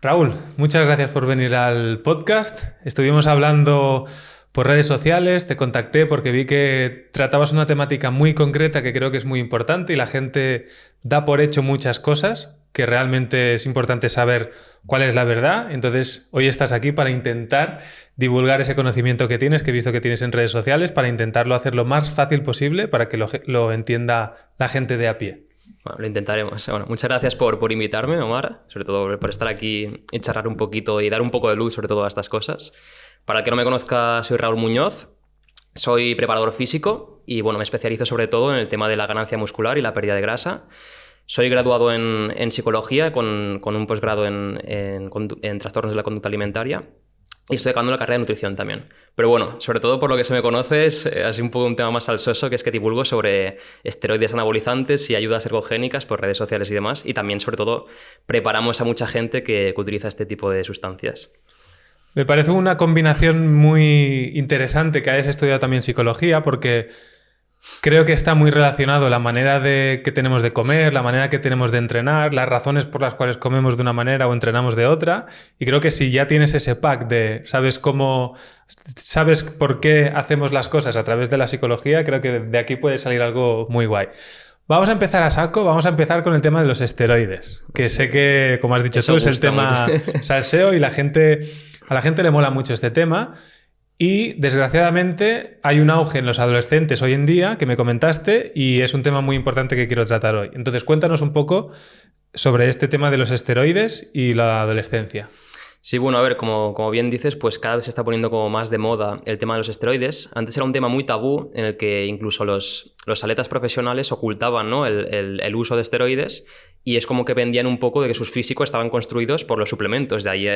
Raúl, muchas gracias por venir al podcast. Estuvimos hablando por redes sociales, te contacté porque vi que tratabas una temática muy concreta que creo que es muy importante y la gente da por hecho muchas cosas, que realmente es importante saber cuál es la verdad. Entonces, hoy estás aquí para intentar divulgar ese conocimiento que tienes, que he visto que tienes en redes sociales, para intentarlo hacer lo más fácil posible para que lo entienda la gente de a pie. Bueno, lo intentaremos. Bueno, muchas gracias por invitarme, Omar, sobre todo por estar aquí y charlar un poquito y dar un poco de luz sobre todo a estas cosas. Para el que no me conozca, soy Raúl Muñoz, soy preparador físico y bueno, me especializo sobre todo en el tema de la ganancia muscular y la pérdida de grasa. Soy graduado en psicología con un posgrado en trastornos de la conducta alimentaria. Y estoy acabando la carrera de nutrición también. Pero bueno, sobre todo por lo que se me conoce es así un poco un tema más salsoso, que es que divulgo sobre esteroides anabolizantes y ayudas ergogénicas por redes sociales y demás. Y también, sobre todo, preparamos a mucha gente que utiliza este tipo de sustancias. Me parece una combinación muy interesante que hayas estudiado también psicología, porque creo que está muy relacionado la manera que tenemos de comer, la manera que tenemos de entrenar, las razones por las cuales comemos de una manera o entrenamos de otra. Y creo que si ya tienes ese pack de sabes por qué hacemos las cosas a través de la psicología, creo que de aquí puede salir algo muy guay. Vamos a empezar a saco, vamos a empezar con el tema de los esteroides, que sí. Sé que, como has dicho tú, es el tema salseo y a la gente le mola mucho este tema. Y desgraciadamente hay un auge en los adolescentes hoy en día que me comentaste y es un tema muy importante que quiero tratar hoy. Entonces cuéntanos un poco sobre este tema de los esteroides y la adolescencia. Sí, bueno, a ver, como bien dices, pues cada vez se está poniendo como más de moda el tema de los esteroides. Antes era un tema muy tabú en el que incluso los atletas profesionales ocultaban, ¿no?, el uso de esteroides y es como que vendían un poco de que sus físicos estaban construidos por los suplementos. De ahí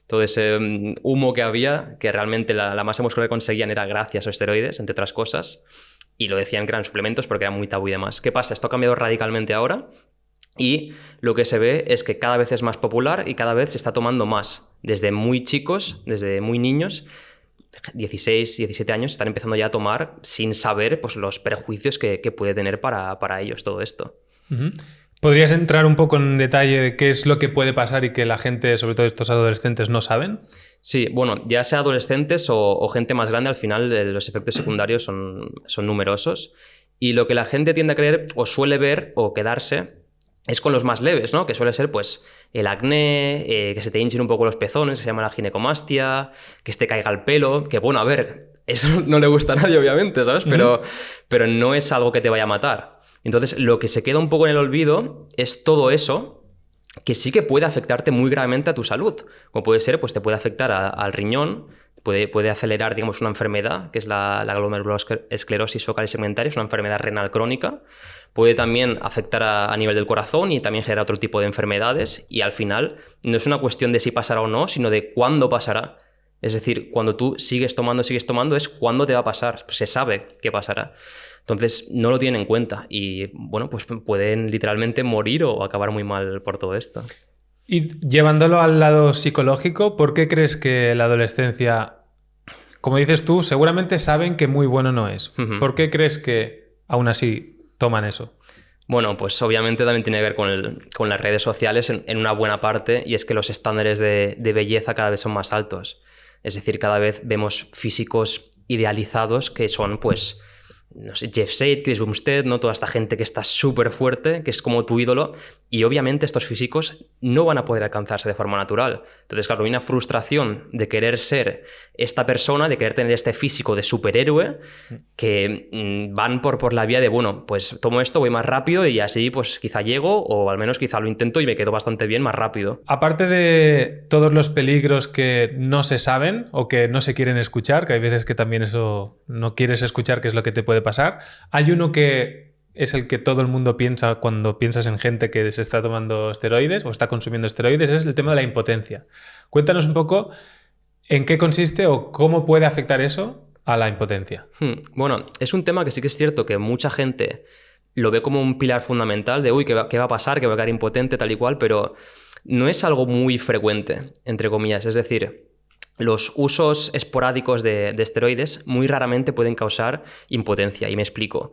todo ese humo que había, que realmente la masa muscular que conseguían era gracias a esteroides, entre otras cosas, y lo decían que eran suplementos porque era muy tabú y demás. ¿Qué pasa? Esto ha cambiado radicalmente ahora. Y lo que se ve es que cada vez es más popular y cada vez se está tomando más. Desde muy chicos, desde muy niños, 16, 17 años, están empezando ya a tomar sin saber pues, los perjuicios que puede tener para ellos todo esto. Uh-huh. ¿Podrías entrar un poco en detalle de qué es lo que puede pasar y que la gente, sobre todo estos adolescentes, no saben? Sí, bueno, ya sea adolescentes o gente más grande, al final los efectos secundarios son numerosos. Y lo que la gente tiende a creer o suele ver o quedarse es con los más leves, ¿no? Que suele ser, pues, el acné, que se te hinchen un poco los pezones, que se llama la ginecomastia, que se te caiga el pelo, que bueno, a ver, eso no le gusta a nadie, obviamente, ¿sabes? Pero no es algo que te vaya a matar. Entonces, lo que se queda un poco en el olvido es todo eso que sí que puede afectarte muy gravemente a tu salud. Como puede ser, pues te puede afectar al riñón, puede acelerar, digamos, una enfermedad, que es la glomerulosclerosis focal y segmentaria, es una enfermedad renal crónica. Puede también afectar a nivel del corazón y también generar otro tipo de enfermedades. Y al final no es una cuestión de si pasará o no, sino de cuándo pasará. Es decir, cuando tú sigues tomando, es cuándo te va a pasar. Pues se sabe qué pasará. Entonces no lo tienen en cuenta y bueno, pues pueden literalmente morir o acabar muy mal por todo esto. Y llevándolo al lado psicológico, ¿por qué crees que la adolescencia, como dices tú, seguramente saben que muy bueno no es? Uh-huh. ¿Por qué crees que aún así toman eso? Bueno, pues obviamente también tiene que ver con las redes sociales en una buena parte, y es que los estándares de belleza cada vez son más altos. Es decir, cada vez vemos físicos idealizados que son, pues, no sé, Jeff Seid, Chris Bumstead, ¿no? Toda esta gente que está súper fuerte, que es como tu ídolo, y obviamente estos físicos no van a poder alcanzarse de forma natural. Entonces, claro, hay una frustración de querer ser esta persona, de querer tener este físico de superhéroe, que van por la vía de, bueno, pues tomo esto, voy más rápido y así pues quizá llego, o al menos quizá lo intento y me quedo bastante bien más rápido. Aparte de todos los peligros que no se saben o que no se quieren escuchar, que hay veces que también eso no quieres escuchar qué es lo que te puede pasar, hay uno que es el que todo el mundo piensa cuando piensas en gente que se está tomando esteroides o está consumiendo esteroides, es el tema de la impotencia. Cuéntanos un poco en qué consiste o cómo puede afectar eso a la impotencia. Bueno, es un tema que sí que es cierto que mucha gente lo ve como un pilar fundamental de uy, ¿qué va a pasar? Que voy a quedar impotente, tal y cual, pero no es algo muy frecuente, entre comillas. Es decir, los usos esporádicos de esteroides muy raramente pueden causar impotencia, y me explico.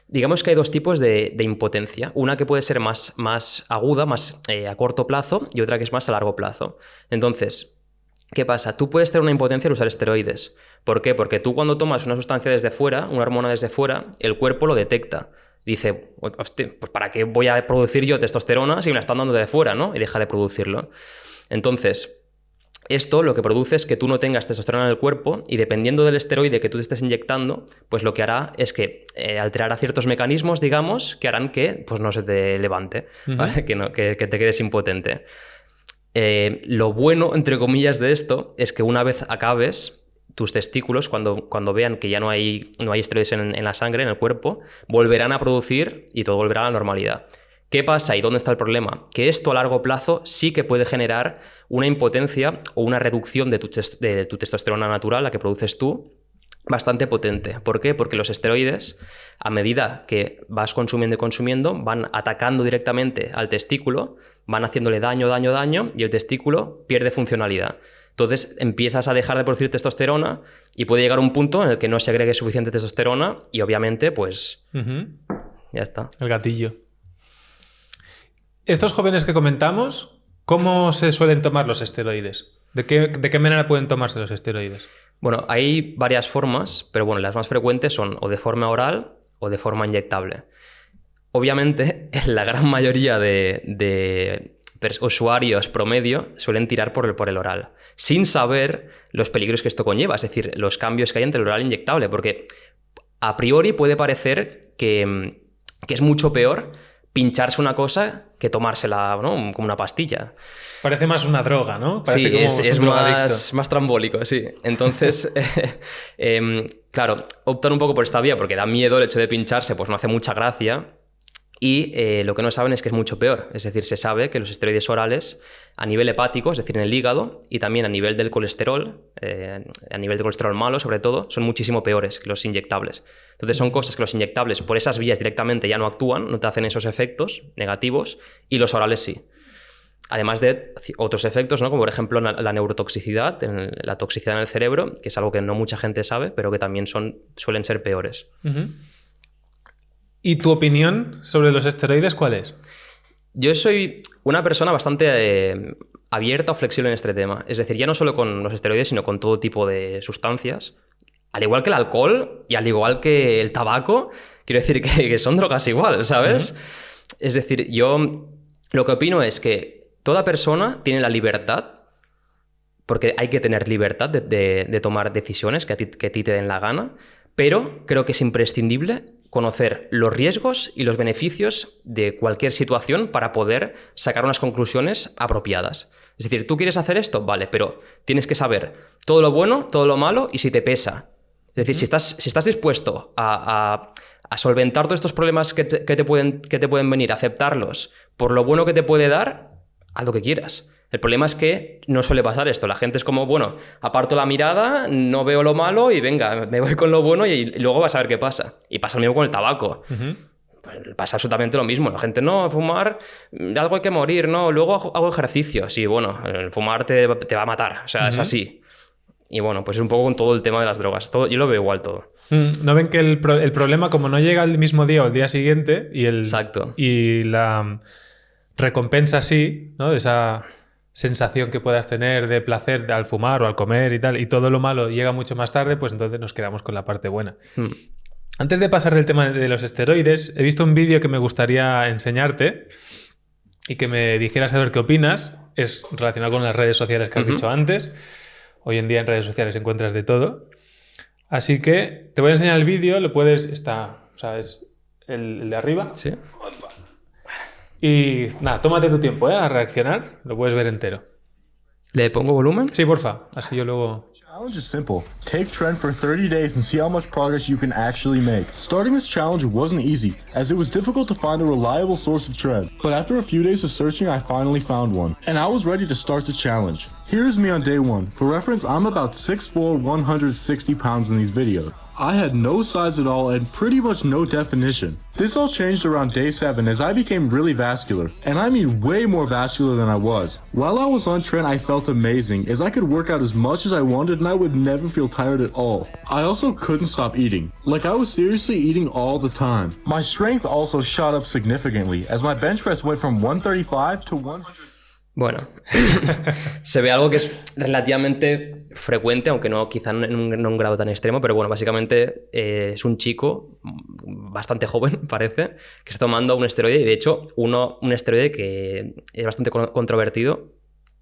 Digamos que hay dos tipos de impotencia. Una que puede ser más aguda, más a corto plazo, y otra que es más a largo plazo. Entonces, ¿qué pasa? Tú puedes tener una impotencia al usar esteroides. ¿Por qué? Porque tú cuando tomas una sustancia desde fuera, una hormona desde fuera, el cuerpo lo detecta. Dice, hostia, pues ¿para qué voy a producir yo testosterona si me la están dando de fuera, ¿no? Y deja de producirlo. Entonces, esto lo que produce es que tú no tengas testosterona en el cuerpo y dependiendo del esteroide que tú te estés inyectando, pues lo que hará es que alterará ciertos mecanismos, digamos, que harán que pues no se te levante, ¿vale? Que te quedes impotente. Lo bueno, entre comillas, de esto es que una vez acabes, tus testículos, cuando vean que ya no hay esteroides en la sangre, en el cuerpo, volverán a producir y todo volverá a la normalidad. ¿Qué pasa y dónde está el problema? Que esto a largo plazo sí que puede generar una impotencia o una reducción de tu testosterona natural, la que produces tú, bastante potente. ¿Por qué? Porque los esteroides, a medida que vas consumiendo y consumiendo, van atacando directamente al testículo, van haciéndole daño y el testículo pierde funcionalidad. Entonces empiezas a dejar de producir testosterona y puede llegar un punto en el que no segregue suficiente testosterona y obviamente pues ya está. El gatillo. Estos jóvenes que comentamos, ¿cómo se suelen tomar los esteroides? ¿De qué manera pueden tomarse los esteroides? Bueno, hay varias formas, pero bueno, las más frecuentes son o de forma oral o de forma inyectable. Obviamente, la gran mayoría de usuarios promedio suelen tirar por el oral, sin saber los peligros que esto conlleva, es decir, los cambios que hay entre el oral e inyectable, porque a priori puede parecer que es mucho peor pincharse una cosa que tomársela, ¿no? Como una pastilla. Parece más una droga, ¿no? Parece sí, como es más trambólico, sí. Entonces, claro, optan un poco por esta vía porque da miedo el hecho de pincharse, pues no hace mucha gracia. Y lo que no saben es que es mucho peor. Es decir, se sabe que los esteroides orales a nivel hepático, es decir, en el hígado, y también a nivel del colesterol, a nivel del colesterol malo sobre todo, son muchísimo peores que los inyectables. Entonces son cosas que los inyectables por esas vías directamente ya no actúan, no te hacen esos efectos negativos, y los orales sí. Además de otros efectos, ¿no? Como por ejemplo la neurotoxicidad, la toxicidad en el cerebro, que es algo que no mucha gente sabe, pero que también suelen ser peores. ¿Y tu opinión sobre los esteroides cuál es? Yo soy una persona bastante abierta o flexible en este tema. Es decir, ya no solo con los esteroides, sino con todo tipo de sustancias. Al igual que el alcohol y al igual que el tabaco, quiero decir que son drogas igual, ¿sabes? Es decir, yo lo que opino es que toda persona tiene la libertad, porque hay que tener libertad de tomar decisiones que a ti te den la gana, pero creo que es imprescindible conocer los riesgos y los beneficios de cualquier situación para poder sacar unas conclusiones apropiadas. Es decir, ¿tú quieres hacer esto? Vale, pero tienes que saber todo lo bueno, todo lo malo y si te pesa. Es decir, si estás dispuesto a solventar todos estos problemas que te pueden venir, aceptarlos por lo bueno que te puede dar, haz lo que quieras. El problema es que no suele pasar esto. La gente es como, bueno, aparto la mirada, no veo lo malo y venga, me voy con lo bueno y luego vas a ver qué pasa. Y pasa lo mismo con el tabaco. Pasa absolutamente lo mismo. La gente, no, fumar, algo hay que morir, no, luego hago ejercicio. Sí, bueno, el fumar te va a matar, o sea, es así. Y bueno, pues es un poco con todo el tema de las drogas. Yo lo veo igual todo. ¿No ven que el problema, como no llega el mismo día o el día siguiente, Exacto. Y la recompensa sí, ¿no? Esa sensación que puedas tener de placer al fumar o al comer y tal, y todo lo malo llega mucho más tarde, pues entonces nos quedamos con la parte buena. Antes de pasar del tema de los esteroides, he visto un vídeo que me gustaría enseñarte y que me dijeras a ver qué opinas. Es relacionado con las redes sociales que has dicho antes. Hoy en día en redes sociales encuentras de todo. Así que te voy a enseñar el vídeo, lo puedes... ¿sabes? El de arriba. Sí. Y nada, tómate tu tiempo, a reaccionar. Lo puedes ver entero. ¿Le pongo volumen? Sí, porfa. Así yo luego... Challenge is simple. Take Trend for 30 days and see how much progress you can actually make. Starting this challenge wasn't easy, as it was difficult to find a reliable source of Trend. But after a few days of searching, I finally found one. And I was ready to start the challenge. Here's me on day 1. For reference, I'm about 6'4", 160 pounds in these videos. I had no size at all and pretty much no definition. This all changed around day 7 as I became really vascular, and I mean way more vascular than I was. While I was on Tren, I felt amazing as I could work out as much as I wanted and I would never feel tired at all. I also couldn't stop eating. Like I was seriously eating all the time. My strength also shot up significantly as my bench press went from 135 to 100. Bueno, se ve algo que es relativamente frecuente, aunque no quizá en un grado tan extremo, pero bueno, básicamente es un chico bastante joven, parece, que está tomando un esteroide, y de hecho un esteroide que es bastante controvertido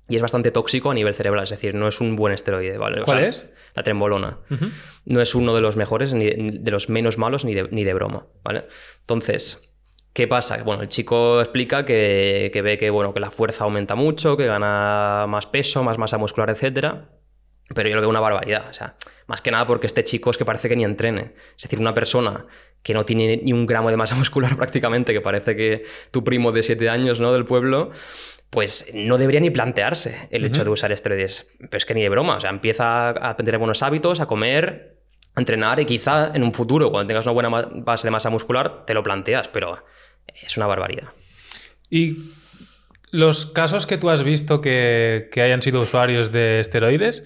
y es bastante tóxico a nivel cerebral, es decir, no es un buen esteroide, ¿vale? ¿Cuál es? La trenbolona. No es uno de los mejores, ni de los menos malos, ni de broma, ¿vale? Entonces, ¿qué pasa? Bueno, el chico explica que ve que, bueno, que la fuerza aumenta mucho, que gana más peso, más masa muscular, etc. Pero yo lo veo una barbaridad. O sea, más que nada porque este chico es que parece que ni entrene. Es decir, una persona que no tiene ni un gramo de masa muscular prácticamente, que parece que tu primo de 7 años, ¿no?, del pueblo, pues no debería ni plantearse el hecho de usar esteroides. Pero es que ni de broma. O sea, empieza a tener buenos hábitos, a comer, a entrenar, y quizá en un futuro, cuando tengas una buena base de masa muscular, te lo planteas, pero es una barbaridad. Y los casos que tú has visto que hayan sido usuarios de esteroides,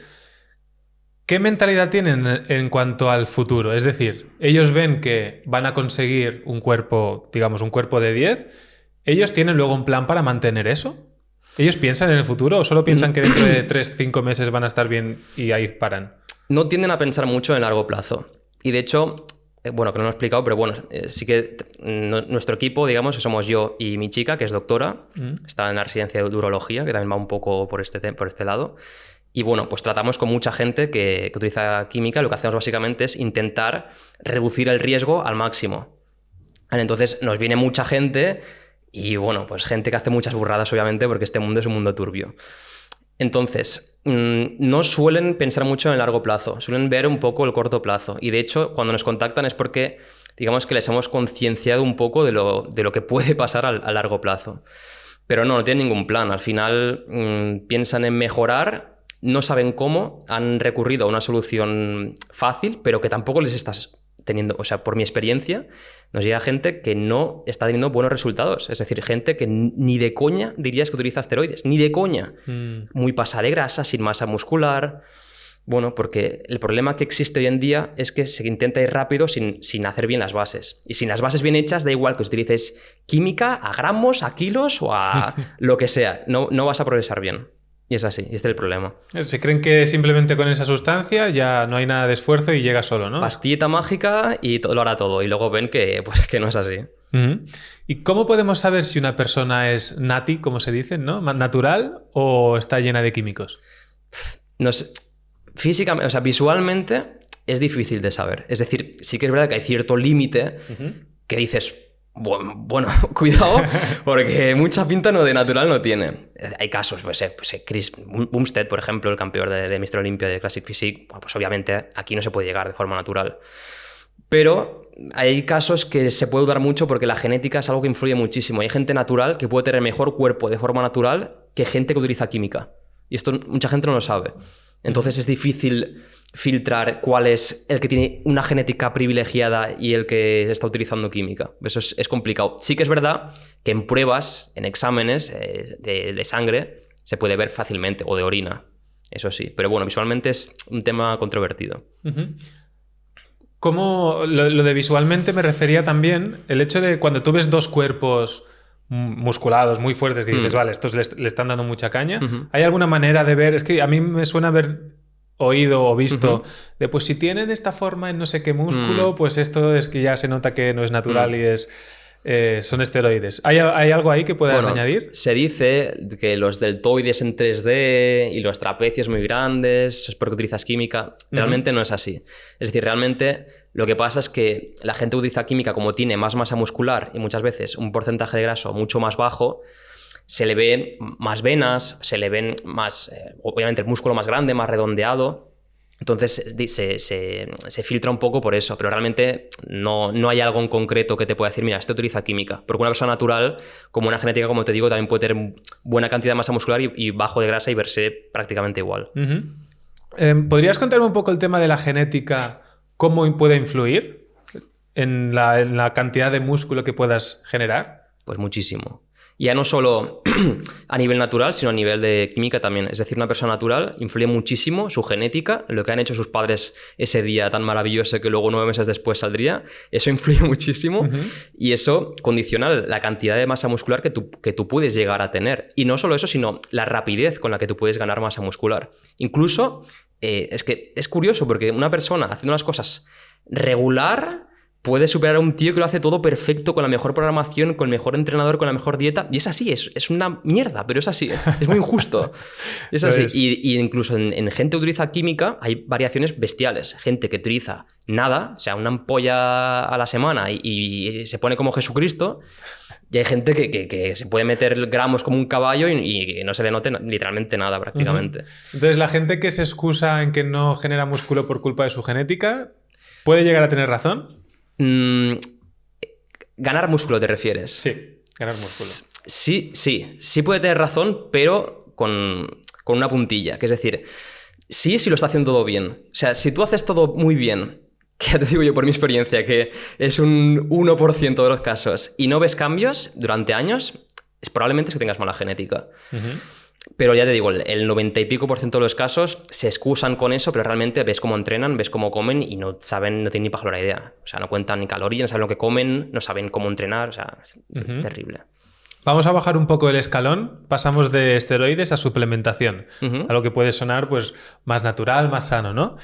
¿qué mentalidad tienen en cuanto al futuro? Es decir, ellos ven que van a conseguir un cuerpo, digamos, un cuerpo de 10. ¿Ellos tienen luego un plan para mantener eso? ¿Ellos piensan en el futuro o solo piensan que dentro de 3-5 meses van a estar bien y ahí paran? No tienden a pensar mucho en largo plazo. Y de hecho, bueno, que no lo he explicado, pero bueno, sí que nuestro equipo, digamos, somos yo y mi chica, que es doctora, está en la residencia de urología, que también va un poco por este lado. Y bueno, pues tratamos con mucha gente que utiliza química. Lo que hacemos básicamente es intentar reducir el riesgo al máximo. ¿Vale? Entonces nos viene mucha gente y bueno, pues gente que hace muchas burradas, obviamente, porque este mundo es un mundo turbio. Entonces, no suelen pensar mucho en el largo plazo, suelen ver un poco el corto plazo. Y de hecho, cuando nos contactan es porque, digamos, que les hemos concienciado un poco de lo que puede pasar a largo plazo. Pero no tienen ningún plan. Al final piensan en mejorar, no saben cómo, han recurrido a una solución fácil, pero que tampoco les estás teniendo. O sea, por mi experiencia, nos llega gente que no está teniendo buenos resultados. Es decir, gente que ni de coña dirías que utiliza esteroides. Ni de coña. Muy pasada de grasa, sin masa muscular. Bueno, porque el problema que existe hoy en día es que se intenta ir rápido sin hacer bien las bases. Y sin las bases bien hechas, da igual que utilices química a gramos, a kilos o a lo que sea. No vas a progresar bien. Y es así, y este es el problema. Se creen que simplemente con esa sustancia ya no hay nada de esfuerzo y llega solo, ¿no? Pastillita mágica y lo hará todo. Y luego ven que no es así. ¿Y cómo podemos saber si una persona es nati, como se dice, ¿no? ¿Natural o está llena de químicos? No sé. Físicamente, o sea, visualmente es difícil de saber. Es decir, sí que es verdad que hay cierto límite que dices, bueno, cuidado, porque mucha pinta de natural no tiene. Hay casos, pues Chris Bumstead, por ejemplo, el campeón de Mr. Olympia de Classic Physique, pues obviamente aquí no se puede llegar de forma natural. Pero hay casos que se puede dudar mucho porque la genética es algo que influye muchísimo. Hay gente natural que puede tener mejor cuerpo de forma natural que gente que utiliza química. Y esto mucha gente no lo sabe. Entonces es difícil filtrar cuál es el que tiene una genética privilegiada y el que está utilizando química. Eso es complicado. Sí que es verdad que en pruebas, en exámenes de sangre, se puede ver fácilmente, o de orina, eso sí. Pero bueno, visualmente es un tema controvertido. ¿Cómo lo de visualmente me refería también el hecho de cuando tú ves dos cuerpos musculados, muy fuertes, que dices, vale, estos le están dando mucha caña. ¿Hay alguna manera de ver? Es que a mí me suena haber oído o visto de, pues si tienen esta forma en no sé qué músculo, pues esto es que ya se nota que no es natural y son esteroides. ¿Hay algo ahí que puedas añadir? Se dice que los deltoides en 3D y los trapecios muy grandes es porque utilizas química. Realmente no es así. Es decir, realmente lo que pasa es que la gente utiliza química como tiene más masa muscular y muchas veces un porcentaje de graso mucho más bajo, se le ve más venas, se le ven más, obviamente el músculo más grande, más redondeado. Entonces se filtra un poco por eso, pero realmente no hay algo en concreto que te pueda decir, mira, este utiliza química. Porque una persona natural, como una genética, como te digo, también puede tener buena cantidad de masa muscular y bajo de grasa y verse prácticamente igual. ¿Podrías contarme un poco el tema de la genética? ¿Cómo puede influir en la cantidad de músculo que puedas generar? Pues muchísimo. Ya no solo a nivel natural, sino a nivel de química también. Es decir, una persona natural influye muchísimo su genética, lo que han hecho sus padres ese día tan maravilloso que luego 9 meses después saldría. Eso influye muchísimo y eso condiciona la cantidad de masa muscular que tú puedes llegar a tener. Y no solo eso, sino la rapidez con la que tú puedes ganar masa muscular. Incluso, es que es curioso porque una persona haciendo las cosas regular puede superar a un tío que lo hace todo perfecto, con la mejor programación, con el mejor entrenador, con la mejor dieta. Y es así, es una mierda, pero es así. Es muy injusto. Es así. Y incluso en gente que utiliza química hay variaciones bestiales. Gente que utiliza nada, o sea, una ampolla a la semana y se pone como Jesucristo. Y hay gente que se puede meter gramos como un caballo y no se le note literalmente nada prácticamente. Entonces, la gente que se excusa en que no genera músculo por culpa de su genética, ¿puede llegar a tener razón? ¿Ganar músculo te refieres? Sí, ganar músculo. Sí puede tener razón, pero con una puntilla. Que es decir, sí, si lo está haciendo todo bien. O sea, si tú haces todo muy bien, que ya te digo yo por mi experiencia, que es un 1% de los casos, y no ves cambios durante años, probablemente es que tengas mala genética. Pero ya te digo, el 90 y pico % de los casos se excusan con eso, pero realmente ves cómo entrenan, ves cómo comen y no tienen ni pajolera idea. O sea, no cuentan ni calorías, no saben lo que comen, no saben cómo entrenar, o sea, es terrible. Vamos a bajar un poco el escalón. Pasamos de esteroides a suplementación. Algo que puede sonar pues más natural, más sano, ¿no?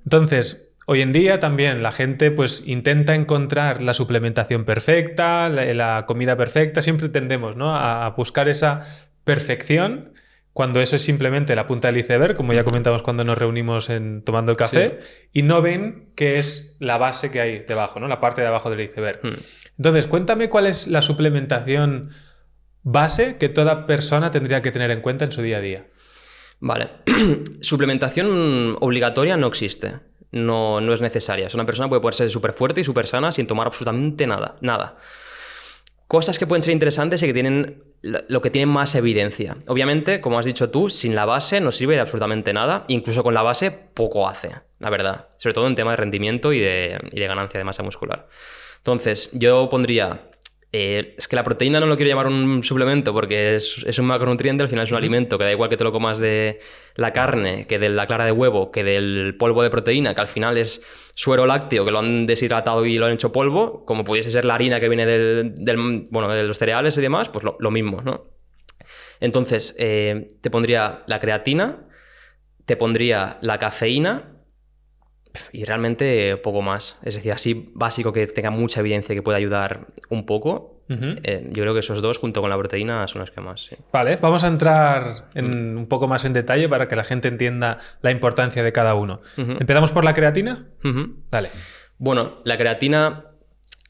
Entonces, hoy en día también la gente pues intenta encontrar la suplementación perfecta, la comida perfecta. Siempre tendemos, ¿no?, a buscar esa perfección, cuando eso es simplemente la punta del iceberg, como ya comentamos cuando nos reunimos tomando el café, y no ven que es la base que hay debajo, ¿no?, la parte de abajo del iceberg. Entonces, cuéntame cuál es la suplementación base que toda persona tendría que tener en cuenta en su día a día. Vale. Suplementación obligatoria no existe. No es necesaria. Una persona puede ser súper fuerte y súper sana sin tomar absolutamente nada. Cosas que pueden ser interesantes y que tienen lo que tienen más evidencia. Obviamente, como has dicho tú, sin la base no sirve de absolutamente nada. Incluso con la base poco hace, la verdad. Sobre todo en tema de rendimiento y de ganancia de masa muscular. Entonces, yo pondría... es que la proteína no lo quiero llamar un suplemento porque es un macronutriente, al final es un alimento que da igual que te lo comas de la carne, que de la clara de huevo, que del polvo de proteína, que al final es suero lácteo, que lo han deshidratado y lo han hecho polvo, como pudiese ser la harina que viene de los cereales y demás, pues lo mismo, ¿no? Entonces, te pondría la creatina, te pondría la cafeína y realmente poco más. Es decir, así básico que tenga mucha evidencia que pueda ayudar un poco. Yo creo que esos dos, junto con la proteína, son los que más. Sí. Vale, vamos a entrar un poco más en detalle para que la gente entienda la importancia de cada uno. ¿Empezamos por la creatina? Dale. Bueno, la creatina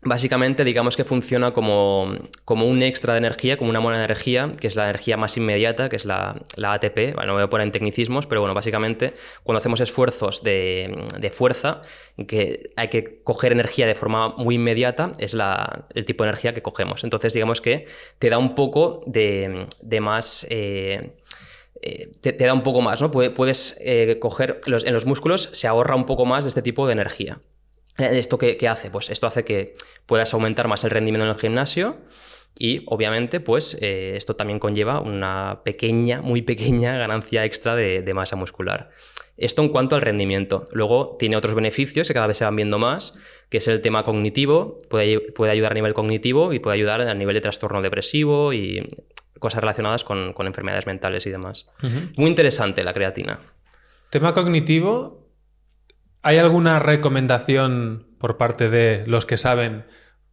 básicamente digamos que funciona como un extra de energía, como una buena energía, que es la energía más inmediata, que es la ATP. Bueno, no voy a poner en tecnicismos, pero bueno, básicamente cuando hacemos esfuerzos de fuerza, que hay que coger energía de forma muy inmediata, es el tipo de energía que cogemos. Entonces digamos que te da un poco de más... te da un poco más, ¿no? Puedes coger... En los músculos se ahorra un poco más de este tipo de energía. ¿Esto qué hace? Pues esto hace que puedas aumentar más el rendimiento en el gimnasio y obviamente pues esto también conlleva una muy pequeña ganancia extra de masa muscular. Esto en cuanto al rendimiento. Luego tiene otros beneficios que cada vez se van viendo más, que es el tema cognitivo. Puede ayudar a nivel cognitivo y puede ayudar a nivel de trastorno depresivo y cosas relacionadas con enfermedades mentales y demás. Muy interesante la creatina. Tema cognitivo... ¿Hay alguna recomendación por parte de los que saben,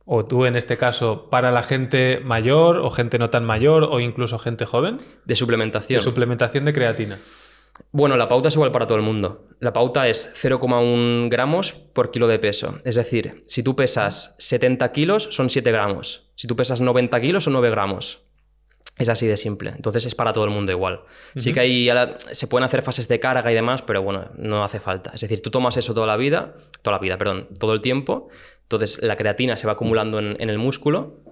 o tú en este caso, para la gente mayor o gente no tan mayor o incluso gente joven? De suplementación. De suplementación de creatina. Bueno, la pauta es igual para todo el mundo. La pauta es 0,1 gramos por kilo de peso. Es decir, si tú pesas 70 kilos, son 7 gramos. Si tú pesas 90 kilos, son 9 gramos. Es así de simple. Entonces es para todo el mundo igual. Sí que se pueden hacer fases de carga y demás, pero bueno, no hace falta. Es decir, tú tomas eso todo el tiempo. Entonces la creatina se va acumulando en el músculo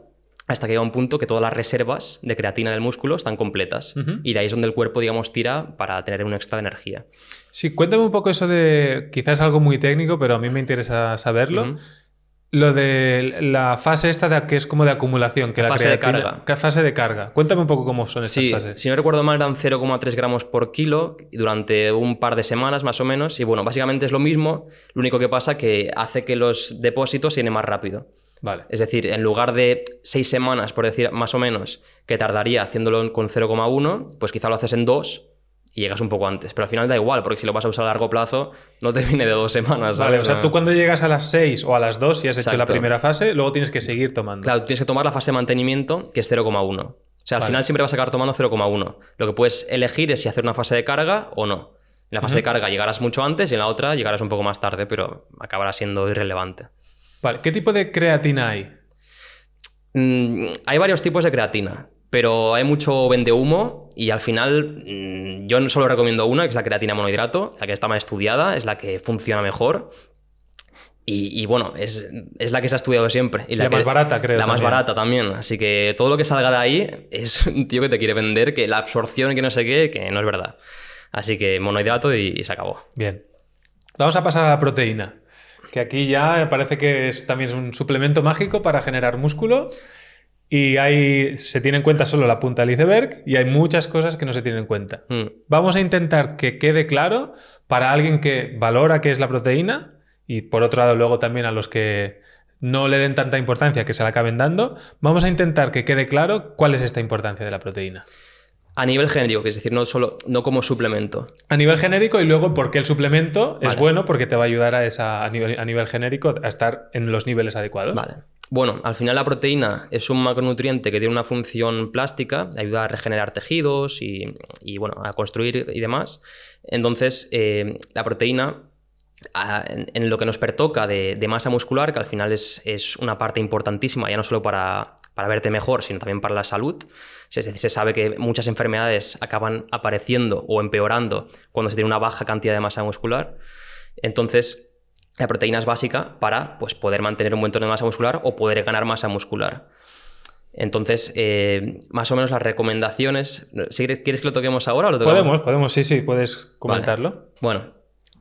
hasta que llega un punto que todas las reservas de creatina del músculo están completas. Y de ahí es donde el cuerpo, digamos, tira para tener un extra de energía. Sí, cuéntame un poco eso de... Quizás algo muy técnico, pero a mí me interesa saberlo. Lo de la fase esta que es como de acumulación. Que la fase de creatina, carga. ¿Qué fase de carga? Cuéntame un poco cómo son estas fases. Si no recuerdo mal, eran 0,3 gramos por kilo durante un par de semanas más o menos. Y bueno, básicamente es lo mismo. Lo único que pasa que hace que los depósitos se llenen más rápido. Vale. Es decir, en lugar de 6 semanas, por decir más o menos, que tardaría haciéndolo con 0,1, pues quizá lo haces en 2 y llegas un poco antes. Pero al final da igual, porque si lo vas a usar a largo plazo, no te viene de 2 semanas. Vale, o sea, tú cuando llegas a las 6 o a las 2, si has hecho la Exacto. primera fase, luego tienes que seguir tomando. Claro, tú tienes que tomar la fase de mantenimiento, que es 0,1. O sea, al final siempre vas a acabar tomando 0,1. Lo que puedes elegir es si hacer una fase de carga o no. En la fase de carga llegarás mucho antes y en la otra llegarás un poco más tarde, pero acabará siendo irrelevante. Vale, ¿qué tipo de creatina hay? Hay varios tipos de creatina, pero hay mucho vendehumo y al final yo solo recomiendo una, que es la creatina monohidrato, la que está más estudiada, es la que funciona mejor. Y bueno, es la que se ha estudiado siempre. Y la más barata, creo. La más barata también. Así que todo lo que salga de ahí es un tío que te quiere vender, que la absorción, que no sé qué, que no es verdad. Así que monohidrato y se acabó. Bien. Vamos a pasar a la proteína. Que aquí ya parece que también es un suplemento mágico para generar músculo. Y se tiene en cuenta solo la punta del iceberg y hay muchas cosas que no se tienen en cuenta. Vamos a intentar que quede claro para alguien que valora qué es la proteína y por otro lado luego también a los que no le den tanta importancia que se la acaben dando. Vamos a intentar que quede claro cuál es esta importancia de la proteína. A nivel genérico, que es decir, no como suplemento. A nivel genérico y luego por qué el suplemento es bueno porque te va a ayudar a nivel genérico a estar en los niveles adecuados. Vale. Bueno, al final la proteína es un macronutriente que tiene una función plástica, ayuda a regenerar tejidos y bueno, a construir y demás. Entonces, la proteína, en lo que nos pertoca de masa muscular, que al final es una parte importantísima, ya no solo para verte mejor, sino también para la salud. Es decir, se sabe que muchas enfermedades acaban apareciendo o empeorando cuando se tiene una baja cantidad de masa muscular. Entonces, la proteína es básica para pues, poder mantener un buen tono de masa muscular o poder ganar masa muscular. Entonces, más o menos las recomendaciones... ¿Quieres que lo toquemos ahora o lo tocamos? Podemos, sí, puedes comentarlo. Vale. Bueno,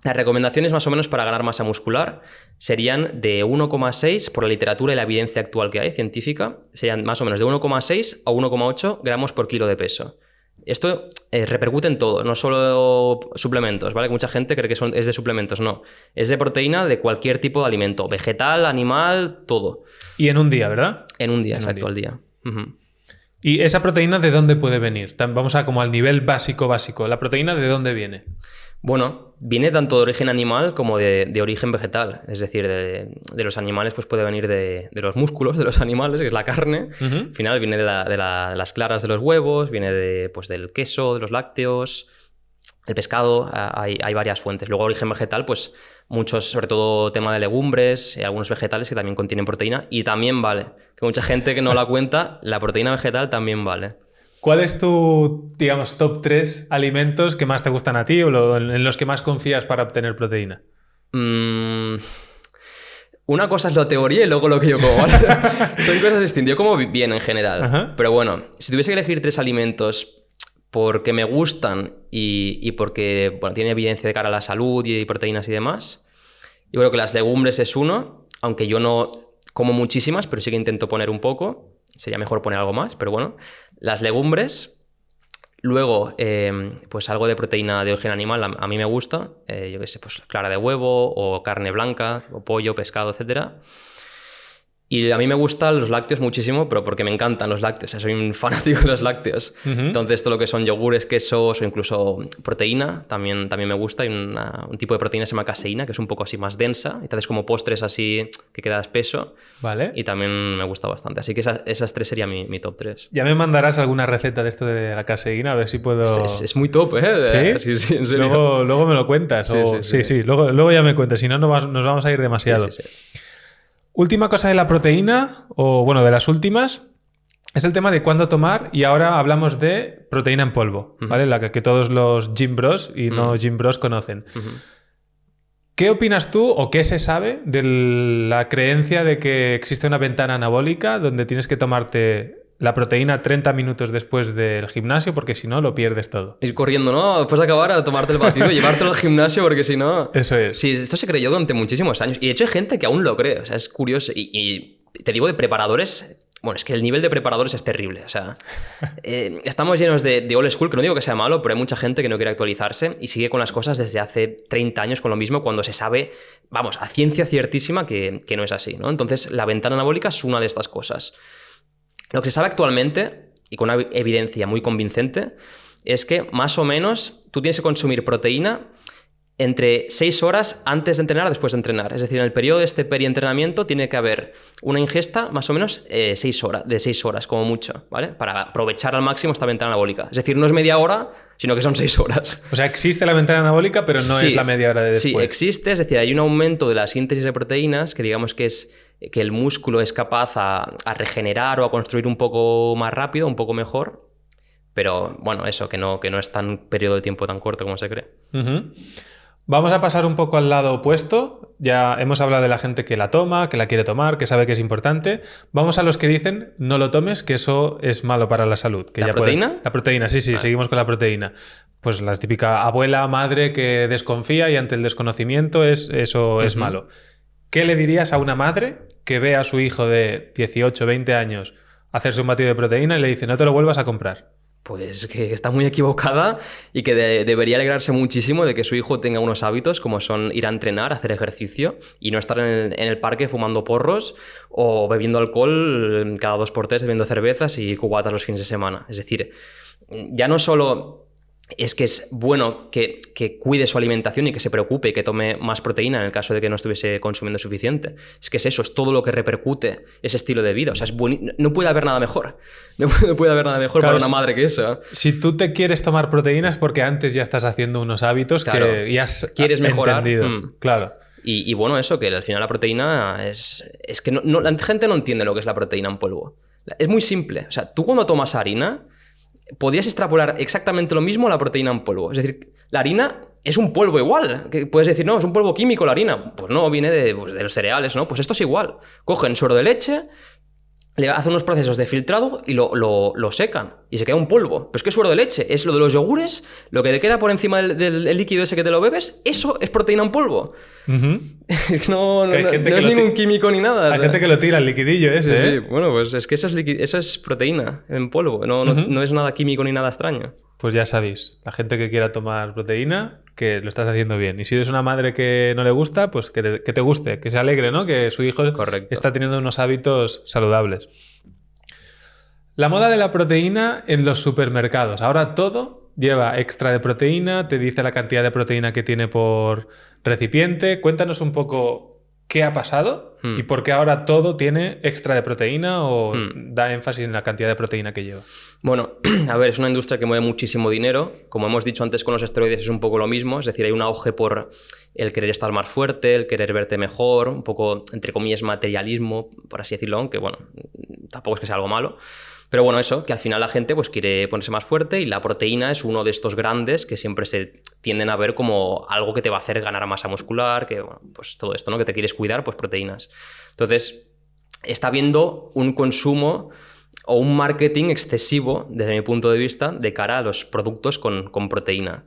las recomendaciones más o menos para ganar masa muscular serían de 1,6, por la literatura y la evidencia actual que hay, científica, serían más o menos de 1,6 a 1,8 gramos por kilo de peso. Esto repercute en todo, no solo suplementos, ¿vale? Que mucha gente cree que es de suplementos, no. Es de proteína de cualquier tipo de alimento, vegetal, animal, todo. Y en un día, ¿verdad? En un día, exacto, al día. ¿Y esa proteína de dónde puede venir? Vamos a como al nivel básico. ¿La proteína de dónde viene? Bueno, viene tanto de origen animal como de origen vegetal. Es decir, de los animales pues puede venir de los músculos de los animales, que es la carne. Al final viene de las claras de los huevos, viene del queso, de los lácteos, el pescado. Hay varias fuentes. Luego origen vegetal, pues muchos, sobre todo tema de legumbres, algunos vegetales que también contienen proteína. Y también vale, que mucha gente que no la cuenta, la proteína vegetal también vale. ¿Cuál es tu, digamos, top 3 alimentos que más te gustan a ti o en los que más confías para obtener proteína? Una cosa es la teoría y luego lo que yo como, ¿vale? Son cosas distintas. Yo como bien en general. Pero bueno, si tuviese que elegir 3 alimentos porque me gustan y porque bueno, tienen evidencia de cara a la salud y proteínas y demás, yo creo que las legumbres es uno, aunque yo no como muchísimas, pero sí que intento poner un poco. Sería mejor poner algo más, pero bueno. Las legumbres. Luego, pues algo de proteína de origen animal a mí me gusta. Yo qué sé, pues clara de huevo o carne blanca, o pollo, pescado, etcétera. Y a mí me gustan los lácteos muchísimo, pero porque me encantan los lácteos. O sea, soy un fanático de los lácteos. Entonces, todo lo que son yogures, quesos o incluso proteína también me gusta. Hay un tipo de proteína que se llama caseína, que es un poco así más densa. Y te haces como postres así que queda espeso. Vale. Y también me gusta bastante. Así que esas 3 serían mi top 3. Ya me mandarás alguna receta de esto de la caseína, a ver si puedo... Es muy top, ¿eh? ¿Sí? Sí, en serio. Luego me lo cuentas. Sí. Luego ya me cuentas. Si no, nos vamos a ir demasiado. Sí. Última cosa de la proteína, o bueno, de las últimas, es el tema de cuándo tomar, y ahora hablamos de proteína en polvo, ¿vale? La que todos los gym bros y no gym bros conocen. ¿Qué opinas tú o qué se sabe de la creencia de que existe una ventana anabólica donde tienes que tomarte la proteína 30 minutos después del gimnasio, porque si no lo pierdes todo? Ir corriendo, ¿no? Después de acabar a tomarte el batido y llevártelo al gimnasio, porque si no... Eso es. Sí, esto se creyó durante muchísimos años. Y de hecho hay gente que aún lo cree. O sea, es curioso. Y te digo de preparadores... Bueno, es que el nivel de preparadores es terrible. O sea, estamos llenos de old school, que no digo que sea malo, pero hay mucha gente que no quiere actualizarse y sigue con las cosas desde hace 30 años con lo mismo, cuando se sabe, vamos, a ciencia ciertísima que no es así, ¿no? Entonces, la ventana anabólica es una de estas cosas. Lo que se sabe actualmente, y con una evidencia muy convincente, es que más o menos tú tienes que consumir proteína entre 6 horas antes de entrenar, después de entrenar. Es decir, en el periodo de este perientrenamiento tiene que haber una ingesta más o menos 6 horas, de 6 horas como mucho, ¿vale? Para aprovechar al máximo esta ventana anabólica. Es decir, no es media hora, sino que son 6 horas. O sea, existe la ventana anabólica, pero no es la media hora de después. Sí, existe. Es decir, hay un aumento de la síntesis de proteínas que digamos que es que el músculo es capaz a regenerar o a construir un poco más rápido, un poco mejor. Pero bueno, eso, que no es tan periodo de tiempo tan corto como se cree. Vamos a pasar un poco al lado opuesto. Ya hemos hablado de la gente que la toma, que la quiere tomar, que sabe que es importante. Vamos a los que dicen no lo tomes, que eso es malo para la salud. Que ¿La proteína? La proteína, sí, seguimos con la proteína. Pues la típica abuela, madre que desconfía y ante el desconocimiento eso es malo. ¿Qué le dirías a una madre que ve a su hijo de 18, 20 años hacerse un batido de proteína y le dice no te lo vuelvas a comprar? Pues que está muy equivocada y que debería alegrarse muchísimo de que su hijo tenga unos hábitos como son ir a entrenar, hacer ejercicio y no estar en el parque fumando porros o bebiendo alcohol cada 2x3, bebiendo cervezas y cubatas los fines de semana. Es decir, ya no solo es que es bueno que cuide su alimentación y que se preocupe y que tome más proteína en el caso de que no estuviese consumiendo suficiente. Es que es eso, es todo lo que repercute ese estilo de vida. O sea, no puede haber nada mejor. No puede haber nada mejor para una madre que eso. Si tú te quieres tomar proteínas porque antes ya estás haciendo unos hábitos que ya has quieres mejorar. Entendido. Claro. Y bueno, eso, que al final la proteína es que la gente no entiende lo que es la proteína en polvo. Es muy simple. O sea, tú cuando tomas harina podrías extrapolar exactamente lo mismo a la proteína en polvo. Es decir, la harina es un polvo igual. Que puedes decir, no, es un polvo químico la harina. Pues no, viene de los cereales, ¿no? Pues esto es igual. Cogen suero de leche, le hacen unos procesos de filtrado y lo secan. Y se queda un polvo. Pero es que suero de leche es lo de los yogures, lo que te queda por encima del líquido ese que te lo bebes, eso es proteína en polvo. No es ningún químico ni nada. Hay gente que lo tira al liquidillo ese, Sí, bueno, pues es que eso es proteína en polvo. No es nada químico ni nada extraño. Pues ya sabéis, la gente que quiera tomar proteína, que lo estás haciendo bien. Y si eres una madre que no le gusta, pues que te guste, que se alegre, ¿no? Que su hijo está teniendo unos hábitos saludables. La moda de la proteína en los supermercados. Ahora todo lleva extra de proteína, te dice la cantidad de proteína que tiene por recipiente. Cuéntanos un poco qué ha pasado y por qué ahora todo tiene extra de proteína o da énfasis en la cantidad de proteína que lleva. Bueno, a ver, es una industria que mueve muchísimo dinero. Como hemos dicho antes con los esteroides es un poco lo mismo. Es decir, hay un auge por el querer estar más fuerte, el querer verte mejor, un poco, entre comillas, materialismo, por así decirlo, aunque bueno, tampoco es que sea algo malo. Pero bueno, eso, que al final la gente pues quiere ponerse más fuerte y la proteína es uno de estos grandes que siempre se tienden a ver como algo que te va a hacer ganar masa muscular, que bueno, pues todo esto, ¿no? Que te quieres cuidar, pues proteínas. Entonces, está habiendo un consumo o un marketing excesivo, desde mi punto de vista, de cara a los productos con proteína.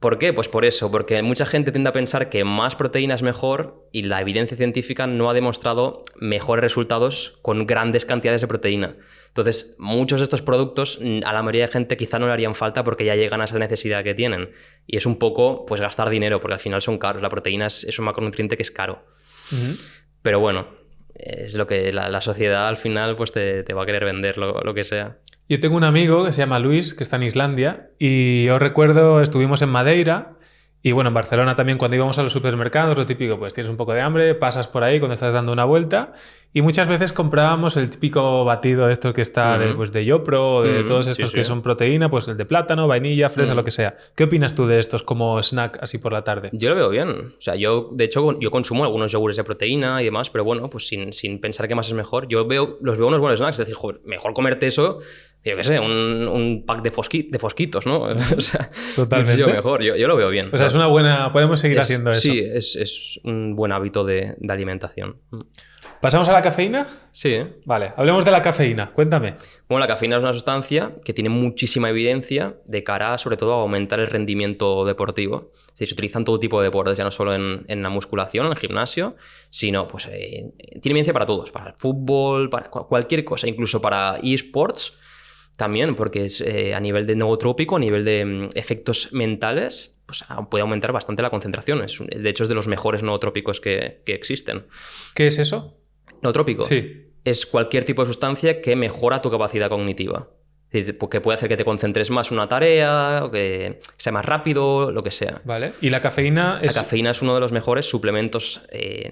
¿Por qué? Pues por eso, porque mucha gente tiende a pensar que más proteína es mejor y la evidencia científica no ha demostrado mejores resultados con grandes cantidades de proteína. Entonces, muchos de estos productos a la mayoría de gente quizá no le harían falta porque ya llegan a esa necesidad que tienen. Y es un poco pues gastar dinero porque al final son caros. La proteína es un macronutriente que es caro. Pero bueno, es lo que la sociedad al final pues te va a querer vender lo que sea. Yo tengo un amigo que se llama Luis, que está en Islandia, y yo recuerdo, estuvimos en Madeira Y bueno, en Barcelona también cuando íbamos a los supermercados, lo típico, pues tienes un poco de hambre, pasas por ahí cuando estás dando una vuelta y muchas veces comprábamos el típico batido estos que está de Yopro o de todos estos que son proteína, pues el de plátano, vainilla, fresa, lo que sea. ¿Qué opinas tú de estos como snack así por la tarde? Yo lo veo bien. O sea, de hecho, yo consumo algunos yogures de proteína y demás, pero bueno, pues sin pensar que más es mejor. Los veo unos buenos snacks. Es decir, joder, mejor comerte eso, yo qué sé, un pack de fosquitos, ¿no? O sea, totalmente. Muchísimo mejor. Yo lo veo bien. O sea, es una buena... Podemos seguir haciendo eso. Sí, es un buen hábito de alimentación. ¿Pasamos a la cafeína? Sí. Vale, hablemos de la cafeína. Cuéntame. Bueno, la cafeína es una sustancia que tiene muchísima evidencia de cara, sobre todo, a aumentar el rendimiento deportivo. Es decir, se utilizan todo tipo de deportes, ya no solo en la musculación, en el gimnasio, sino, pues, tiene evidencia para todos, para el fútbol, para cualquier cosa, incluso para eSports también, porque es a nivel de nootrópico, a nivel de efectos mentales, pues puede aumentar bastante la concentración. De hecho, es de los mejores nootrópicos que existen. ¿Qué es eso? Nootrópico. Sí. Es cualquier tipo de sustancia que mejora tu capacidad cognitiva. Es decir, que puede hacer que te concentres más en una tarea, o que sea más rápido, lo que sea. Vale. ¿Y la cafeína es...? La cafeína es uno de los mejores suplementos,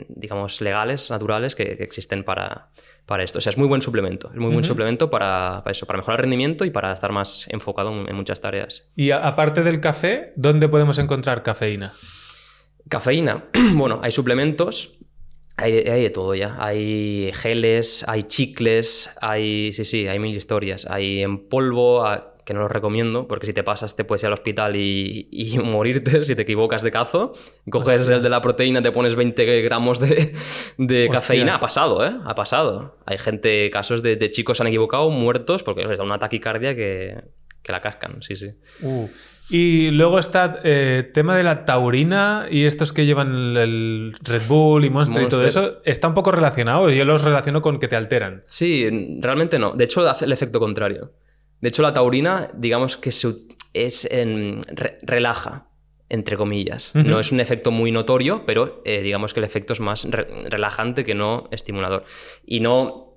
digamos, legales, naturales, que existen para esto. O sea, es muy buen suplemento. Es muy buen suplemento para eso, para mejorar el rendimiento y para estar más enfocado en muchas tareas. Y aparte del café, ¿dónde podemos encontrar cafeína? Cafeína. Bueno, hay suplementos... Hay de todo ya. Hay geles, hay chicles, hay mil historias. Hay en polvo, que no los recomiendo, porque si te pasas te puedes ir al hospital y morirte si te equivocas de cazo. Coges el de la proteína, te pones 20 gramos de cafeína. Ha pasado, ¿eh? Ha pasado. Hay casos de chicos se han equivocado, muertos, porque les da una taquicardia que la cascan, sí. Y luego está tema de la taurina y estos que llevan el Red Bull y Monster y todo eso. Está un poco relacionado. Yo los relaciono con que te alteran. Sí, realmente no. De hecho, hace el efecto contrario. De hecho, la taurina, digamos que relaja, entre comillas. No es un efecto muy notorio, pero digamos que el efecto es más relajante que no estimulador. Y no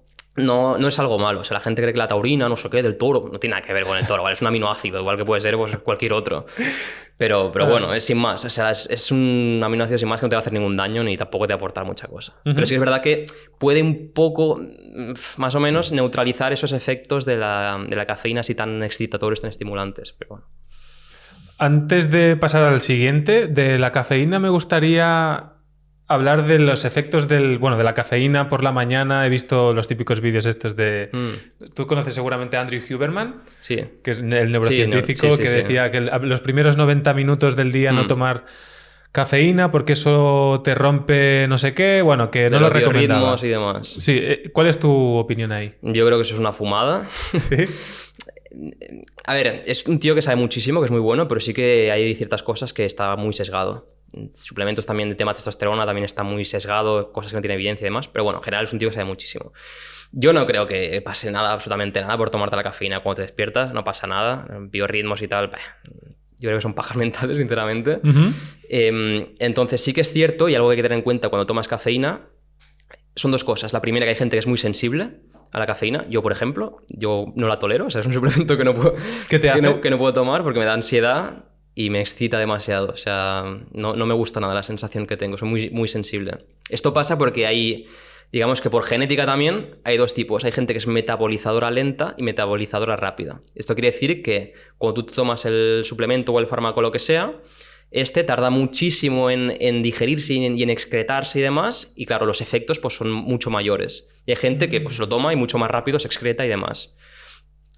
es algo malo. O sea, la gente cree que la taurina, no sé qué, del toro, no tiene nada que ver con el toro, ¿vale? Es un aminoácido, igual que puede ser pues, cualquier otro. Pero bueno, es sin más. O sea, es un aminoácido sin más que no te va a hacer ningún daño ni tampoco te va a aportar mucha cosa. Pero sí que es verdad que puede un poco, más o menos, neutralizar esos efectos de la cafeína así tan excitatorios, tan estimulantes. Pero bueno. Antes de pasar al siguiente, de la cafeína me gustaría... hablar de los efectos de la cafeína por la mañana. He visto los típicos vídeos estos de... Tú conoces seguramente a Andrew Huberman, sí, que es el neurocientífico que decía que los primeros 90 minutos del día no tomar cafeína porque eso te rompe no sé qué, bueno, que no lo recomendaba. Y demás. Sí, ¿cuál es tu opinión ahí? Yo creo que eso es una fumada. ¿Sí? A ver, es un tío que sabe muchísimo, que es muy bueno, pero sí que hay ciertas cosas que está muy sesgado. Suplementos también del tema testosterona también está muy sesgado, cosas que no tienen evidencia y demás, pero bueno, en general es un tío que sabe muchísimo. Yo no creo que pase nada, absolutamente nada por tomarte la cafeína cuando te despiertas, no pasa nada, biorritmos y tal, yo creo que son pajas mentales, sinceramente. Entonces sí que es cierto, y algo que hay que tener en cuenta cuando tomas cafeína, son dos cosas. La primera, que hay gente que es muy sensible a la cafeína. Yo, por ejemplo, yo no la tolero, o sea, es un suplemento que no puedo, que no puedo tomar porque me da ansiedad y me excita demasiado. O sea, no me gusta nada la sensación que tengo, soy muy, muy sensible. Esto pasa porque hay, digamos que por genética también, hay dos tipos. Hay gente que es metabolizadora lenta y metabolizadora rápida. Esto quiere decir que cuando tú tomas el suplemento o el fármaco, lo que sea, tarda muchísimo en digerirse y en excretarse y demás, y claro, los efectos pues, son mucho mayores. Y hay gente que pues, lo toma y mucho más rápido se excreta y demás.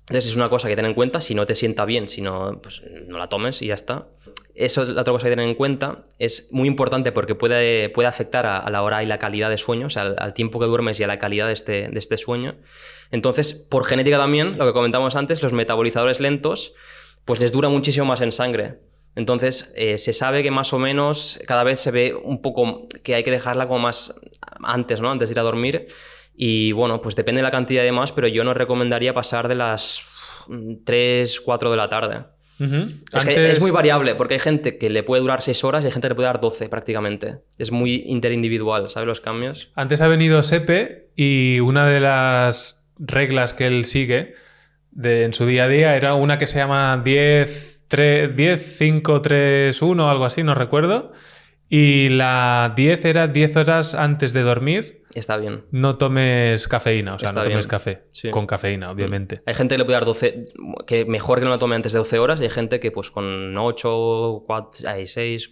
Entonces es una cosa que tener en cuenta. Si no te sienta bien, si no, pues no la tomes y ya está. Eso es la otra cosa que tener en cuenta. Es muy importante porque puede afectar a la hora y la calidad de sueño, o sea, al tiempo que duermes y a la calidad de este sueño. Entonces, por genética también, lo que comentamos antes, los metabolizadores lentos, pues les dura muchísimo más en sangre. Entonces, se sabe que más o menos cada vez se ve un poco que hay que dejarla como más antes, ¿no? Antes de ir a dormir. Y bueno, pues depende de la cantidad y demás, pero yo no recomendaría pasar de las 3, 4 de la tarde. Es muy variable, porque hay gente que le puede durar 6 horas y hay gente que le puede dar 12 prácticamente. Es muy interindividual, ¿sabes los cambios? Antes ha venido Sepe y una de las reglas que él sigue en su día a día era una que se llama 10-30-10, 10, 5, 3, 1, algo así, no recuerdo. Y la 10 era 10 horas antes de dormir. Está bien. No tomes cafeína, o sea, Está no tomes bien. café. Sí. Con cafeína, obviamente. Hay gente que le puede dar 12, que mejor que no la tome antes de 12 horas, y hay gente que pues con 8, 4, 6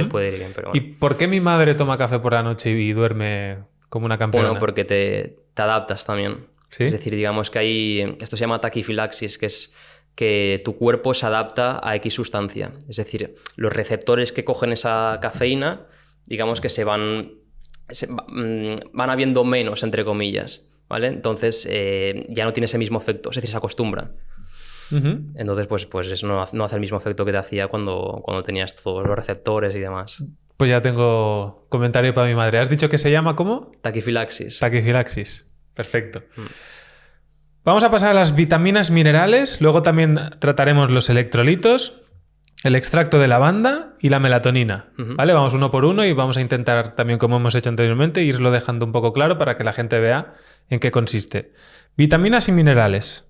puede ir bien. Pero ¿Y bueno. por qué mi madre toma café por la noche y duerme como una campeona? Bueno, porque te adaptas también. ¿Sí? Es decir, digamos que hay... Esto se llama taquifilaxis, que es que tu cuerpo se adapta a X sustancia. Es decir, los receptores que cogen esa cafeína, digamos que van habiendo menos, entre comillas, ¿vale? Entonces ya no tiene ese mismo efecto, es decir, se acostumbra. Entonces, pues eso no hace el mismo efecto que te hacía cuando tenías todos los receptores y demás. Pues ya tengo comentario para mi madre. ¿Has dicho que se llama cómo? Taquifilaxis. Taquifilaxis. Perfecto. Vamos a pasar a las vitaminas minerales. Luego también trataremos los electrolitos, el extracto de lavanda y la melatonina. ¿Vale? Vamos uno por uno y vamos a intentar también, como hemos hecho anteriormente, irlo dejando un poco claro para que la gente vea en qué consiste. Vitaminas y minerales.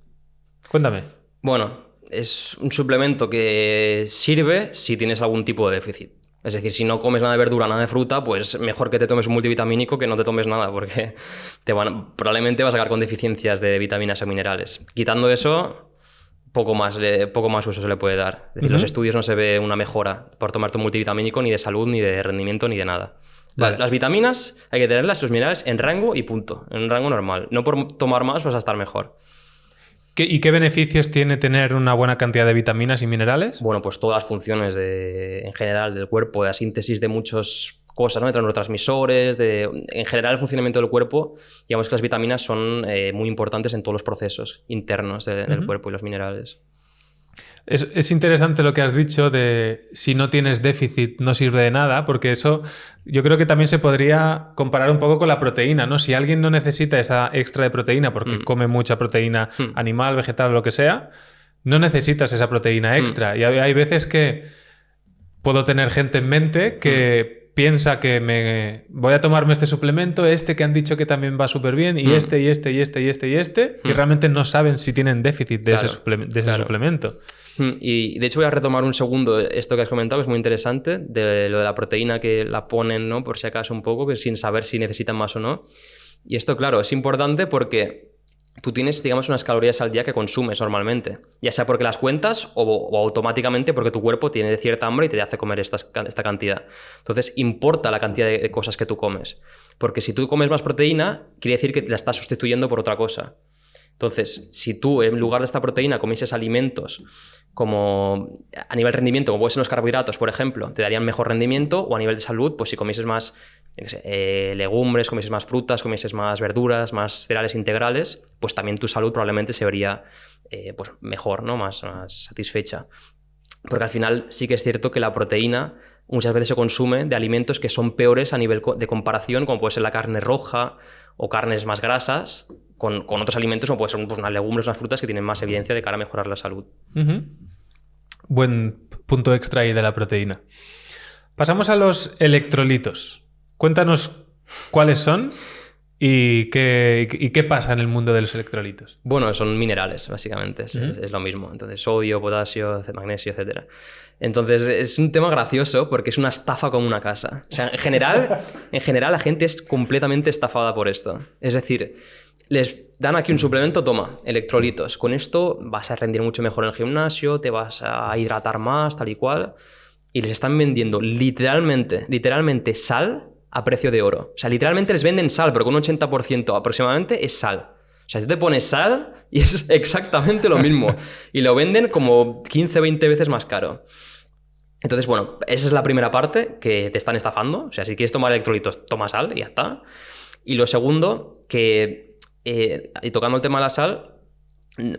Cuéntame. Bueno, es un suplemento que sirve si tienes algún tipo de déficit. Es decir, si no comes nada de verdura, nada de fruta, pues mejor que te tomes un multivitamínico que no te tomes nada, porque probablemente vas a acabar con deficiencias de vitaminas o minerales. Quitando eso, poco más uso se le puede dar. Es decir, los estudios no se ve una mejora por tomarte un multivitamínico ni de salud, ni de rendimiento, ni de nada. Vale. Las vitaminas hay que tenerlas, los minerales en rango y punto, en un rango normal. No por tomar más vas a estar mejor. ¿Y qué beneficios tiene tener una buena cantidad de vitaminas y minerales? Bueno, pues todas las funciones en general del cuerpo, de la síntesis de muchas cosas, ¿no? De neurotransmisores, en general el funcionamiento del cuerpo. Digamos que las vitaminas son muy importantes en todos los procesos internos del cuerpo y los minerales. Es interesante lo que has dicho de si no tienes déficit no sirve de nada, porque eso yo creo que también se podría comparar un poco con la proteína, ¿no? Si alguien no necesita esa extra de proteína porque come mucha proteína animal, vegetal o lo que sea, no necesitas esa proteína extra. Y hay veces que puedo tener gente en mente que piensa que voy a tomarme este suplemento, que han dicho que también va súper bien, y este, y realmente no saben si tienen déficit de ese suplemento. Y de hecho voy a retomar un segundo esto que has comentado, que es muy interesante, de lo de la proteína que la ponen, ¿no? Por si acaso un poco, que sin saber si necesitan más o no. Y esto, claro, es importante porque tú tienes, digamos, unas calorías al día que consumes normalmente, ya sea porque las cuentas o automáticamente porque tu cuerpo tiene cierta hambre y te hace comer esta cantidad. Entonces, importa la cantidad de cosas que tú comes. Porque si tú comes más proteína, quiere decir que la estás sustituyendo por otra cosa. Entonces, si tú en lugar de esta proteína comieses alimentos como a nivel de rendimiento, como pueden ser los carbohidratos, por ejemplo, te darían mejor rendimiento, o a nivel de salud, pues si comieses más legumbres, comieses más frutas, comieses más verduras, más cereales integrales, pues también tu salud probablemente se vería pues mejor, ¿no? Más satisfecha. Porque al final sí que es cierto que la proteína muchas veces se consume de alimentos que son peores a nivel de comparación, como puede ser la carne roja o carnes más grasas, con otros alimentos, como puede ser pues, unas legumbres, unas frutas que tienen más evidencia de cara a mejorar la salud. Buen punto extra ahí de la proteína. Pasamos a los electrolitos. Cuéntanos cuáles son y qué pasa en el mundo de los electrolitos. Bueno, son minerales, básicamente. Es lo mismo. Entonces, sodio, potasio, magnesio, etc. Entonces, es un tema gracioso porque es una estafa como una casa. O sea, en general la gente es completamente estafada por esto. Es decir, les dan aquí un suplemento, toma, electrolitos. Con esto vas a rendir mucho mejor en el gimnasio, te vas a hidratar más, tal y cual. Y les están vendiendo literalmente sal a precio de oro. O sea, literalmente les venden sal, pero con un 80% aproximadamente es sal. O sea, tú te pones sal y es exactamente lo mismo. Y lo venden como 15, 20 veces más caro. Entonces, bueno, esa es la primera parte, que te están estafando. O sea, si quieres tomar electrolitos, toma sal y ya está. Y lo segundo, que y tocando el tema de la sal,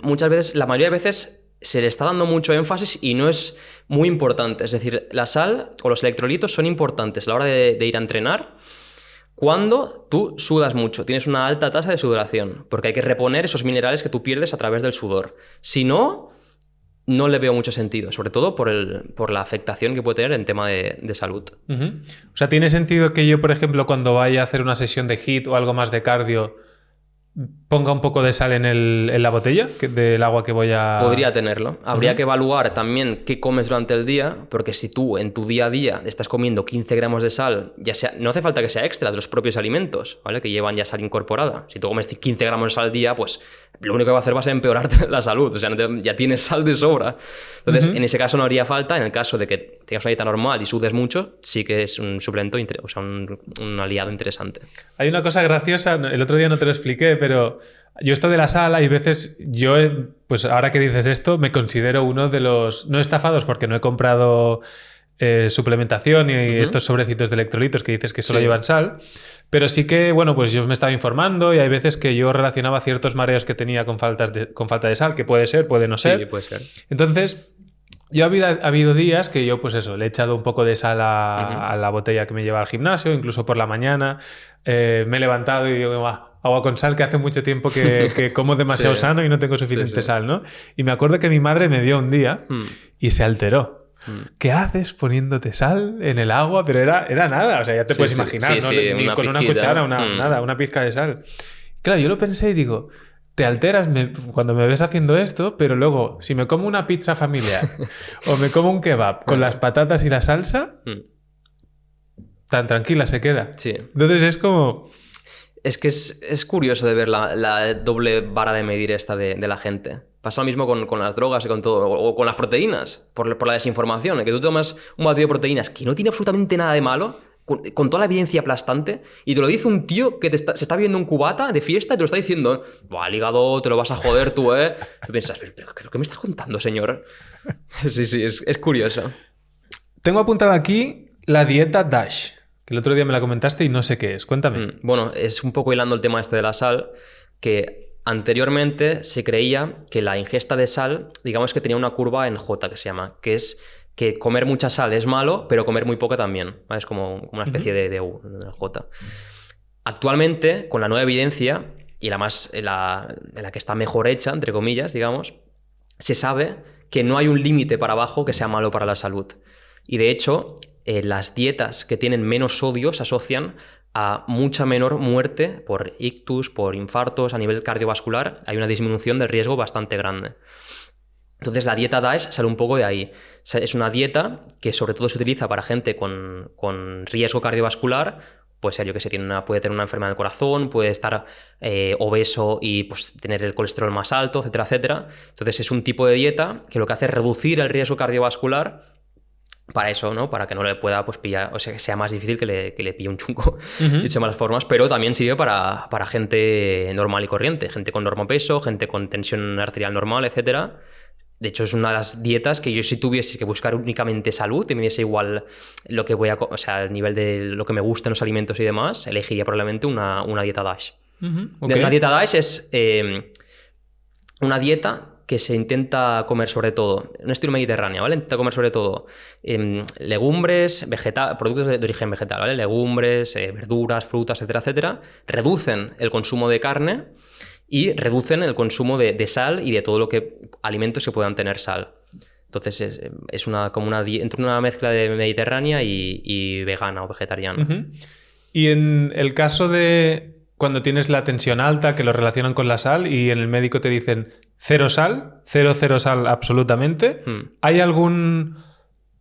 muchas veces, la mayoría de veces se le está dando mucho énfasis y no es muy importante. Es decir, la sal o los electrolitos son importantes a la hora de ir a entrenar cuando tú sudas mucho, tienes una alta tasa de sudoración, porque hay que reponer esos minerales que tú pierdes a través del sudor. Si no, no le veo mucho sentido, sobre todo por la afectación que puede tener en tema de salud. O sea, ¿tiene sentido que yo, por ejemplo, cuando vaya a hacer una sesión de HIIT o algo más de cardio, ponga un poco de sal en la botella del agua que voy a... Podría tenerlo. Habría que evaluar también qué comes durante el día, porque si tú en tu día a día estás comiendo 15 gramos de sal, ya sea, no hace falta que sea extra de los propios alimentos, ¿vale? Que llevan ya sal incorporada. Si tú comes 15 gramos de sal al día, pues lo único que va a hacer va a ser empeorarte la salud. O sea, ya tienes sal de sobra. Entonces, en ese caso no haría falta. En el caso de que tengas una dieta normal y sudes mucho, sí que es un suplemento, o sea, un aliado interesante. Hay una cosa graciosa, el otro día no te lo expliqué, pero yo esto de la sal, hay veces, pues ahora que dices esto, me considero uno de los, no estafados porque no he comprado suplementación y estos sobrecitos de electrolitos que dices que solo llevan sal, pero sí que, bueno, pues yo me estaba informando y hay veces que yo relacionaba ciertos mareos que tenía con falta de sal, que puede ser, puede no ser. Sí, puede ser. Entonces, ha habido días que yo, pues eso, le he echado un poco de sal a la botella que me lleva al gimnasio, incluso por la mañana. Me he levantado y digo, agua con sal, que hace mucho tiempo que como demasiado sano y no tengo suficiente sal, ¿no? Y me acuerdo que mi madre me vio un día y se alteró. ¿Qué haces poniéndote sal en el agua? Pero era nada, o sea, ya te puedes imaginar, ¿no? Ni con una cuchara, nada, una pizca de sal. Claro, yo lo pensé y digo... Te alteras cuando me ves haciendo esto, pero luego, si me como una pizza familiar o me como un kebab con las patatas y la salsa, tan tranquila se queda. Sí. Entonces es como... Es que es curioso de ver la doble vara de medir esta de la gente. Pasa lo mismo con las drogas y con todo, o con las proteínas, por la desinformación. Que tú tomas un batido de proteínas que no tiene absolutamente nada de malo, con toda la evidencia aplastante, y te lo dice un tío que se está viendo un cubata de fiesta y te lo está diciendo, buah, el hígado, te lo vas a joder tú, ¿eh? Y piensas, pero ¿qué me estás contando, señor? Sí, es curioso. Tengo apuntado aquí la dieta DASH, que el otro día me la comentaste y no sé qué es. Cuéntame. Bueno, es un poco hilando el tema este de la sal, que anteriormente se creía que la ingesta de sal, digamos que tenía una curva en J, que se llama, que es que comer mucha sal es malo, pero comer muy poca también, ¿vale? Es como una especie de U, de J. Actualmente, con la nueva evidencia, y la que está mejor hecha, entre comillas, digamos, se sabe que no hay un límite para abajo que sea malo para la salud. Y de hecho, las dietas que tienen menos sodio se asocian a mucha menor muerte por ictus, por infartos, a nivel cardiovascular. Hay una disminución del riesgo bastante grande. Entonces la dieta DASH sale un poco de ahí. Es una dieta que sobre todo se utiliza para gente con riesgo cardiovascular. Puede ser, yo que sé, puede tener una enfermedad del corazón, puede estar obeso y pues, tener el colesterol más alto, etcétera, etcétera. Entonces es un tipo de dieta que lo que hace es reducir el riesgo cardiovascular para eso, ¿no? Para que no le pueda pues, pillar, o sea, que sea más difícil que le pille un chungo, dicho de malas formas, pero también sirve para gente normal y corriente, gente con normopeso, gente con tensión arterial normal, etcétera. De hecho, es una de las dietas que yo, si tuviese que buscar únicamente salud y me diese igual lo que o sea, el nivel de lo que me gustan los alimentos y demás, elegiría probablemente una dieta DASH. Okay. Una dieta DASH es una dieta que se intenta comer sobre todo, un estilo mediterráneo, ¿vale? Intenta comer sobre todo legumbres, productos de origen vegetal, ¿vale? Legumbres, verduras, frutas, etcétera, etcétera. Reducen el consumo de carne y reducen el consumo de sal y de todo lo que alimentos que puedan tener sal. Entonces es entre una mezcla de mediterránea y vegana o vegetariana. Y en el caso de cuando tienes la tensión alta, que lo relacionan con la sal y en el médico te dicen cero sal absolutamente, ¿hay algún,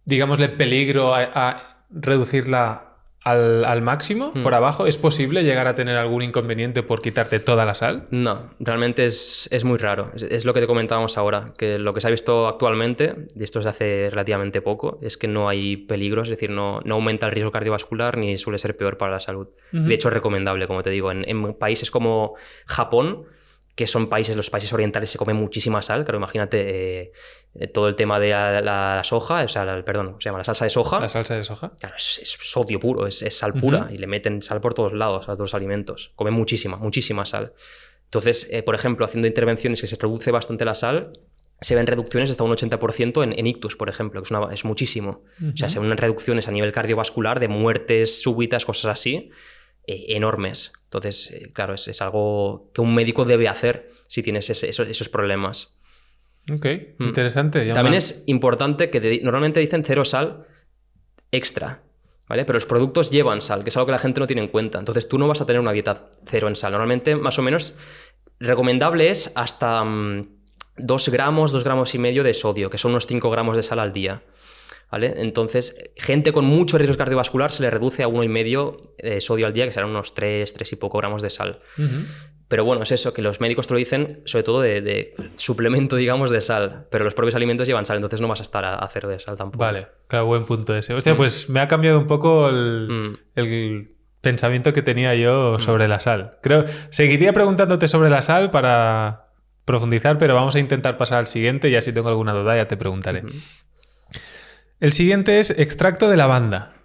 digámosle, peligro a reducirla al máximo por abajo? ¿Es posible llegar a tener algún inconveniente por quitarte toda la sal? No, realmente es muy raro. Es lo que te comentábamos ahora, que lo que se ha visto actualmente, y esto es de hace relativamente poco, es que no hay peligros, es decir, no aumenta el riesgo cardiovascular ni suele ser peor para la salud. De hecho, es recomendable, como te digo, en países como Japón, que son los países orientales, se come muchísima sal. Claro, imagínate todo el tema de la soja, o sea, se llama la salsa de soja. La salsa de soja. Claro, es sodio puro, es sal pura, y le meten sal por todos lados a todos los alimentos. Comen muchísima sal. Entonces, por ejemplo, haciendo intervenciones que se reduce bastante la sal, se ven reducciones hasta un 80% en ictus, por ejemplo, que es muchísimo. O sea, se ven reducciones a nivel cardiovascular de muertes súbitas, cosas así, enormes. Entonces, claro, es algo que un médico debe hacer si tienes esos problemas. Ok, interesante. También es importante que normalmente dicen cero sal extra. ¿vale? Pero los productos llevan sal, que es algo que la gente no tiene en cuenta. Entonces tú no vas a tener una dieta cero en sal. Normalmente, más o menos, recomendable es hasta 2 gramos, 2 gramos y medio de sodio, que son unos 5 gramos de sal al día. ¿Vale? Entonces, gente con mucho riesgo cardiovascular se le reduce a 1,5 sodio al día, que serán unos 3 y poco gramos de sal. Pero bueno, es eso, que los médicos te lo dicen sobre todo de suplemento, digamos, de sal. Pero los propios alimentos llevan sal, entonces no vas a estar a cero de sal tampoco. Vale, claro, buen punto ese. Hostia, pues me ha cambiado un poco el pensamiento que tenía yo sobre la sal. Seguiría preguntándote sobre la sal para profundizar, pero vamos a intentar pasar al siguiente y así tengo alguna duda ya te preguntaré. El siguiente es extracto de lavanda.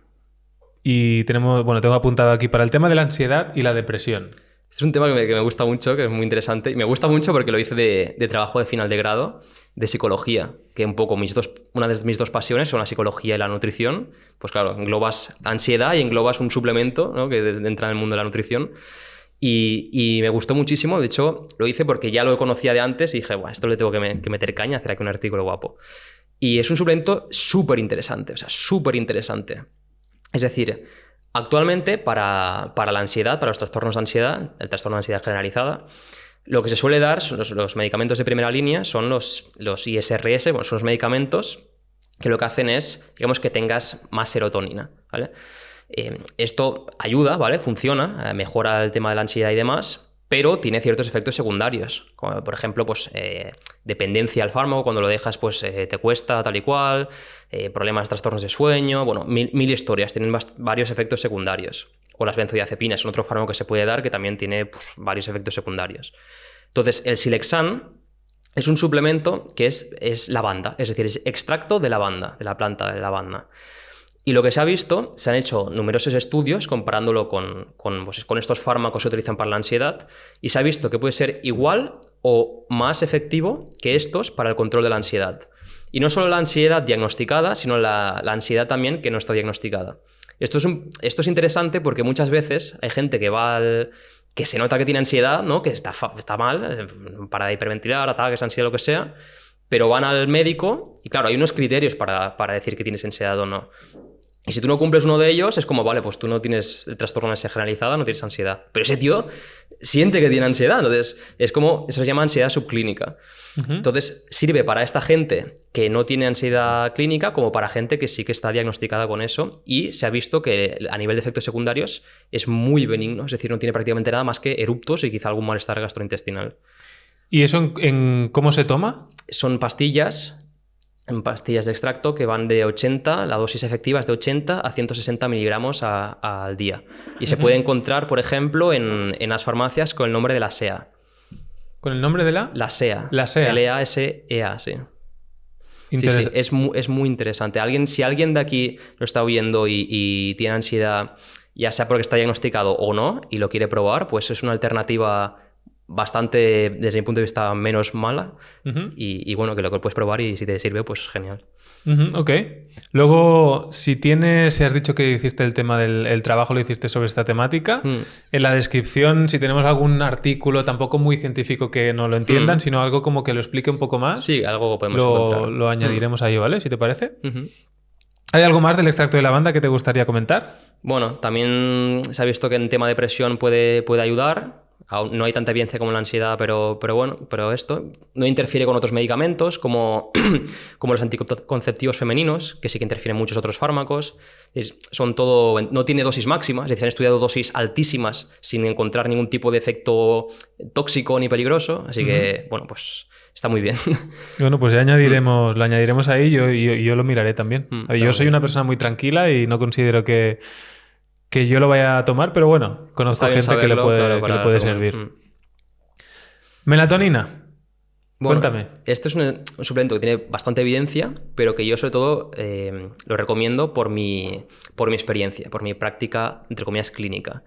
Y tengo apuntado aquí para el tema de la ansiedad y la depresión. Este es un tema que me gusta mucho, que es muy interesante. Y me gusta mucho porque lo hice de trabajo de final de grado de psicología, que un poco una de mis 2 pasiones son la psicología y la nutrición. Pues claro, englobas ansiedad y englobas un suplemento, ¿no? Que entra en el mundo de la nutrición. Y me gustó muchísimo. De hecho, lo hice porque ya lo conocía de antes y dije, bueno, esto le tengo que meter caña, hacer aquí un artículo guapo. Y es un suplemento súper interesante, o sea, súper interesante. Es decir, actualmente para la ansiedad, para los trastornos de ansiedad, el trastorno de ansiedad generalizada, lo que se suele dar, son los medicamentos de primera línea, son los ISRS, bueno, son los medicamentos que lo que hacen es, digamos, que tengas más serotonina, ¿vale? Esto ayuda, ¿vale? Funciona, mejora el tema de la ansiedad y demás, pero tiene ciertos efectos secundarios, como por ejemplo, pues dependencia al fármaco, cuando lo dejas pues te cuesta tal y cual, problemas, trastornos de sueño, bueno, mil historias, tienen varios efectos secundarios. O las benzodiazepinas, son otro fármaco que se puede dar que también tiene pues, varios efectos secundarios. Entonces, el Silexan es un suplemento que es lavanda, es decir, es extracto de lavanda, de la planta de lavanda. Y lo que se ha visto, se han hecho numerosos estudios comparándolo con estos fármacos que se utilizan para la ansiedad y se ha visto que puede ser igual o más efectivo que estos para el control de la ansiedad. Y no solo la ansiedad diagnosticada, sino la ansiedad también que no está diagnosticada. Esto es interesante porque muchas veces hay gente que se nota que tiene ansiedad, ¿no? Que está mal, para de hiperventilar, ataques, ansiedad, lo que sea, pero van al médico y claro, hay unos criterios para decir que tienes ansiedad o no. Y si tú no cumples uno de ellos, es como, vale, pues tú no tienes el trastorno de ansiedad generalizada, no tienes ansiedad. Pero ese tío siente que tiene ansiedad, entonces es como, eso se llama ansiedad subclínica. Entonces sirve para esta gente que no tiene ansiedad clínica como para gente que sí que está diagnosticada con eso y se ha visto que a nivel de efectos secundarios es muy benigno, es decir, no tiene prácticamente nada más que eruptos y quizá algún malestar gastrointestinal. ¿Y eso en cómo se toma? Son pastillas de extracto que van de 80, la dosis efectiva es de 80 a 160 miligramos al día. Y se puede encontrar, por ejemplo, en las farmacias con el nombre de la SEA. ¿Con el nombre de la? La SEA. La SEA. LASEA, sí. Sí, es muy interesante. Si alguien de aquí lo está oyendo y tiene ansiedad, ya sea porque está diagnosticado o no, y lo quiere probar, pues es una alternativa bastante, desde mi punto de vista, menos mala. Y bueno, que lo puedes probar y si te sirve, pues genial. Ok. Luego, si has dicho que hiciste el tema del trabajo, lo hiciste sobre esta temática. En la descripción, si tenemos algún artículo tampoco muy científico que no lo entiendan, sino algo como que lo explique un poco más. Sí, algo podemos encontrar. Lo añadiremos ahí, ¿vale? Si te parece. ¿Hay algo más del extracto de lavanda que te gustaría comentar? Bueno, también se ha visto que en tema de depresión puede ayudar. No hay tanta evidencia como la ansiedad, pero esto no interfiere con otros medicamentos como los anticonceptivos femeninos, que sí que interfieren muchos otros fármacos. No tiene dosis máxima, es decir, han estudiado dosis altísimas sin encontrar ningún tipo de efecto tóxico ni peligroso, así que, bueno, pues está muy bien. Bueno, pues ya lo añadiremos ahí y yo lo miraré también. Yo soy una persona muy tranquila y no considero que yo lo vaya a tomar, pero bueno, conozco gente que le puede servir. Melatonina. Bueno, cuéntame. Este es un suplemento que tiene bastante evidencia, pero que yo sobre todo lo recomiendo por mi experiencia, por mi práctica, entre comillas, clínica.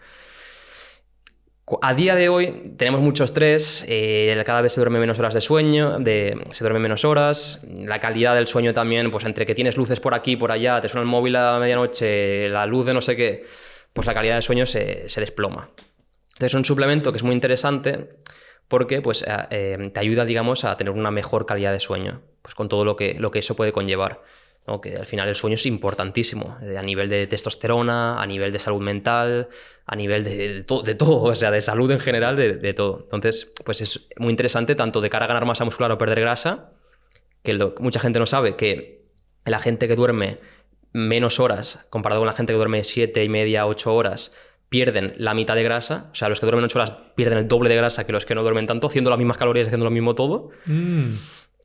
A día de hoy tenemos mucho estrés, cada vez se duerme menos horas de sueño, se duermen menos horas, la calidad del sueño también, pues entre que tienes luces por aquí y por allá, te suena el móvil a medianoche, la luz de no sé qué, pues la calidad del sueño se desploma. Entonces es un suplemento que es muy interesante porque pues, te ayuda, digamos, a tener una mejor calidad de sueño, pues con todo lo que eso puede conllevar. ¿no? Que al final el sueño es importantísimo, a nivel de testosterona, a nivel de salud mental, a nivel de todo, o sea, de salud en general, de todo. Entonces, pues es muy interesante tanto de cara a ganar masa muscular o perder grasa, que mucha gente no sabe que la gente que duerme menos horas, comparado con la gente que duerme 7,5, 8 horas, pierden la mitad de grasa. O sea, los que duermen 8 horas pierden el doble de grasa que los que no duermen tanto, haciendo las mismas calorías, haciendo lo mismo todo.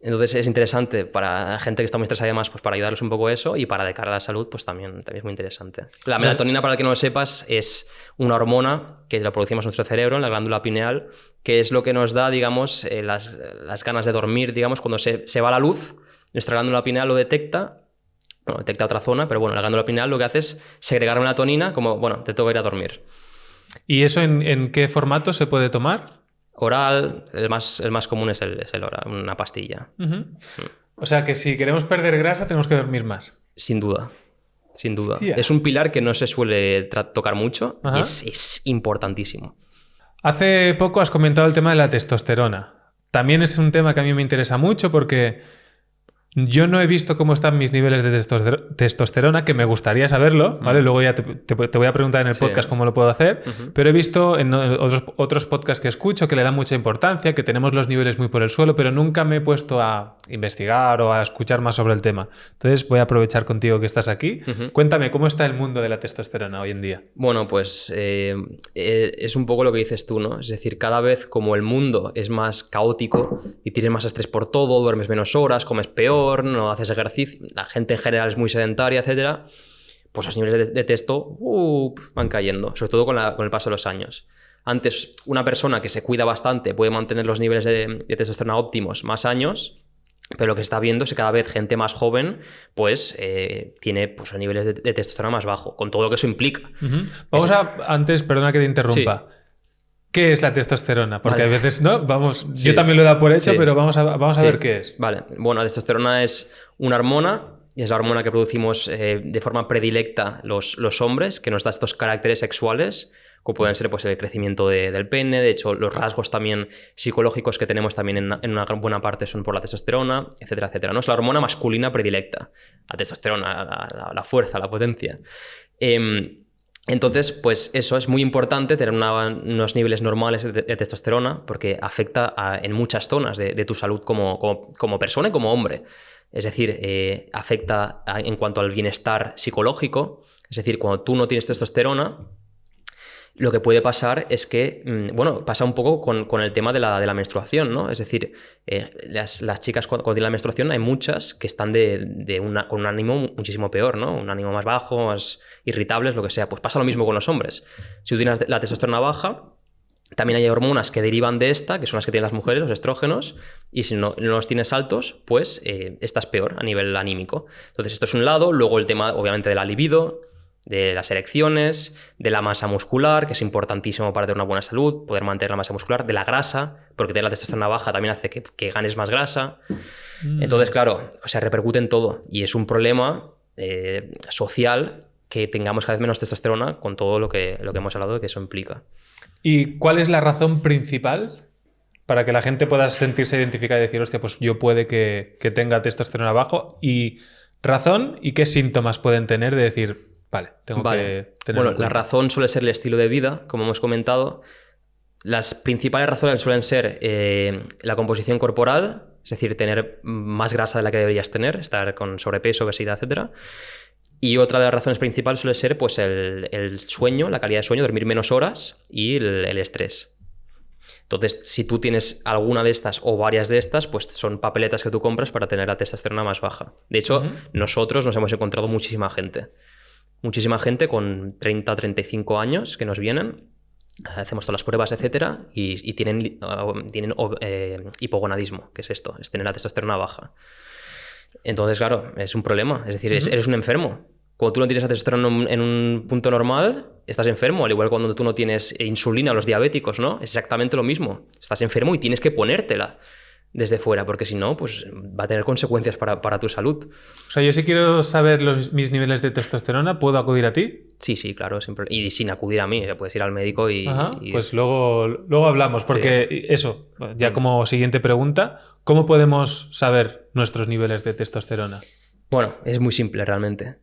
Entonces es interesante para gente que está muy estresada, además, pues para ayudarles un poco eso, y para de cara a la salud, pues también es muy interesante. La melatonina, para el que no lo sepas, es una hormona que la producimos en nuestro cerebro, en la glándula pineal, que es lo que nos da, digamos, las ganas de dormir, digamos, cuando se va la luz, nuestra glándula pineal lo detecta. Bueno, detecta otra zona, pero bueno, la glándula pineal lo que hace es segregar melatonina como, bueno, te toca ir a dormir. ¿Y eso en qué formato se puede tomar? Oral, el más común es el oral, una pastilla. O sea que si queremos perder grasa tenemos que dormir más. Sin duda, sin duda. Hostia. Es un pilar que no se suele tocar mucho Ajá. y es importantísimo. Hace poco has comentado el tema de la testosterona. También es un tema que a mí me interesa mucho porque yo no he visto cómo están mis niveles de testosterona, que me gustaría saberlo, ¿vale? Luego ya te voy a preguntar en el podcast cómo lo puedo hacer, pero he visto en otros podcasts que escucho que le dan mucha importancia, que tenemos los niveles muy por el suelo, pero nunca me he puesto a investigar o a escuchar más sobre el tema. Entonces voy a aprovechar contigo que estás aquí. Cuéntame, ¿cómo está el mundo de la testosterona hoy en día? Bueno, pues es un poco lo que dices tú, ¿no? Es decir, cada vez como el mundo es más caótico y tienes más estrés por todo, duermes menos horas, comes peor, no haces ejercicio, la gente en general es muy sedentaria, etcétera, pues los niveles de testo van cayendo, sobre todo con el paso de los años. Antes, una persona que se cuida bastante puede mantener los niveles de testosterona óptimos más años, pero lo que se está viendo es que cada vez gente más joven pues tiene pues, niveles de testosterona más bajo, con todo lo que eso implica. Vamos antes, perdona que te interrumpa. Sí. ¿Qué es la testosterona? Porque a veces, ¿no? Vamos, yo también lo he dado por hecho, pero vamos a ver qué es. Vale, bueno, la testosterona es una hormona, es la hormona que producimos de forma predilecta los hombres, que nos da estos caracteres sexuales, como pueden ser pues, el crecimiento del pene. De hecho, los rasgos también psicológicos que tenemos también en una buena parte son por la testosterona, etcétera, etcétera, ¿no? Es la hormona masculina predilecta, la testosterona, la fuerza, la potencia. Entonces, pues eso, es muy importante tener unos niveles normales de testosterona porque afecta en muchas zonas de tu salud como persona y como hombre. Es decir, afecta en cuanto al bienestar psicológico. Es decir, cuando tú no tienes testosterona, lo que puede pasar es que, bueno, pasa un poco con el tema de la menstruación, ¿no? Es decir, las chicas cuando tienen la menstruación hay muchas que están con un ánimo muchísimo peor, ¿no? Un ánimo más bajo, más irritables, lo que sea. Pues pasa lo mismo con los hombres. Si tú tienes la testosterona baja, también hay hormonas que derivan de esta, que son las que tienen las mujeres, los estrógenos, y si no los tienes altos, pues estás peor a nivel anímico. Entonces esto es un lado, luego el tema, obviamente, de la libido, de las erecciones, de la masa muscular, que es importantísimo para tener una buena salud, poder mantener la masa muscular, de la grasa, porque tener la testosterona baja también hace que ganes más grasa. Entonces, claro, o sea, repercute en todo y es un problema social que tengamos cada vez menos testosterona con todo lo que hemos hablado de que eso implica. ¿Y cuál es la razón principal para que la gente pueda sentirse identificada y decir, hostia, pues yo puede que tenga testosterona bajo? Y razón y qué síntomas pueden tener de decir, vale, tengo que tener. Bueno, la razón suele ser el estilo de vida, como hemos comentado. Las principales razones suelen ser la composición corporal, es decir, tener más grasa de la que deberías tener, estar con sobrepeso, obesidad, etc. Y otra de las razones principales suele ser pues, el sueño, la calidad de sueño, dormir menos horas y el estrés. Entonces, si tú tienes alguna de estas o varias de estas, pues son papeletas que tú compras para tener la testosterona más baja. De hecho, nosotros nos hemos encontrado muchísima gente con 30, 35 años que nos vienen, hacemos todas las pruebas, etcétera, y tienen hipogonadismo, que es esto, es tener la testosterona baja. Entonces, claro, es un problema, es decir, eres un enfermo. Cuando tú no tienes la testosterona en un punto normal, estás enfermo, al igual que cuando tú no tienes insulina, los diabéticos, ¿no? Es exactamente lo mismo, estás enfermo y tienes que ponértela desde fuera, porque si no, pues va a tener consecuencias para tu salud. O sea, yo si quiero saber mis niveles de testosterona, ¿puedo acudir a ti? Sí, claro, siempre. Y sin acudir a mí, puedes ir al médico y... Pues luego hablamos, porque eso, ya como siguiente pregunta, ¿cómo podemos saber nuestros niveles de testosterona? Bueno, es muy simple realmente.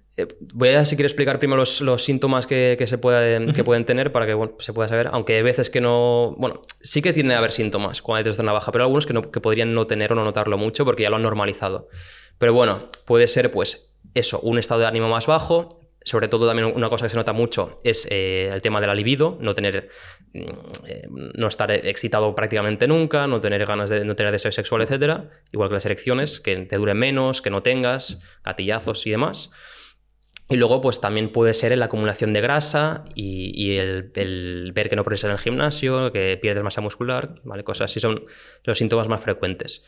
Voy a, si quiero explicar primero los síntomas que pueden tener para que bueno, se pueda saber, aunque hay veces que no... Bueno, sí que tiende a haber síntomas cuando hay testosterona baja, pero algunos que podrían no tener o no notarlo mucho porque ya lo han normalizado. Pero bueno, puede ser pues eso, un estado de ánimo más bajo. Sobre todo también una cosa que se nota mucho es el tema de la libido, no estar excitado prácticamente nunca, no tener ganas de no tener deseo sexual, etcétera. Igual que las erecciones, que te duren menos, que no tengas, gatillazos y demás. Y luego pues también puede ser la acumulación de grasa y el ver que no progresas en el gimnasio, que pierdes masa muscular, ¿vale? Cosas así son los síntomas más frecuentes.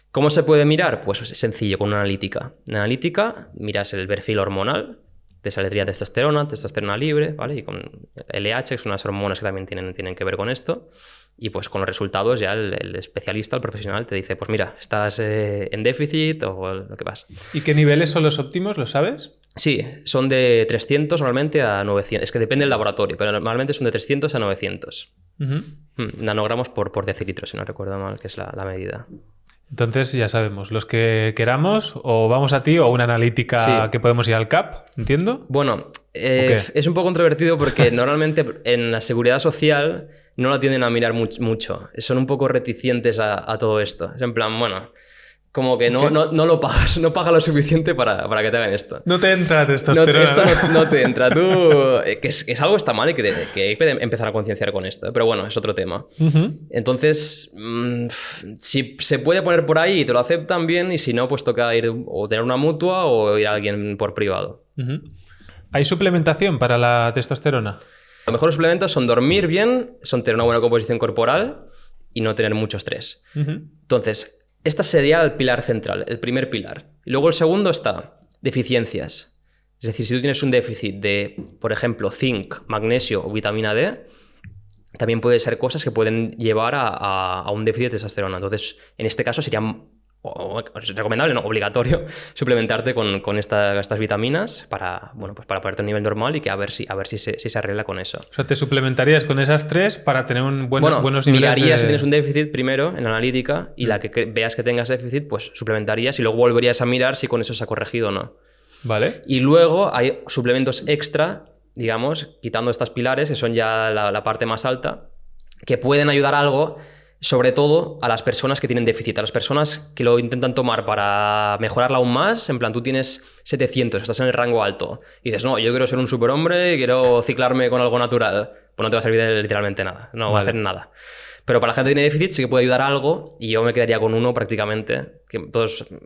¿Cómo se puede mirar? Pues es sencillo, con una analítica. En la analítica miras el perfil hormonal, te saldría testosterona libre, ¿vale? Y con LH, que son unas hormonas que también tienen que ver con esto. Y pues con los resultados ya el especialista, el profesional, te dice, pues mira, estás en déficit o lo que pasa. ¿Y qué niveles son los óptimos? ¿Lo sabes? Sí, son de 300 normalmente a 900. Es que depende del laboratorio, pero normalmente son de 300 a 900. Nanogramos por decilitro, si no recuerdo mal, que es la medida. Entonces ya sabemos, los que queramos o vamos a ti o una analítica que podemos ir al CAP, ¿entiendo? Bueno, es un poco controvertido porque normalmente en la seguridad social no la tienden a mirar mucho. Son un poco reticentes a todo esto. Es en plan, bueno, como que no lo pagas, no pagas lo suficiente para que te hagan esto. No te entra testosterona. Esto no te entra. Tú, que es algo que está mal y que hay que empezar a concienciar con esto. Pero bueno, es otro tema. Entonces, si se puede poner por ahí y te lo aceptan bien, y si no, pues toca ir o tener una mutua o ir a alguien por privado. ¿Hay suplementación para la testosterona? Los mejores suplementos son dormir bien, son tener una buena composición corporal y no tener mucho estrés. Entonces, este sería el pilar central, el primer pilar. Y luego el segundo está deficiencias. Es decir, si tú tienes un déficit de, por ejemplo, zinc, magnesio o vitamina D, también puede ser cosas que pueden llevar a un déficit de testosterona. Entonces, en este caso sería recomendable, no, obligatorio, suplementarte con estas vitaminas para ponerte a un nivel normal y que a ver si se arregla con eso. O sea, te suplementarías con esas tres para tener buenos niveles mirarías si tienes un déficit primero en la analítica y la que veas que tengas déficit, pues suplementarías y luego volverías a mirar si con eso se ha corregido o no. Vale. Y luego hay suplementos extra, digamos, quitando estas pilares, que son ya la parte más alta, que pueden ayudar algo, sobre todo a las personas que tienen déficit, a las personas que lo intentan tomar para mejorarla aún más. En plan, tú tienes 700, estás en el rango alto y dices, no, yo quiero ser un superhombre y quiero ciclarme con algo natural. Pues no te va a servir de literalmente nada, no va a hacer nada. Pero para la gente que tiene déficit sí que puede ayudar algo y yo me quedaría con uno prácticamente.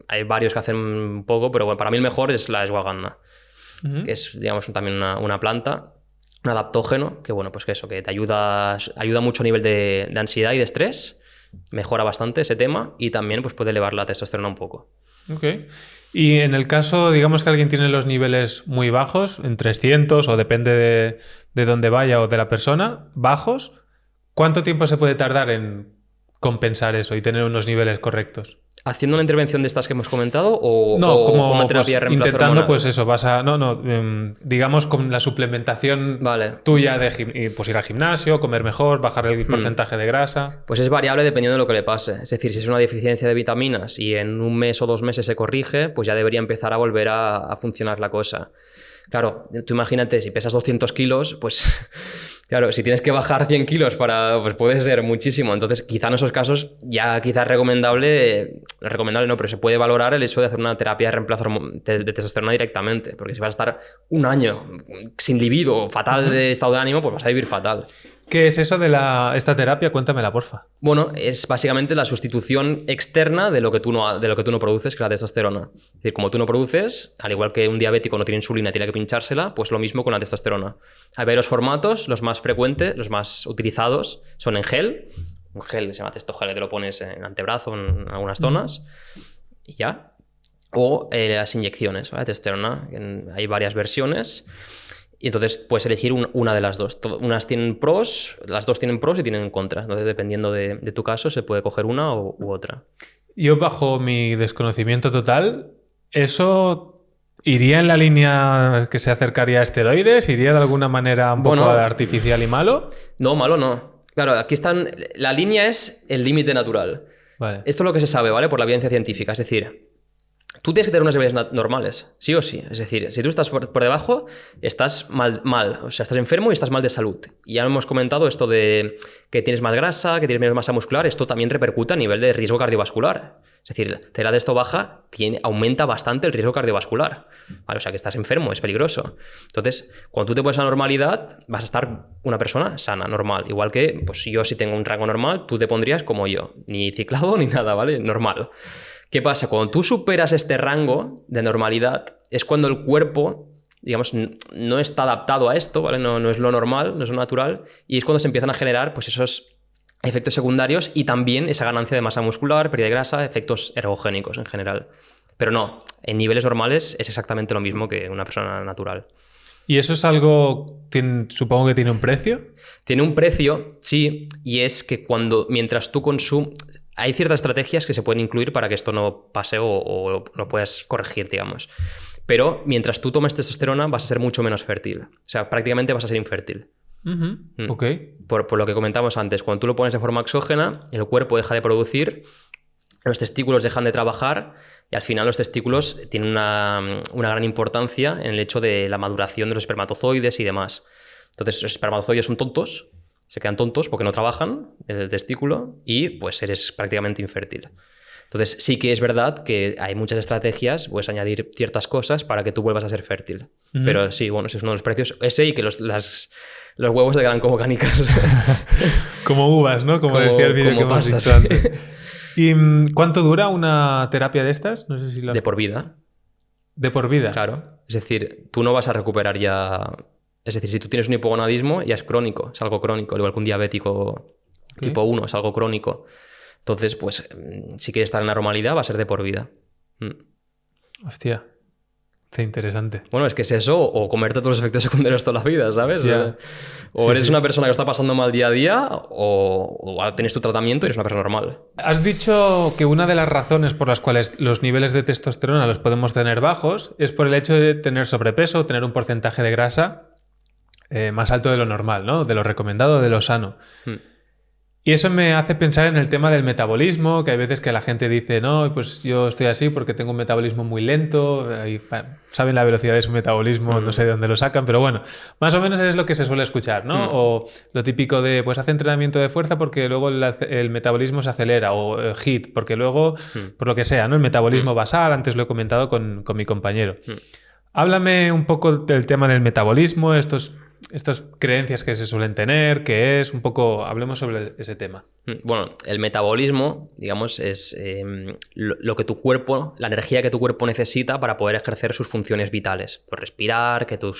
Hay varios que hacen un poco, pero bueno, para mí el mejor es la ashwagandha, que es, digamos, también una planta, un adaptógeno, que bueno, pues que eso, que te ayuda mucho a nivel de ansiedad y de estrés, mejora bastante ese tema y también pues puede elevar la testosterona un poco. Ok. Y en el caso, digamos que alguien tiene los niveles muy bajos, en 300 o depende de dónde vaya o de la persona, bajos, ¿cuánto tiempo se puede tardar en compensar eso y tener unos niveles correctos? ¿Haciendo una intervención de estas que hemos comentado o como una terapia de reemplazo intentando hormonal? pues eso, digamos con la suplementación tuya de pues ir al gimnasio, comer mejor, bajar el porcentaje de grasa. Pues es variable dependiendo de lo que le pase. Es decir, si es una deficiencia de vitaminas y en 1 mes o 2 meses se corrige, pues ya debería empezar a volver a funcionar la cosa. Claro, tú imagínate, si pesas 200 kilos, pues claro, si tienes que bajar 100 kilos pues puede ser muchísimo. Entonces, quizá en esos casos ya quizás recomendable no, pero se puede valorar el hecho de hacer una terapia de reemplazo de testosterona directamente. Porque si vas a estar 1 año sin libido, fatal de estado de ánimo, pues vas a vivir fatal. ¿Qué es eso de esta terapia? Cuéntamela, porfa. Bueno, es básicamente la sustitución externa de lo que tú no produces, que es la testosterona. Es decir, como tú no produces, al igual que un diabético no tiene insulina y tiene que pinchársela, pues lo mismo con la testosterona. Hay varios formatos, los más frecuentes, los más utilizados son en gel. Un gel se llama testogel, te lo pones en el antebrazo, en algunas zonas, y ya. O las inyecciones, ¿vale? Testosterona, hay varias versiones. Y entonces puedes elegir una de las dos. Unas tienen pros, las dos tienen pros y tienen contras. Entonces, dependiendo de tu caso, se puede coger una u otra. Yo, bajo mi desconocimiento total, ¿eso iría en la línea que se acercaría a esteroides? ¿Iría de alguna manera un poco artificial y malo? No, malo no. Claro, aquí están... La línea es el límite natural. Vale. Esto es lo que se sabe, ¿vale? Por la evidencia científica. Es decir, tú tienes que tener unas niveles normales, sí o sí. Es decir, si tú estás por debajo, estás mal, o sea, estás enfermo y estás mal de salud. Y ya hemos comentado esto de que tienes más grasa, que tienes menos masa muscular, esto también repercute a nivel de riesgo cardiovascular. Es decir, la de esto baja aumenta bastante el riesgo cardiovascular. ¿Vale? O sea, que estás enfermo, es peligroso. Entonces, cuando tú te pones a la normalidad, vas a estar una persona sana, normal. Igual que, pues yo si tengo un rango normal, tú te pondrías como yo. Ni ciclado ni nada, ¿vale? Normal. ¿Qué pasa? Cuando tú superas este rango de normalidad, es cuando el cuerpo, digamos, no está adaptado a esto, ¿vale? No es lo normal, no es lo natural. Y es cuando se empiezan a generar, pues esos efectos secundarios y también esa ganancia de masa muscular, pérdida de grasa, efectos ergogénicos en general. Pero no, en niveles normales es exactamente lo mismo que una persona natural. ¿Y eso es algo, supongo que tiene un precio? Tiene un precio, sí, y es que mientras tú consumes... Hay ciertas estrategias que se pueden incluir para que esto no pase o lo puedas corregir, digamos. Pero mientras tú tomes testosterona vas a ser mucho menos fértil. O sea, prácticamente vas a ser infértil. Ok. Por lo que comentamos antes, cuando tú lo pones de forma exógena, el cuerpo deja de producir, los testículos dejan de trabajar y al final los testículos tienen una gran importancia en el hecho de la maduración de los espermatozoides y demás. Entonces los espermatozoides son tontos, se quedan tontos porque no trabajan el testículo y pues eres prácticamente infértil. Entonces sí que es verdad que hay muchas estrategias, puedes añadir ciertas cosas para que tú vuelvas a ser fértil. Pero sí, bueno, ese es uno de los precios. Ese y que los huevos de gran como canicas. Como uvas, ¿no? Como decía el vídeo que hemos visto antes. ¿Y cuánto dura una terapia de estas? No sé si De por vida. ¿De por vida? Claro. Es decir, tú no vas a recuperar ya... Es decir, si tú tienes un hipogonadismo, ya es crónico, es algo crónico, igual que un diabético tipo 1, es algo crónico. Entonces, pues, si quieres estar en la normalidad, va a ser de por vida. Hostia. Qué interesante. Bueno, es que es eso, o comerte todos los efectos secundarios toda la vida, ¿sabes? Yeah. O eres una persona que está pasando mal día a día, o tienes tu tratamiento y eres una persona normal. Has dicho que una de las razones por las cuales los niveles de testosterona los podemos tener bajos es por el hecho de tener sobrepeso, tener un porcentaje de grasa más alto de lo normal, ¿no? De lo recomendado, de lo sano. Y eso me hace pensar en el tema del metabolismo, que hay veces que la gente dice, no, pues yo estoy así porque tengo un metabolismo muy lento, y, saben la velocidad de su metabolismo, no sé de dónde lo sacan, pero bueno, más o menos es lo que se suele escuchar, ¿no? O lo típico de, pues hace entrenamiento de fuerza porque luego el metabolismo se acelera, o HIIT, porque luego, por lo que sea, ¿no? El metabolismo basal, antes lo he comentado con mi compañero. Háblame un poco del tema del metabolismo, estas creencias que se suelen tener, qué es, un poco, hablemos sobre ese tema. Bueno, el metabolismo, digamos, es lo que tu cuerpo, la energía que tu cuerpo necesita para poder ejercer sus funciones vitales. Pues respirar, que tu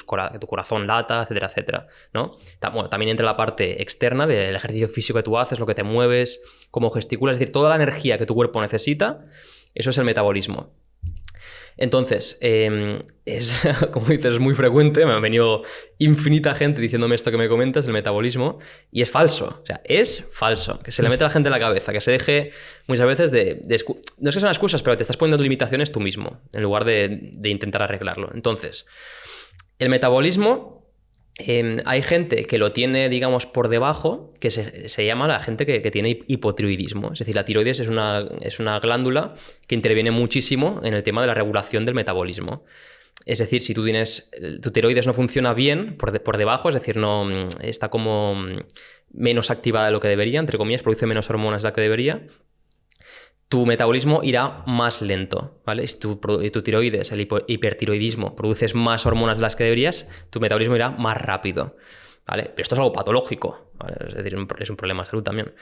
corazón lata, etcétera, etcétera, ¿no? Bueno, también entra la parte externa del ejercicio físico que tú haces, lo que te mueves, cómo gesticulas, es decir, toda la energía que tu cuerpo necesita, eso es el metabolismo. Entonces, es, como dices, es muy frecuente, me ha venido infinita gente diciéndome esto que me comentas, del metabolismo, y es falso, o sea, es falso, que se le mete a la gente en la cabeza, que se deje muchas veces no es que son excusas, pero te estás poniendo limitaciones tú mismo, en lugar de intentar arreglarlo. Entonces, el metabolismo... hay gente que lo tiene, digamos, por debajo, que se llama la gente que tiene hipotiroidismo. Es decir, la tiroides es una glándula que interviene muchísimo en el tema de la regulación del metabolismo. Es decir, si tu tiroides no funciona bien por debajo, es decir, no está como menos activada de lo que debería, entre comillas, produce menos hormonas de la que debería, tu metabolismo irá más lento, ¿vale? Si tu tiroides, el hipertiroidismo, produces más hormonas de las que deberías, tu metabolismo irá más rápido, ¿vale? Pero esto es algo patológico, ¿vale? Es decir, es un problema de salud también.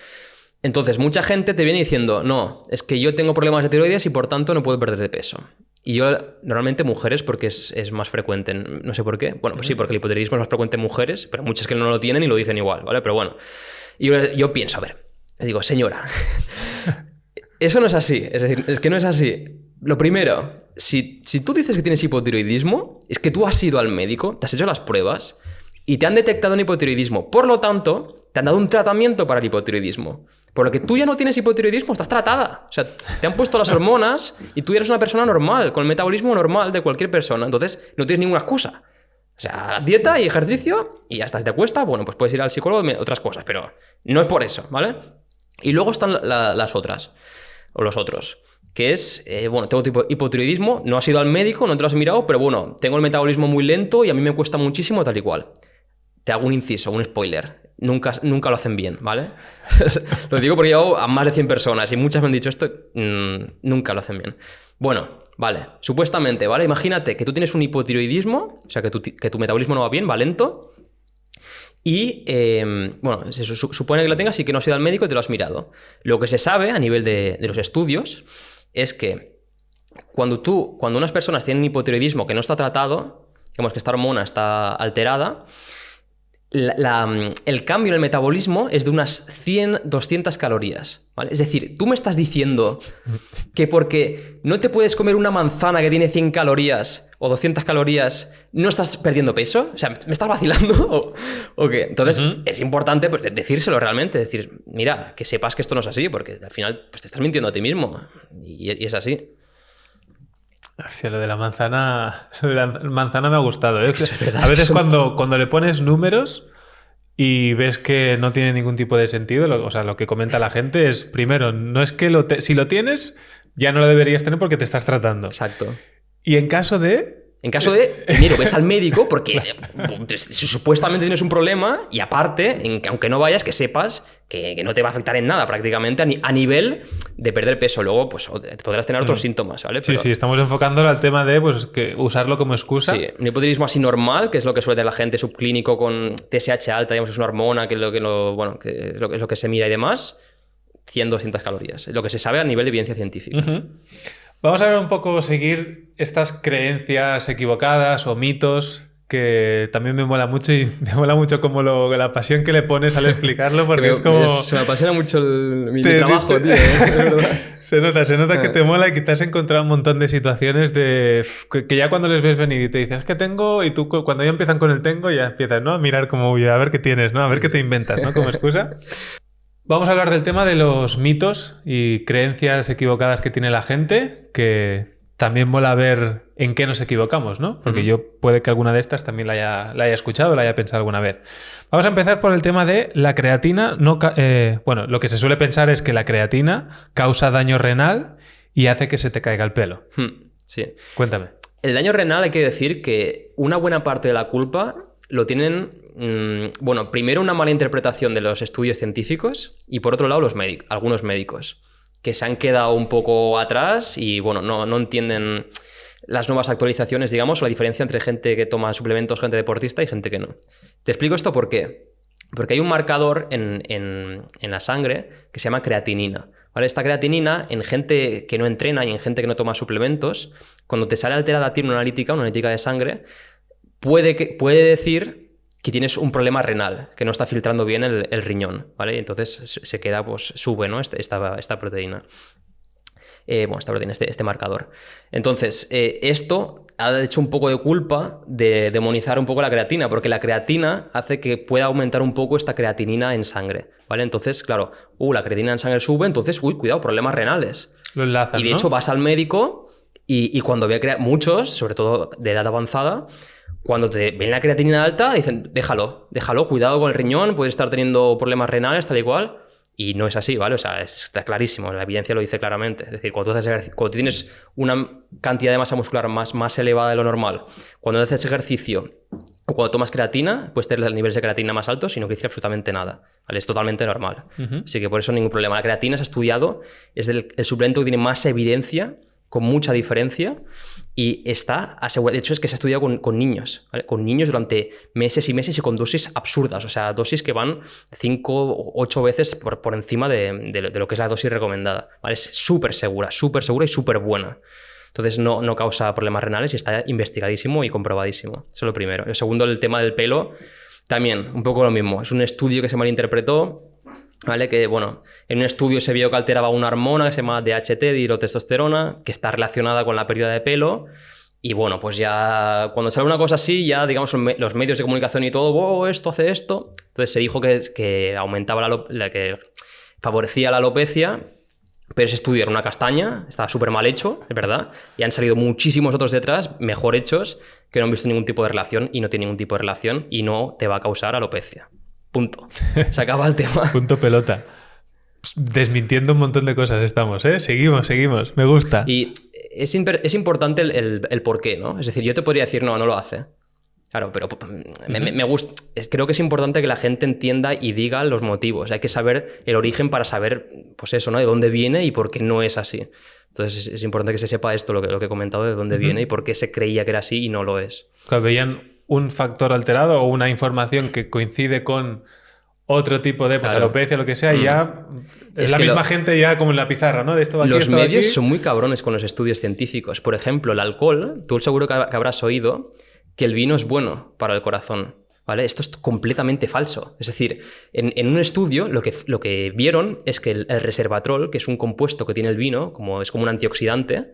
Entonces, mucha gente te viene diciendo, no, es que yo tengo problemas de tiroides y por tanto no puedo perder de peso. Y yo, normalmente mujeres, porque es más frecuente, no sé por qué. Bueno, pues sí, porque el hipotiroidismo es más frecuente en mujeres, pero muchas que no lo tienen y lo dicen igual, ¿vale? Pero bueno, yo pienso, a ver, digo, señora... Eso no es así, es decir, es que no es así. Lo primero, si tú dices que tienes hipotiroidismo, es que tú has ido al médico, te has hecho las pruebas y te han detectado un hipotiroidismo. Por lo tanto, te han dado un tratamiento para el hipotiroidismo. Por lo que tú ya no tienes hipotiroidismo, estás tratada. O sea, te han puesto las hormonas y tú eres una persona normal, con el metabolismo normal de cualquier persona. Entonces, no tienes ninguna excusa. O sea, dieta y ejercicio y ya estás de acuesta, bueno, pues puedes ir al psicólogo y otras cosas, pero no es por eso, ¿vale? Y luego están las otras. O los otros. que es, bueno, tengo tipo hipotiroidismo, no has ido al médico, no te lo has mirado, pero bueno, tengo el metabolismo muy lento y a mí me cuesta muchísimo tal y cual. Te hago un inciso, un spoiler. Nunca lo hacen bien, ¿vale? Lo digo porque llevo a más de 100 personas y muchas me han dicho esto, nunca lo hacen bien. Bueno, vale, supuestamente, ¿vale? Imagínate que tú tienes un hipotiroidismo, o sea, que tu metabolismo no va bien, va lento, y, bueno, se supone que lo tengas y que no has ido al médico y te lo has mirado. Lo que se sabe a nivel de los estudios es que cuando unas personas tienen hipotiroidismo que no está tratado, digamos que esta hormona está alterada, el cambio en el metabolismo es de unas 100-200 calorías, ¿vale? Es decir, tú me estás diciendo que porque no te puedes comer una manzana que tiene 100 calorías o 200 calorías, no estás perdiendo peso. O sea, ¿me estás vacilando? ¿O qué? Entonces, es importante pues, decírselo realmente. Decir, mira, que sepas que esto no es así, porque al final pues, te estás mintiendo a ti mismo. Y es así. Hostia, lo de la manzana me ha gustado, ¿eh? A veces cuando le pones números y ves que no tiene ningún tipo de sentido, o sea, lo que comenta la gente es, primero, no es que si lo tienes, ya no lo deberías tener porque te estás tratando. Exacto. Y en caso de... Mira, ves al médico porque supuestamente tienes un problema y aparte, aunque no vayas, que sepas que no te va a afectar en nada prácticamente a nivel de perder peso. Luego, pues podrás tener otros síntomas, ¿vale? Sí, estamos enfocándolo al tema de pues, que usarlo como excusa. Sí, un hipotiroidismo así normal, que es lo que suele tener la gente subclínico con TSH alta, digamos, es una hormona, que es lo que se mira y demás, 100-200 calorías. Lo que se sabe a nivel de evidencia científica. Uh-huh. Vamos a ver un poco, seguir estas creencias equivocadas o mitos, que también me mola mucho y me mola mucho como la pasión que le pones al explicarlo, porque es como... Se me apasiona mucho mi trabajo, tío. Se nota que te mola y que te has encontrado un montón de situaciones que ya cuando les ves venir y te dices, es que tengo, y tú cuando ya empiezan con el tengo, ya empiezas, ¿no? A mirar como, a ver qué tienes, ¿no? A ver qué te inventas, ¿no? Como excusa. Vamos a hablar del tema de los mitos y creencias equivocadas que tiene la gente, que también mola ver en qué nos equivocamos, ¿no? Porque yo puede que alguna de estas también la haya escuchado o la haya pensado alguna vez. Vamos a empezar por el tema de la creatina. Bueno, lo que se suele pensar es que la creatina causa daño renal y hace que se te caiga el pelo. Sí. Cuéntame. El daño renal hay que decir que una buena parte de la culpa lo tienen, bueno, primero una mala interpretación de los estudios científicos y por otro lado algunos médicos que se han quedado un poco atrás y bueno, no entienden las nuevas actualizaciones, digamos, o la diferencia entre gente que toma suplementos, gente deportista y gente que no. Te explico esto por qué. Porque hay un marcador en la sangre que se llama creatinina. ¿Vale? Esta creatinina, en gente que no entrena y en gente que no toma suplementos, cuando te sale alterada a ti una analítica de sangre, puede decir que tienes un problema renal, que no está filtrando bien el riñón, ¿vale? Y entonces se queda, pues sube, ¿no? esta proteína. Este marcador. Entonces, esto ha hecho un poco de culpa de demonizar un poco la creatina, porque la creatina hace que pueda aumentar un poco esta creatinina en sangre, ¿vale? Entonces, claro, la creatinina en sangre sube, entonces, cuidado, problemas renales. Lo enlazan, y de hecho vas al médico y cuando ve muchos, sobre todo de edad avanzada, cuando te ven la creatinina alta, dicen, déjalo, cuidado con el riñón, puedes estar teniendo problemas renales, tal y cual. Y no es así, ¿vale? O sea, está clarísimo, la evidencia lo dice claramente. Es decir, cuando tienes una cantidad de masa muscular más elevada de lo normal, cuando haces ejercicio o cuando tomas creatina, puedes tener niveles de creatina más altos y no quiere decir absolutamente nada, ¿vale? Es totalmente normal. Así que por eso ningún problema. La creatina se ha estudiado, es el suplemento que tiene más evidencia, con mucha diferencia, y está asegurado. De hecho, es que se ha estudiado con niños, ¿vale? Con niños durante meses y meses y con dosis absurdas, o sea, dosis que van 5 o 8 veces por encima de lo que es la dosis recomendada, ¿vale? Es súper segura y súper buena. Entonces no causa problemas renales y está investigadísimo y comprobadísimo. Eso es lo primero. Lo segundo, el tema del pelo, también un poco lo mismo. Es un estudio que se malinterpretó, ¿vale? Que, bueno, en un estudio se vio que alteraba una hormona que se llama DHT, dihidrotestosterona, que está relacionada con la pérdida de pelo. Y bueno, pues ya cuando sale una cosa así, ya digamos los medios de comunicación y todo, esto hace esto. Entonces se dijo que aumentaba que favorecía la alopecia, pero ese estudio era una castaña, estaba súper mal hecho, es verdad. Y han salido muchísimos otros detrás, mejor hechos, que no han visto ningún tipo de relación y no tiene ningún tipo de relación y no te va a causar alopecia. Punto. Se acaba el tema. Punto pelota. Desmintiendo un montón de cosas estamos, ¿eh? Seguimos, me gusta. Y es importante el por qué, ¿no? Es decir, yo te podría decir, no lo hace. Claro, pero me gusta. Creo que es importante que la gente entienda y diga los motivos. Hay que saber el origen para saber, pues eso, ¿no? De dónde viene y por qué no es así. Entonces es importante que se sepa esto, lo que he comentado, de dónde viene y por qué se creía que era así y no lo es. ¿Veían un factor alterado o una información que coincide con otro tipo de alopecia, lo que sea, y ya es la misma gente ya como en la pizarra, ¿no? De esto va aquí, los esto va medios aquí. son muy cabrones con los estudios científicos. Por ejemplo, el alcohol, tú seguro que habrás oído que el vino es bueno para el corazón, ¿vale? Esto es completamente falso. Es decir, en un estudio lo que vieron es que el resveratrol, que es un compuesto que tiene el vino, es como un antioxidante,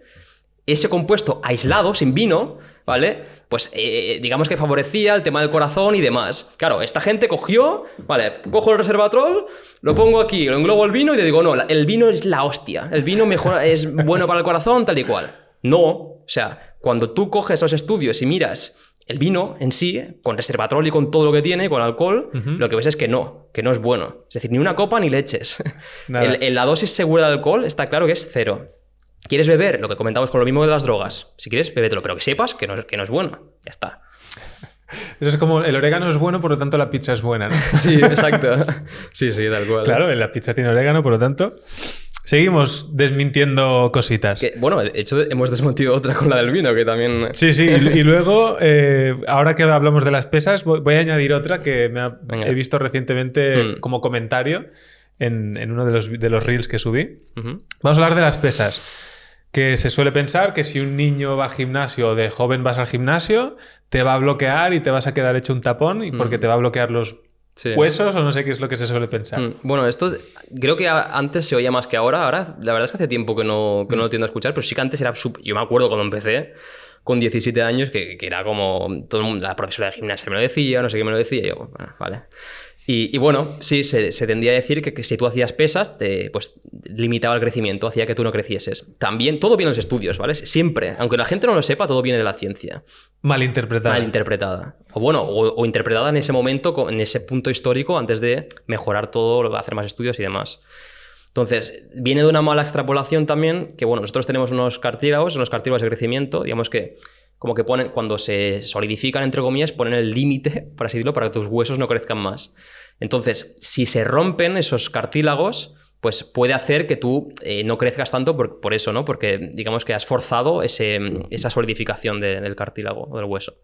ese compuesto aislado, sin vino, ¿vale? Pues digamos que favorecía el tema del corazón y demás. Claro, esta gente cogió, ¿vale? Cojo el resveratrol, lo pongo aquí, lo englobo el vino y le digo, no, el vino es la hostia, el vino es bueno para el corazón, tal y cual. No, o sea, cuando tú coges los estudios y miras el vino en sí, con resveratrol y con todo lo que tiene, con alcohol, lo que ves es que no es bueno. Es decir, ni una copa ni leches. La dosis segura de alcohol está claro que es 0. ¿Quieres beber? Lo que comentamos con lo mismo de las drogas. Si quieres, bébetelo, pero que sepas que no es bueno. Ya está. Eso es como el orégano es bueno, por lo tanto la pizza es buena, ¿no? Sí, exacto. Sí, tal cual. Claro, la pizza tiene orégano, por lo tanto... Seguimos desmintiendo cositas. Bueno, de hecho hemos desmentido otra con la del vino, que también... Sí, y luego, ahora que hablamos de las pesas, voy a añadir otra que he visto recientemente como comentario en uno de los reels que subí. Vamos a hablar de las pesas. Que se suele pensar que si un niño va al gimnasio o de joven vas al gimnasio, te va a bloquear y te vas a quedar hecho un tapón y porque te va a bloquear los... huesos o no sé qué es lo que se suele pensar. Bueno, esto creo que antes se oía más que ahora. Ahora, la verdad es que hace tiempo que no lo tiendo a escuchar, pero sí que antes era súper... Yo me acuerdo cuando empecé con 17 años que era como... Todo el mundo, la profesora de gimnasia me lo decía, no sé qué me lo decía, y yo, bueno, vale. Y bueno, sí, se tendía a decir que si tú hacías pesas, pues limitaba el crecimiento, hacía que tú no crecieses. También, todo viene en los estudios, ¿vale? Siempre, aunque la gente no lo sepa, todo viene de la ciencia. Malinterpretada. O bueno, o interpretada en ese momento, en ese punto histórico, antes de mejorar todo, hacer más estudios y demás. Entonces, viene de una mala extrapolación también, que bueno, nosotros tenemos unos cartílagos de crecimiento, digamos que como que ponen, cuando se solidifican, entre comillas, ponen el límite, por así decirlo, para que tus huesos no crezcan más. Entonces, si se rompen esos cartílagos, pues puede hacer que tú no crezcas tanto por eso, ¿no? Porque digamos que has forzado esa solidificación del cartílago o del hueso.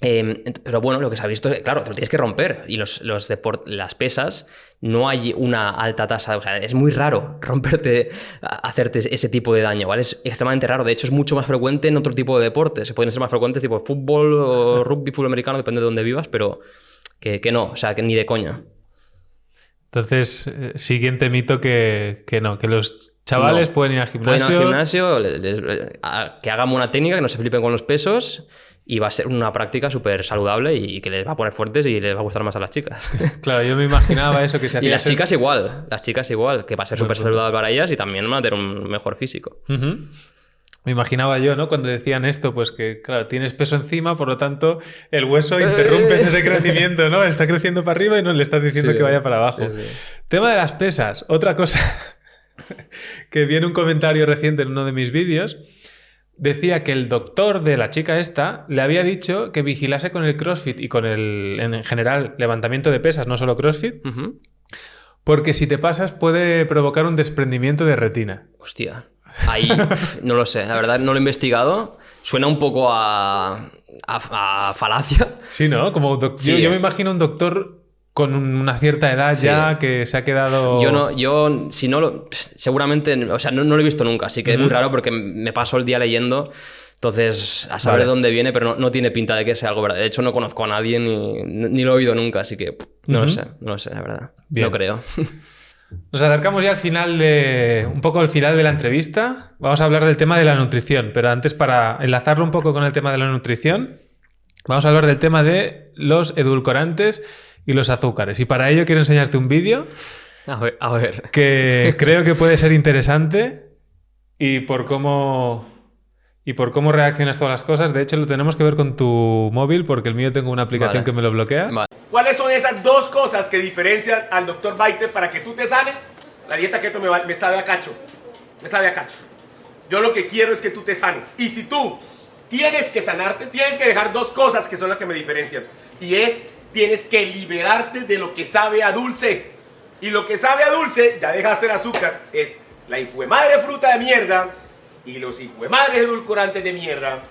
Pero bueno, lo que se ha visto es que, claro, te lo tienes que romper. Y las pesas, no hay una alta tasa. O sea, es muy raro hacerte ese tipo de daño, ¿vale? Es extremadamente raro. De hecho, es mucho más frecuente en otro tipo de deportes. Se pueden ser más frecuentes, tipo fútbol o rugby, fútbol americano, depende de dónde vivas, pero que no, o sea, que ni de coña. Entonces, siguiente mito que no, que los chavales pueden ir al gimnasio. Pueden ir al gimnasio, que hagan una técnica, que no se flipen con los pesos. Y va a ser una práctica súper saludable y que les va a poner fuertes y les va a gustar más a las chicas. Claro, yo me imaginaba eso que se hacía. Y las chicas igual, que va a ser súper saludable para ellas y también van a tener un mejor físico. Me imaginaba yo, ¿no? Cuando decían esto, pues que, claro, tienes peso encima, por lo tanto, el hueso interrumpes ese crecimiento, ¿no? Está creciendo para arriba y no le estás diciendo que vaya para abajo. Sí. Tema de las pesas. Otra cosa que vi en un comentario reciente en uno de mis vídeos. Decía que el doctor de la chica esta le había dicho que vigilase con el CrossFit y con en general, levantamiento de pesas, no solo CrossFit, porque si te pasas puede provocar un desprendimiento de retina. Hostia, ahí no lo sé, la verdad no lo he investigado. Suena un poco a falacia. Sí, ¿no? Como yo me imagino un doctor con una cierta edad ya que se ha quedado... Yo si no seguramente, o sea, no lo he visto nunca, así que es muy raro porque me paso el día leyendo, entonces a saber de dónde viene, pero no tiene pinta de que sea algo verdadero. De hecho, no conozco a nadie ni lo he oído nunca, así que no lo sé, la verdad. Bien. No creo. Nos acercamos ya al final un poco al final de la entrevista. Vamos a hablar del tema de la nutrición, pero antes, para enlazarlo un poco con el tema de la nutrición, vamos a hablar del tema de los edulcorantes y los azúcares. Y para ello quiero enseñarte un vídeo a ver. Que creo que puede ser interesante y por cómo reaccionas todas las cosas. De hecho, lo tenemos que ver con tu móvil porque el mío tengo una aplicación que me lo bloquea. ¿Cuáles son esas dos cosas que diferencian al Dr. Biter para que tú te sanes? La dieta keto me sabe a cacho. Me sabe a cacho. Yo lo que quiero es que tú te sanes. Y si tú tienes que sanarte, tienes que dejar dos cosas que son las que me diferencian. Y tienes que liberarte de lo que sabe a dulce. Y lo que sabe a dulce, ya dejaste el azúcar, es la hijuemadre fruta de mierda y los hijuemadres edulcorantes de mierda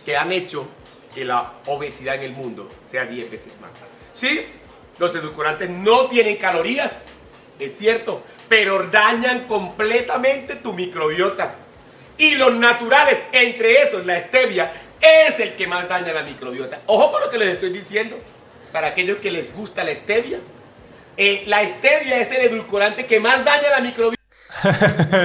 que han hecho que la obesidad en el mundo sea 10 veces más. Sí, los edulcorantes no tienen calorías, es cierto, pero dañan completamente tu microbiota. Y los naturales, entre esos, la stevia, es el que más daña la microbiota. Ojo con lo que les estoy diciendo, para aquellos que les gusta la stevia. La stevia es el edulcorante que más daña la microbiota.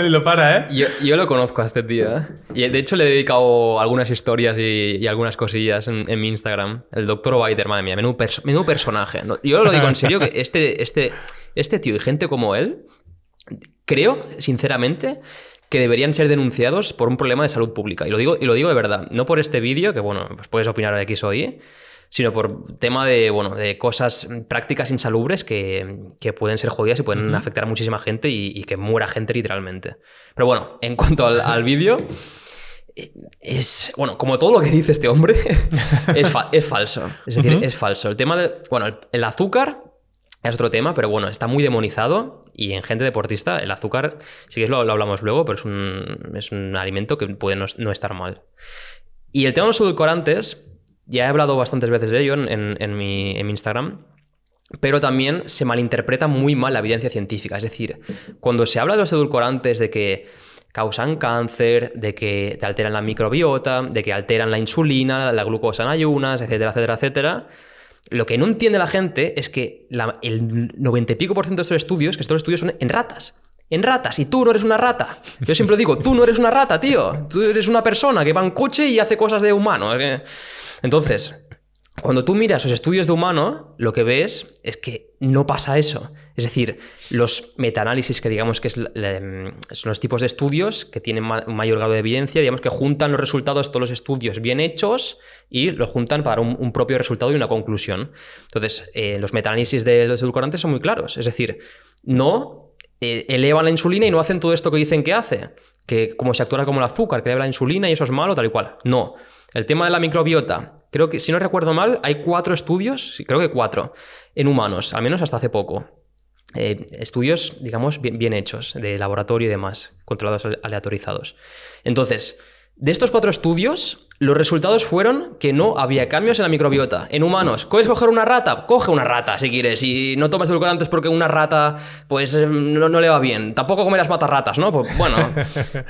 Lo para, ¿eh? Yo lo conozco a este tío, ¿eh? Y de hecho le he dedicado algunas historias y algunas cosillas en mi Instagram. El Dr. Biter, madre mía, menudo personaje. Yo lo digo en serio, que este tío y gente como él, creo, sinceramente, que deberían ser denunciados por un problema de salud pública. Y lo digo de verdad. No por este vídeo, que bueno, pues puedes opinar de X o Y, sino por tema de cosas, prácticas insalubres que pueden ser jodidas y pueden afectar a muchísima gente y que muera gente literalmente. Pero bueno, en cuanto al vídeo, bueno, como todo lo que dice este hombre, es falso. Es decir, es falso. El tema el azúcar es otro tema, pero bueno, está muy demonizado y en gente deportista el azúcar, si quieres lo hablamos luego, pero es un alimento que puede no estar mal. Y el tema de los edulcorantes, ya he hablado bastantes veces de ello en mi Instagram, pero también se malinterpreta muy mal la evidencia científica. Es decir, cuando se habla de los edulcorantes, de que causan cáncer, de que te alteran la microbiota, de que alteran la insulina, la glucosa en ayunas, etcétera, etcétera, etcétera, lo que no entiende la gente es que el 90 y pico % de estos estudios son en ratas. En ratas, y tú no eres una rata. Yo siempre digo, tú no eres una rata, tío. Tú eres una persona que va en coche y hace cosas de humano. Entonces, cuando tú miras los estudios de humano, lo que ves es que no pasa eso. Es decir, los metaanálisis, que digamos que son los tipos de estudios que tienen un mayor grado de evidencia, digamos que juntan los resultados de todos los estudios bien hechos y los juntan para un propio resultado y una conclusión. Entonces, los metaanálisis de los edulcorantes son muy claros. Es decir, no elevan la insulina y no hacen todo esto que dicen que hace, que como se actúa como el azúcar, que eleva la insulina y eso es malo, tal y cual. No. El tema de la microbiota, creo que, si no recuerdo mal, hay 4 estudios, creo que 4, en humanos, al menos hasta hace poco. Estudios, digamos, bien hechos, de laboratorio y demás, controlados, aleatorizados. Entonces, de estos 4 estudios, los resultados fueron que no había cambios en la microbiota. En humanos, ¿puedes coger una rata? Coge una rata si quieres. Y no tomes edulcorantes porque una rata pues no le va bien. Tampoco comerás matarratas, ¿no? Pues, bueno,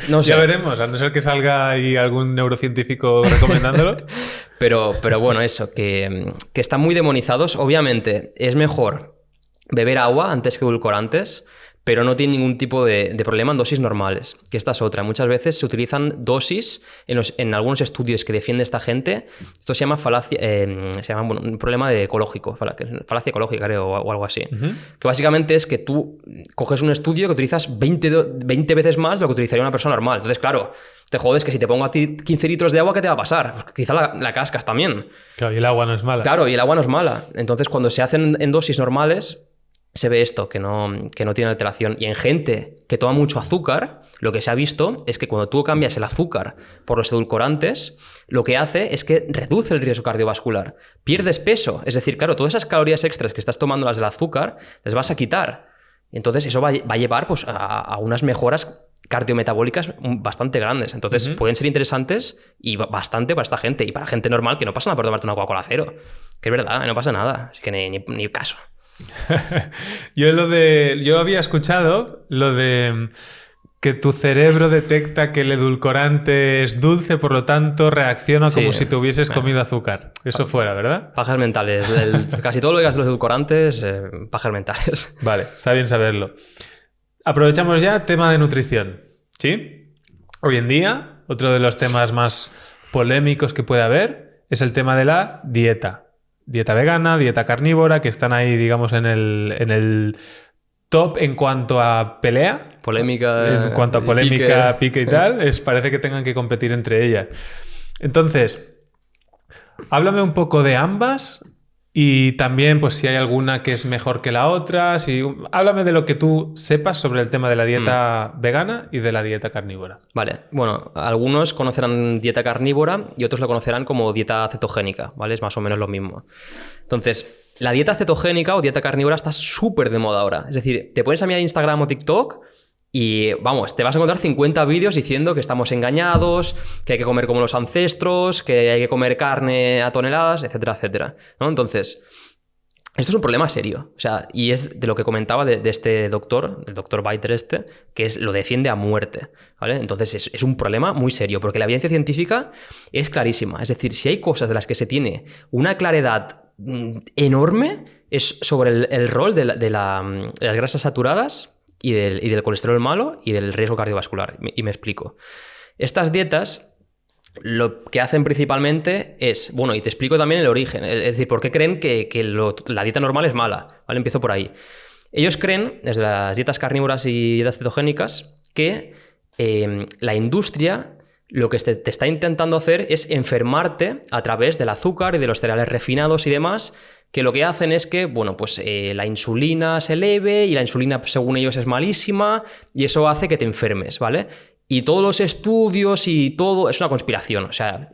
no sé. Ya veremos, a no ser que salga ahí algún neurocientífico recomendándolo. pero bueno, eso, que están muy demonizados. Obviamente, es mejor beber agua antes que edulcorantes, pero no tiene ningún tipo de problema en dosis normales, que esta es otra. Muchas veces se utilizan dosis en algunos estudios que defiende esta gente. Esto se llama falacia, un problema ecológico, falacia ecológica, creo, o algo así. Que básicamente es que tú coges un estudio que utilizas 20 veces más de lo que utilizaría una persona normal. Entonces, claro, te jodes que si te pongo a ti 15 litros de agua, ¿qué te va a pasar? Pues quizá la cascas también. Claro, y el agua no es mala. Claro, y el agua no es mala. Entonces, cuando se hacen en dosis normales, se ve esto, que no tiene alteración. Y en gente que toma mucho azúcar, lo que se ha visto es que cuando tú cambias el azúcar por los edulcorantes, lo que hace es que reduce el riesgo cardiovascular. Pierdes peso. Es decir, claro, todas esas calorías extras que estás tomando las del azúcar, las vas a quitar. Entonces eso va a llevar pues, a unas mejoras cardiometabólicas bastante grandes. Entonces pueden ser interesantes y bastante para esta gente. Y para gente normal, que no pasa nada por tomarte una Coca-Cola cero. Que es verdad, no pasa nada. Así que ni caso. Yo había escuchado lo de que tu cerebro detecta que el edulcorante es dulce, por lo tanto reacciona como si te hubieses comido azúcar. Eso fuera, ¿verdad? Pajas mentales. Casi todo lo que digas de los edulcorantes, pajas mentales. Vale, está bien saberlo. Aprovechamos ya tema de nutrición. ¿Sí? Hoy en día, otro de los temas más polémicos que puede haber es el tema de la dieta. Dieta vegana, dieta carnívora, que están ahí, digamos, en el top en cuanto a pelea. Polémica. En cuanto a polémica, pique y tal. Parece que tengan que competir entre ellas. Entonces, háblame un poco de ambas Y también, pues si hay alguna que es mejor que la otra. Háblame de lo que tú sepas sobre el tema de la dieta vegana y de la dieta carnívora. Vale, bueno, algunos conocerán dieta carnívora y otros lo conocerán como dieta cetogénica, ¿vale? Es más o menos lo mismo. Entonces, la dieta cetogénica o dieta carnívora está súper de moda ahora. Es decir, te pones a mirar Instagram o TikTok y, vamos, te vas a encontrar 50 vídeos diciendo que estamos engañados, que hay que comer como los ancestros, que hay que comer carne a toneladas, etcétera, etcétera, ¿no? Entonces, esto es un problema serio. O sea, y es de lo que comentaba de este doctor, el doctor Biter que lo defiende a muerte, ¿vale? Entonces, es un problema muy serio, porque la evidencia científica es clarísima. Es decir, si hay cosas de las que se tiene una claridad enorme, es sobre el rol de las grasas saturadas y del colesterol malo y del riesgo cardiovascular. Y me explico. Estas dietas lo que hacen principalmente es... Bueno, y te explico también el origen. Es decir, ¿por qué creen que la dieta normal es mala? ¿Vale? Empiezo por ahí. Ellos creen, desde las dietas carnívoras y dietas cetogénicas, que la industria lo que te está intentando hacer es enfermarte a través del azúcar y de los cereales refinados y demás, que lo que hacen es que, bueno, pues la insulina se eleve y la insulina, según ellos, es malísima y eso hace que te enfermes, ¿vale? Y todos los estudios y todo es una conspiración. O sea,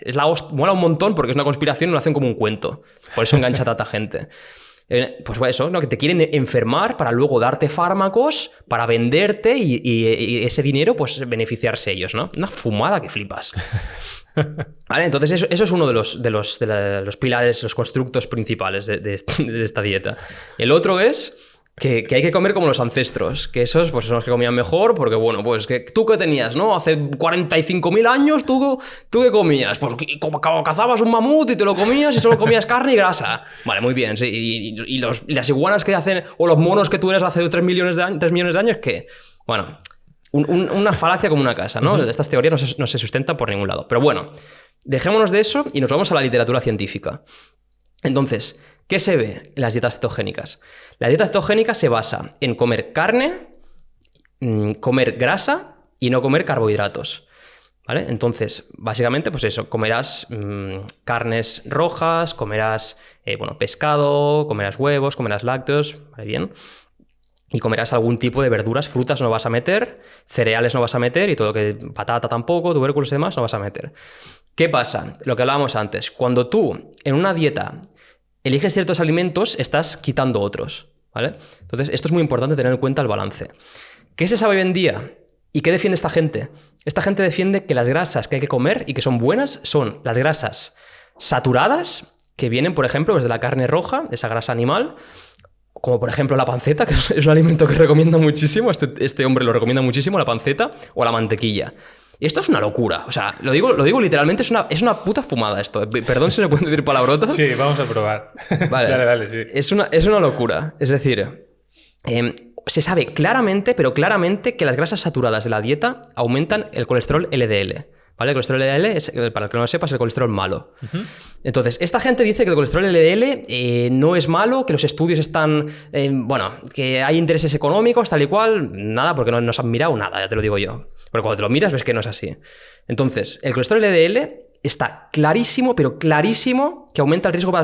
mola un montón porque es una conspiración y lo hacen como un cuento. Por eso engancha a tanta gente. Pues eso, ¿no? Que te quieren enfermar para luego darte fármacos, para venderte y ese dinero, pues beneficiarse ellos, ¿no? Una fumada que flipas. ¿Vale? Entonces eso es uno de los pilares, los constructos principales de esta dieta. El otro es que hay que comer como los ancestros, que esos pues son los que comían mejor, porque bueno, pues que tú qué tenías, ¿no? Hace 45.000 años, ¿tú qué comías? Pues como cazabas un mamut y te lo comías y solo comías carne y grasa. Vale, muy bien, sí. Y las iguanas que hacen, o los monos que tú eras hace 3 millones de años, ¿qué? Bueno, una falacia como una casa, ¿no? Estas teorías no se sustentan por ningún lado. Pero bueno, dejémonos de eso y nos vamos a la literatura científica. Entonces, ¿qué se ve en las dietas cetogénicas? La dieta cetogénica se basa en comer carne, comer grasa y no comer carbohidratos, ¿vale? Entonces, básicamente, pues eso, comerás carnes rojas, comerás pescado, comerás huevos, comerás lácteos, ¿vale? Bien. Y comerás algún tipo de verduras, frutas no vas a meter, cereales no vas a meter y todo lo que... patata tampoco, tubérculos y demás no vas a meter. ¿Qué pasa? Lo que hablábamos antes. Cuando tú, en una dieta, eliges ciertos alimentos, estás quitando otros, ¿vale? Entonces, esto es muy importante tener en cuenta el balance. ¿Qué se sabe hoy en día? ¿Y qué defiende esta gente? Esta gente defiende que las grasas que hay que comer y que son buenas son las grasas saturadas, que vienen, por ejemplo, desde la carne roja, esa grasa animal, como por ejemplo la panceta, que es un alimento que recomienda muchísimo, este hombre lo recomienda muchísimo, la panceta o la mantequilla. Y esto es una locura, o sea, lo digo literalmente, es una puta fumada esto. Perdón si me pueden decir palabrotas. Sí, vamos a probar. Vale. Dale, sí. Es una locura, es decir, se sabe claramente, pero claramente, que las grasas saturadas de la dieta aumentan el colesterol LDL. ¿Vale? El colesterol LDL, para el que no lo sepa, es el colesterol malo. Entonces, esta gente dice que el colesterol LDL no es malo, que los estudios están... que hay intereses económicos, tal y cual. Nada, porque no nos han mirado nada, ya te lo digo yo. Porque cuando te lo miras ves que no es así. Entonces, el colesterol LDL está clarísimo, pero clarísimo, que aumenta el riesgo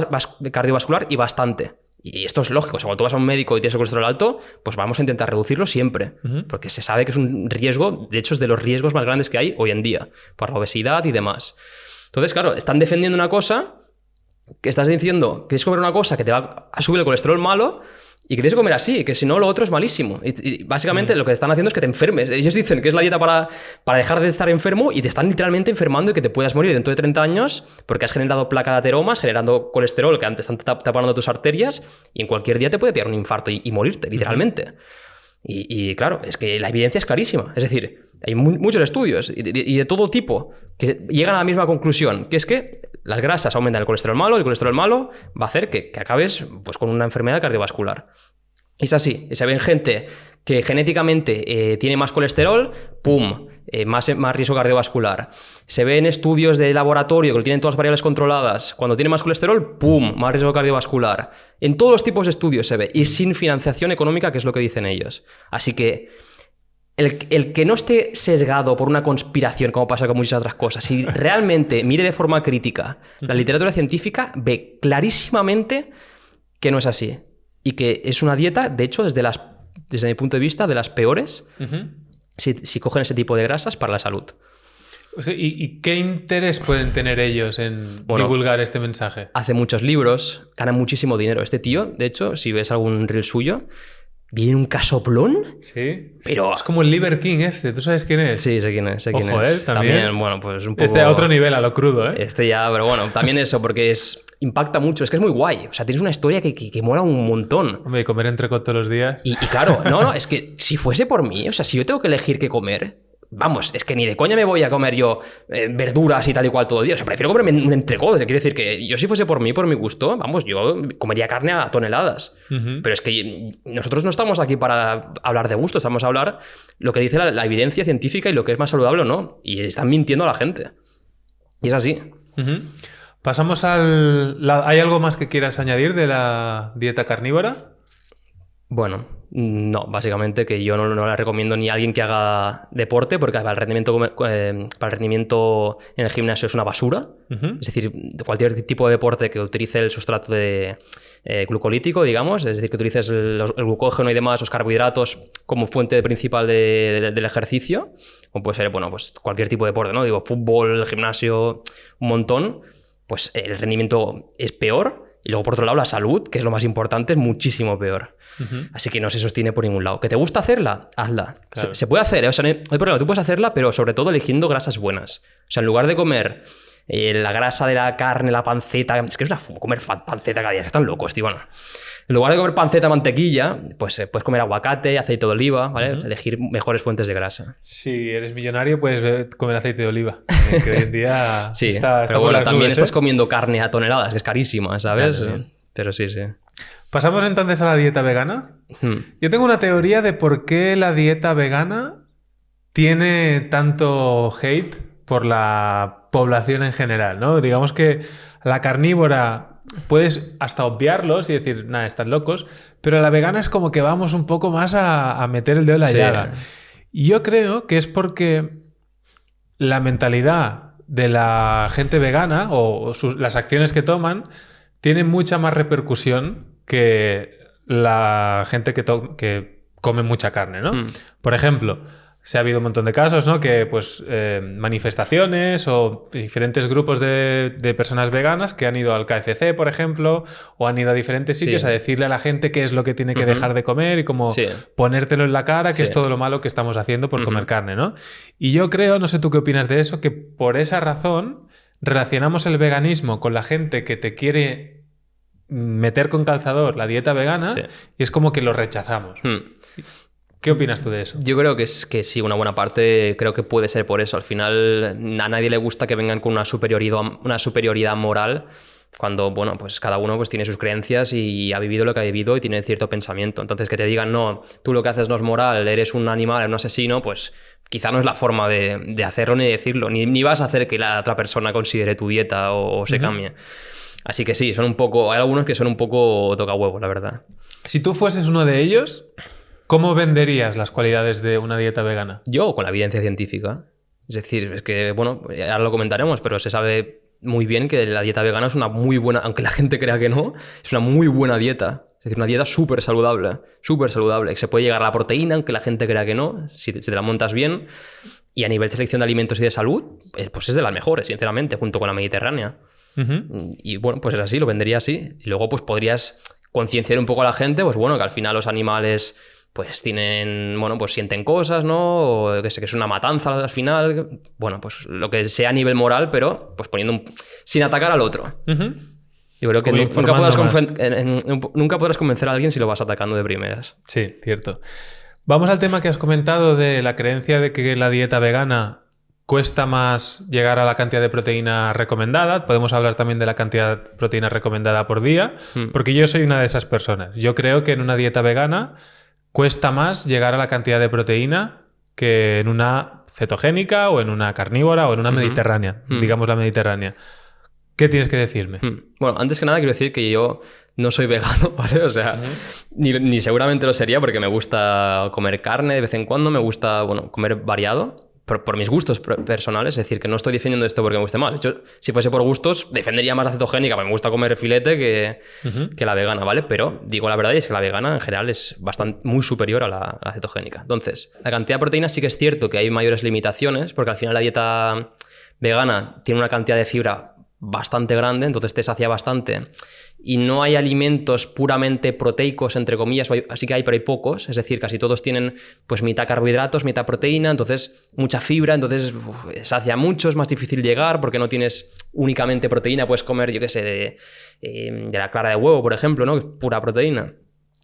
cardiovascular y bastante. Y esto es lógico. O sea, cuando tú vas a un médico y tienes el colesterol alto, pues vamos a intentar reducirlo siempre. Porque se sabe que es un riesgo, de hecho es de los riesgos más grandes que hay hoy en día, por la obesidad y demás. Entonces, claro, están defendiendo una cosa, que estás diciendo que tienes que comer una cosa que te va a subir el colesterol malo y que tienes que comer así, que si no lo otro es malísimo. Y básicamente lo que están haciendo es que te enfermes. Ellos dicen que es la dieta para dejar de estar enfermo y te están literalmente enfermando y que te puedas morir dentro de 30 años porque has generado placa de ateromas, generando colesterol que antes están tapando tus arterias y en cualquier día te puede pillar un infarto y morirte, literalmente. Y claro, es que la evidencia es clarísima. Es decir, hay muchos estudios y de todo tipo que llegan a la misma conclusión, que es que las grasas aumentan el colesterol malo va a hacer que acabes pues, con una enfermedad cardiovascular. Es así. Se ven gente que genéticamente tiene más colesterol, ¡pum!, más riesgo cardiovascular. Se ven estudios de laboratorio que lo tienen todas las variables controladas. Cuando tiene más colesterol, ¡pum!, más riesgo cardiovascular. En todos los tipos de estudios se ve. Y sin financiación económica, que es lo que dicen ellos. Así que el que no esté sesgado por una conspiración, como pasa con muchas otras cosas, si realmente mire de forma crítica la literatura científica, ve clarísimamente que no es así. Y que es una dieta, de hecho, desde mi punto de vista, de las peores si cogen ese tipo de grasas para la salud. O sea, ¿y qué interés pueden tener ellos en divulgar este mensaje? Hace muchos libros, gana muchísimo dinero. Este tío, de hecho, si ves algún reel suyo, viene un casoplón. Sí. Pero... Es como el Liver King este. ¿Tú sabes quién es? Sí, sé quién es. Ojo, también. Bueno, pues un poco... Este a otro nivel, a lo crudo, ¿eh? Este ya, pero bueno, también eso, porque impacta mucho. Es que es muy guay. O sea, tienes una historia que mola un montón. Hombre, comer entrecot todos los días. Y claro, no, es que si fuese por mí, o sea, si yo tengo que elegir qué comer... Vamos, es que ni de coña me voy a comer yo verduras y tal y cual todo el día. O sea, prefiero comerme un entrecot. Quiere decir que yo si fuese por mí, por mi gusto, vamos, yo comería carne a toneladas. Pero es que nosotros no estamos aquí para hablar de gusto, estamos a hablar lo que dice la evidencia científica y lo que es más saludable o no. Y están mintiendo a la gente. Y es así. Pasamos ¿Hay algo más que quieras añadir de la dieta carnívora? Bueno, no, básicamente que yo no la recomiendo ni a alguien que haga deporte, porque para el rendimiento en el gimnasio es una basura. Es decir, cualquier tipo de deporte que utilice el sustrato glucolítico, digamos, es decir, que utilices el glucógeno y demás, los carbohidratos como fuente principal del ejercicio, o puede ser, bueno, pues cualquier tipo de deporte, ¿no? Digo, fútbol, gimnasio, un montón, pues el rendimiento es peor. Y luego, por otro lado, la salud, que es lo más importante, es muchísimo peor. Así que no se sostiene por ningún lado. ¿Que te gusta hacerla? Hazla. Claro. Se puede hacer, ¿eh? O sea, no hay problema. Tú puedes hacerla, pero sobre todo eligiendo grasas buenas. O sea, en lugar de comer la grasa de la carne, la panceta... Es que es comer panceta cada día. Están locos, tío. Bueno, en lugar de comer panceta, mantequilla, pues puedes comer aguacate, aceite de oliva, ¿vale? O sea, elegir mejores fuentes de grasa. Si eres millonario, puedes comer aceite de oliva. Que hoy en día sí, está pero bueno, también estás ¿eh? comiendo carne a toneladas, que es carísima, ¿sabes? Claro, sí. Pero sí. Pasamos entonces a la dieta vegana. Yo tengo una teoría de por qué la dieta vegana tiene tanto hate por la población en general, ¿no? Digamos que la carnívora puedes hasta obviarlos y decir, nada, están locos, pero la vegana es como que vamos un poco más a meter el dedo en la llaga. Y yo creo que es porque la mentalidad de la gente vegana o las acciones que toman tienen mucha más repercusión que la gente que come mucha carne, ¿no? Por ejemplo, se ha habido un montón de casos, ¿no? Que pues manifestaciones o diferentes grupos de personas veganas que han ido al KFC, por ejemplo, o han ido a diferentes sitios a decirle a la gente qué es lo que tiene que dejar de comer y como ponértelo en la cara, que es todo lo malo que estamos haciendo por comer carne, ¿no? Y yo creo, no sé tú qué opinas de eso, que por esa razón relacionamos el veganismo con la gente que te quiere meter con calzador la dieta vegana y es como que lo rechazamos. ¿Qué opinas tú de eso? Yo creo que sí, una buena parte creo que puede ser por eso. Al final a nadie le gusta que vengan con una superioridad moral cuando, bueno, pues cada uno pues tiene sus creencias y ha vivido lo que ha vivido y tiene cierto pensamiento. Entonces que te digan, no, tú lo que haces no es moral, eres un animal, eres un asesino, pues quizá no es la forma de hacerlo ni de decirlo. Ni vas a hacer que la otra persona considere tu dieta o se cambie. Así que sí, hay algunos que son un poco tocahuevos, la verdad. Si tú fueses uno de ellos, ¿cómo venderías las cualidades de una dieta vegana? Yo, con la evidencia científica. Es decir, es que, bueno, ahora lo comentaremos, pero se sabe muy bien que la dieta vegana es una muy buena, aunque la gente crea que no, es una muy buena dieta. Es decir, una dieta súper saludable, que se puede llegar a la proteína, aunque la gente crea que no, si te la montas bien. Y a nivel de selección de alimentos y de salud, pues es de las mejores, sinceramente, junto con la mediterránea. Y bueno, pues es así, lo vendería así. Y luego pues podrías concienciar un poco a la gente, pues bueno, que al final los animales pues tienen, bueno, pues sienten cosas, ¿no? O que es una matanza al final. Bueno, pues lo que sea a nivel moral, pero pues sin atacar al otro. Yo creo que nunca podrás convencer a alguien si lo vas atacando de primeras. Sí, cierto. Vamos al tema que has comentado de la creencia de que la dieta vegana cuesta más llegar a la cantidad de proteína recomendada. Podemos hablar también de la cantidad de proteína recomendada por día, porque yo soy una de esas personas. Yo creo que en una dieta vegana cuesta más llegar a la cantidad de proteína que en una cetogénica o en una carnívora o en una mediterránea, digamos la mediterránea. ¿Qué tienes que decirme? Bueno, antes que nada quiero decir que yo no soy vegano, ¿vale? O sea, ni seguramente lo sería porque me gusta comer carne de vez en cuando, me gusta, bueno, comer variado. por mis gustos personales, es decir, que no estoy defendiendo esto porque me guste más. De hecho, si fuese por gustos, defendería más la cetogénica, porque me gusta comer filete que la vegana, ¿vale? Pero digo la verdad y es que la vegana en general es muy superior a la cetogénica. Entonces, la cantidad de proteínas sí que es cierto que hay mayores limitaciones, porque al final la dieta vegana tiene una cantidad de fibra bastante grande, entonces te sacia bastante. Y no hay alimentos puramente proteicos, entre comillas, así que hay, pero hay pocos. Es decir, casi todos tienen pues mitad carbohidratos, mitad proteína, entonces mucha fibra, entonces sacia mucho, es más difícil llegar porque no tienes únicamente proteína, puedes comer, yo qué sé, de la clara de huevo, por ejemplo, ¿no? Que es pura proteína.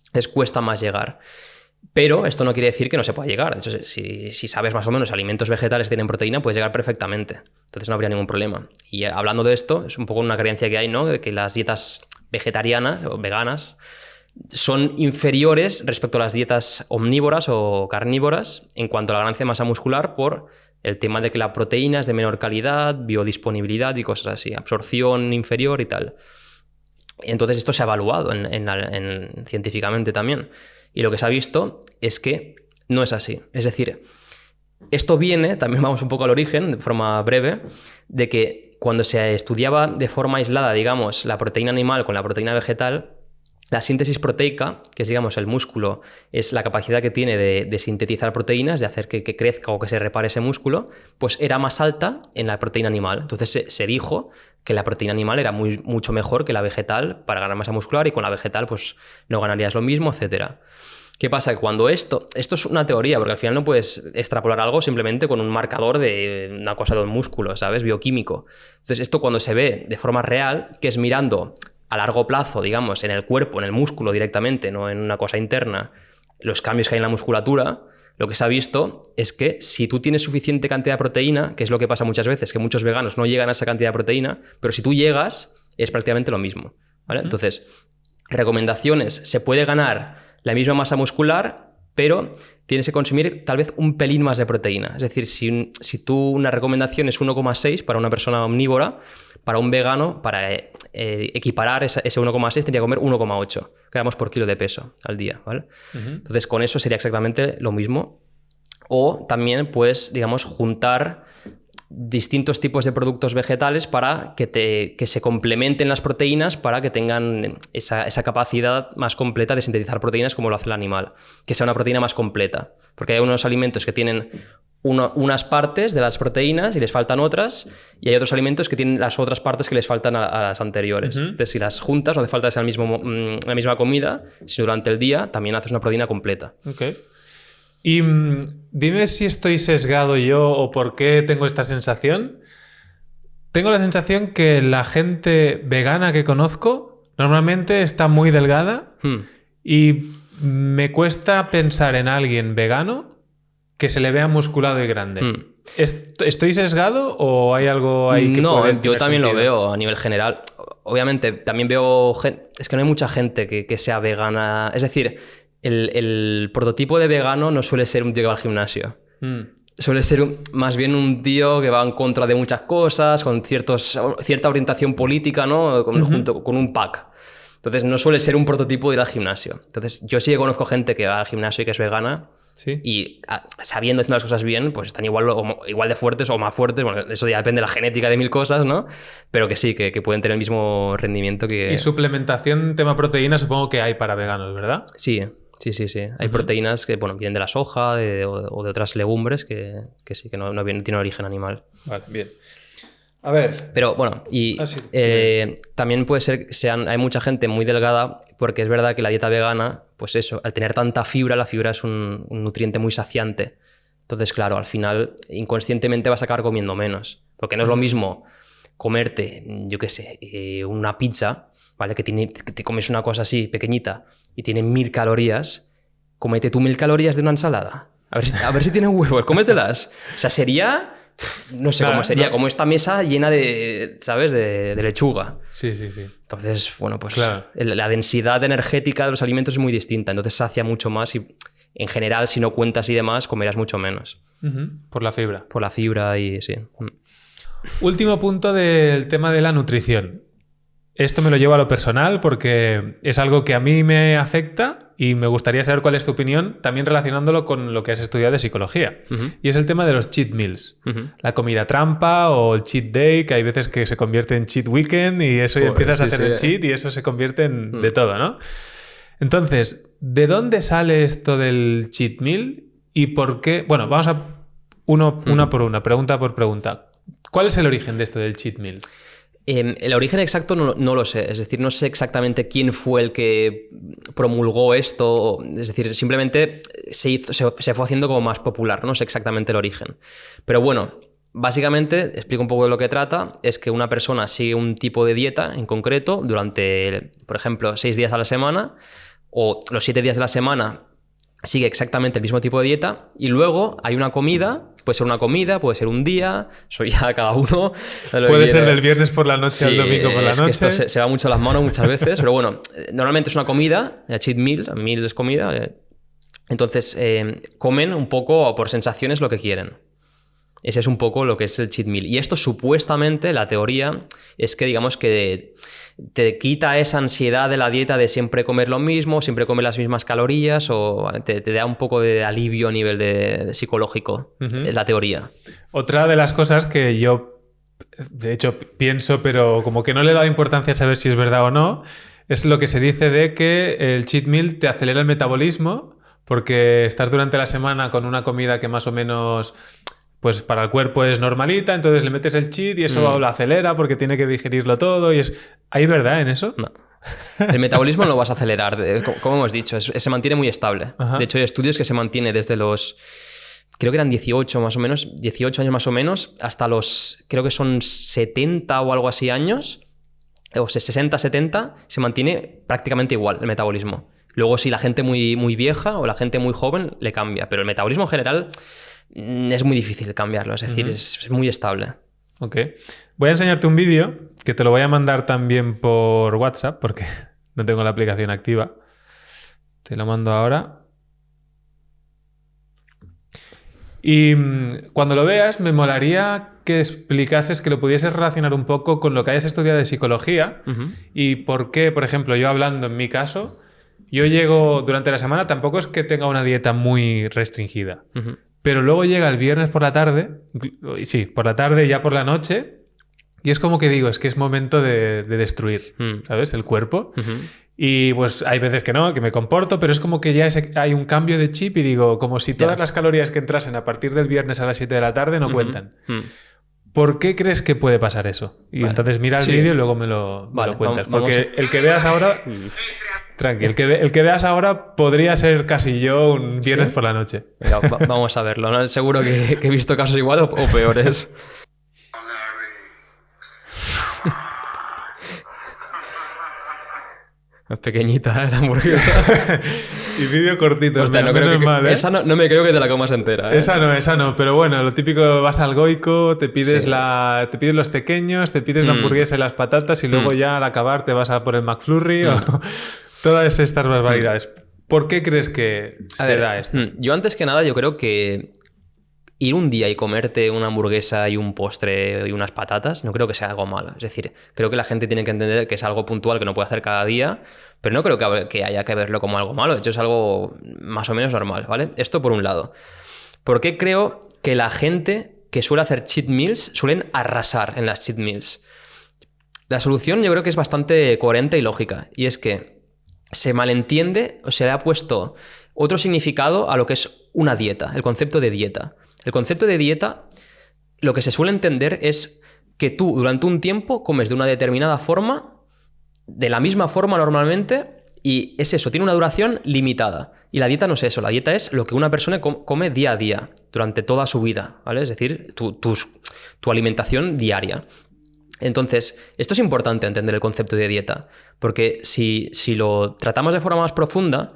Entonces cuesta más llegar. Pero esto no quiere decir que no se pueda llegar. De hecho, si sabes más o menos alimentos vegetales que tienen proteína, puedes llegar perfectamente. Entonces no habría ningún problema. Y hablando de esto, es un poco una creencia que hay, ¿no? De que las dietas vegetarianas o veganas son inferiores respecto a las dietas omnívoras o carnívoras en cuanto a la ganancia de masa muscular por el tema de que la proteína es de menor calidad, biodisponibilidad y cosas así, absorción inferior y tal. Entonces esto se ha evaluado científicamente también. Y lo que se ha visto es que no es así. Es decir, esto viene, también vamos un poco al origen, de forma breve, de que cuando se estudiaba de forma aislada, digamos, la proteína animal con la proteína vegetal, la síntesis proteica, que es, digamos, el músculo, es la capacidad que tiene de sintetizar proteínas, de hacer que crezca o que se repare ese músculo, pues era más alta en la proteína animal. Entonces se dijo que la proteína animal era mucho mejor que la vegetal para ganar masa muscular y con la vegetal pues no ganarías lo mismo, etcétera. ¿Qué pasa? Que cuando esto es una teoría, porque al final no puedes extrapolar algo simplemente con un marcador de una cosa de un músculo, ¿sabes? Bioquímico. Entonces esto cuando se ve de forma real, que es mirando a largo plazo, digamos, en el cuerpo, en el músculo directamente, no en una cosa interna, los cambios que hay en la musculatura, lo que se ha visto es que si tú tienes suficiente cantidad de proteína, que es lo que pasa muchas veces, que muchos veganos no llegan a esa cantidad de proteína, pero si tú llegas, es prácticamente lo mismo, ¿vale? Entonces, recomendaciones, se puede ganar la misma masa muscular, pero tienes que consumir tal vez un pelín más de proteína. Es decir, si una recomendación es 1,6 para una persona omnívora, para un vegano, para equiparar ese 1,6 tendría que comer 1,8 gramos por kilo de peso al día, ¿vale? Entonces, con eso sería exactamente lo mismo. O también puedes, digamos, juntar distintos tipos de productos vegetales para que se complementen las proteínas para que tengan esa capacidad más completa de sintetizar proteínas como lo hace el animal, que sea una proteína más completa, porque hay unos alimentos que tienen unas partes de las proteínas y les faltan otras, y hay otros alimentos que tienen las otras partes que les faltan a las anteriores. Entonces, si las juntas, no hace falta ser la misma comida, sino durante el día también haces una proteína completa. Okay. Y dime si estoy sesgado yo o por qué tengo esta sensación. Tengo la sensación que la gente vegana que conozco normalmente está muy delgada y me cuesta pensar en alguien vegano que se le vea musculado y grande. ¿Estoy sesgado o hay algo ahí que puede tener yo también sentido? lo veo a nivel general. Obviamente, también veo gente... Es que no hay mucha gente que sea vegana. Es decir, el prototipo de vegano no suele ser un tío que va al gimnasio. Suele ser más bien un tío que va en contra de muchas cosas, con cierta orientación política, ¿no? Junto con un pack. Entonces, no suele ser un prototipo de ir al gimnasio. Entonces, yo sí que conozco gente que va al gimnasio y que es vegana. ¿Sí? Y sabiendo haciendo las cosas bien, pues están igual de fuertes o más fuertes. Bueno, eso ya depende de la genética de mil cosas, ¿no? Pero que sí, que pueden tener el mismo rendimiento que... Y suplementación, tema proteína, supongo que hay para veganos, ¿verdad? Sí. Hay proteínas que vienen de la soja o de otras legumbres que sí, que no tienen origen animal. Vale, bien. A ver. Pero bueno, también puede ser que hay mucha gente muy delgada, porque es verdad que la dieta vegana, pues eso, al tener tanta fibra, la fibra es un nutriente muy saciante. Entonces, claro, al final inconscientemente vas a acabar comiendo menos. Porque no es lo mismo comerte, yo qué sé, una pizza, ¿vale? Que te comes una cosa así pequeñita y tiene 1000 calorías. Cómete tú 1000 calorías de una ensalada. A ver si tiene huevos, cómetelas. O sea, sería... No sé cómo sería, como esta mesa llena de, ¿sabes? De lechuga. Sí. Entonces, bueno, pues la densidad energética de los alimentos es muy distinta. Entonces sacia mucho más y, en general, si no cuentas y demás, comerás mucho menos. Por la fibra. Por la fibra y sí. Último punto del tema de la nutrición. esto me lo llevo a lo personal porque es algo que a mí me afecta y me gustaría saber cuál es tu opinión, también relacionándolo con lo que has estudiado de psicología. Y es el tema de los cheat meals. La comida trampa o el cheat day, que hay veces que se convierte en cheat weekend y eso y empiezas a hacer el cheat y eso se convierte en de todo, ¿no? Entonces, ¿de dónde sale esto del cheat meal y por qué? Bueno, vamos a una por una, pregunta por pregunta. ¿Cuál es el origen de esto del cheat meal? El origen exacto no lo sé, es decir, no sé exactamente quién fue el que promulgó esto, es decir, simplemente se fue haciendo como más popular, no sé exactamente el origen. Pero bueno, básicamente, explico un poco de lo que trata, es que una persona sigue un tipo de dieta en concreto durante, por ejemplo, 6 días a la semana o los 7 días de la semana sigue exactamente el mismo tipo de dieta y luego hay una comida, puede ser una comida, puede ser un día, eso ya cada uno... Puede ser del viernes por la noche al domingo por la noche. Que esto se va mucho a las manos muchas veces, pero bueno, normalmente es una comida, cheat meal, meal es comida, entonces comen un poco por sensaciones lo que quieren. Ese es un poco lo que es el cheat meal. Y esto supuestamente, la teoría, es que digamos que te quita esa ansiedad de la dieta de siempre comer lo mismo, siempre comer las mismas calorías o te da un poco de alivio a nivel de psicológico. Es la teoría. Otra de las cosas que yo, de hecho, pienso, pero como que no le he dado importancia a saber si es verdad o no, es lo que se dice de que el cheat meal te acelera el metabolismo porque estás durante la semana con una comida que más o menos... pues para el cuerpo es normalita, entonces le metes el cheat y eso lo acelera porque tiene que digerirlo todo y es... ¿Hay verdad en eso? No. El metabolismo no lo vas a acelerar, como hemos dicho, se mantiene muy estable. Ajá. De hecho, hay estudios que se mantiene desde los... creo que eran 18 más o menos, 18 años más o menos, hasta los, creo que son 70 o algo así años, o 60, 70, se mantiene prácticamente igual el metabolismo. Luego, si la gente muy, muy vieja o la gente muy joven, le cambia, pero el metabolismo en general... es muy difícil cambiarlo, es decir, es muy estable. Ok. Voy a enseñarte un vídeo que te lo voy a mandar también por WhatsApp porque no tengo la aplicación activa. Te lo mando ahora. Y cuando lo veas, me molaría que explicases, que lo pudieses relacionar un poco con lo que hayas estudiado de psicología y por qué, por ejemplo, yo hablando en mi caso, yo llego durante la semana, tampoco es que tenga una dieta muy restringida. Pero luego llega el viernes por la tarde, sí, por la tarde y ya por la noche, y es como que digo, es que es momento de destruir, ¿sabes? El cuerpo. Y pues hay veces que no, que me comporto, pero es como que ya hay un cambio de chip y digo, como si todas las calorías que entrasen a partir del viernes a las 7 de la tarde no cuentan. ¿Por qué crees que puede pasar eso? Y entonces mira el vídeo y luego me lo cuentas. Porque el que veas ahora... Tranqui, el que veas ahora podría ser casi yo un viernes por la noche. Venga, vamos a verlo, ¿no? Seguro que he visto casos iguales o peores. Es pequeñita, la hamburguesa. Y vídeo cortito. Hostia, no creo mal, ¿eh? Esa no me creo que te la comas entera, ¿eh? Esa no. Pero bueno, lo típico, vas al Goico, te pides los pequeños, te pides la hamburguesa y las patatas y luego ya al acabar te vas a por el McFlurry o... Todas estas barbaridades. ¿Por qué crees que se da esto? Yo antes que nada, yo creo que ir un día y comerte una hamburguesa y un postre y unas patatas, no creo que sea algo malo. Es decir, creo que la gente tiene que entender que es algo puntual que no puede hacer cada día, pero no creo que haya que verlo como algo malo. De hecho, es algo más o menos normal, ¿vale? Esto por un lado. ¿Por qué creo que la gente que suele hacer cheat meals suelen arrasar en las cheat meals? La solución yo creo que es bastante coherente y lógica, y es que se malentiende o se le ha puesto otro significado a lo que es una dieta, el concepto de dieta. El concepto de dieta, lo que se suele entender es que tú durante un tiempo comes de una determinada forma, de la misma forma normalmente, y es eso, tiene una duración limitada. Y la dieta no es eso, la dieta es lo que una persona come día a día, durante toda su vida, ¿vale? Es decir, tu alimentación diaria. Entonces, esto es importante entender el concepto de dieta, porque si lo tratamos de forma más profunda,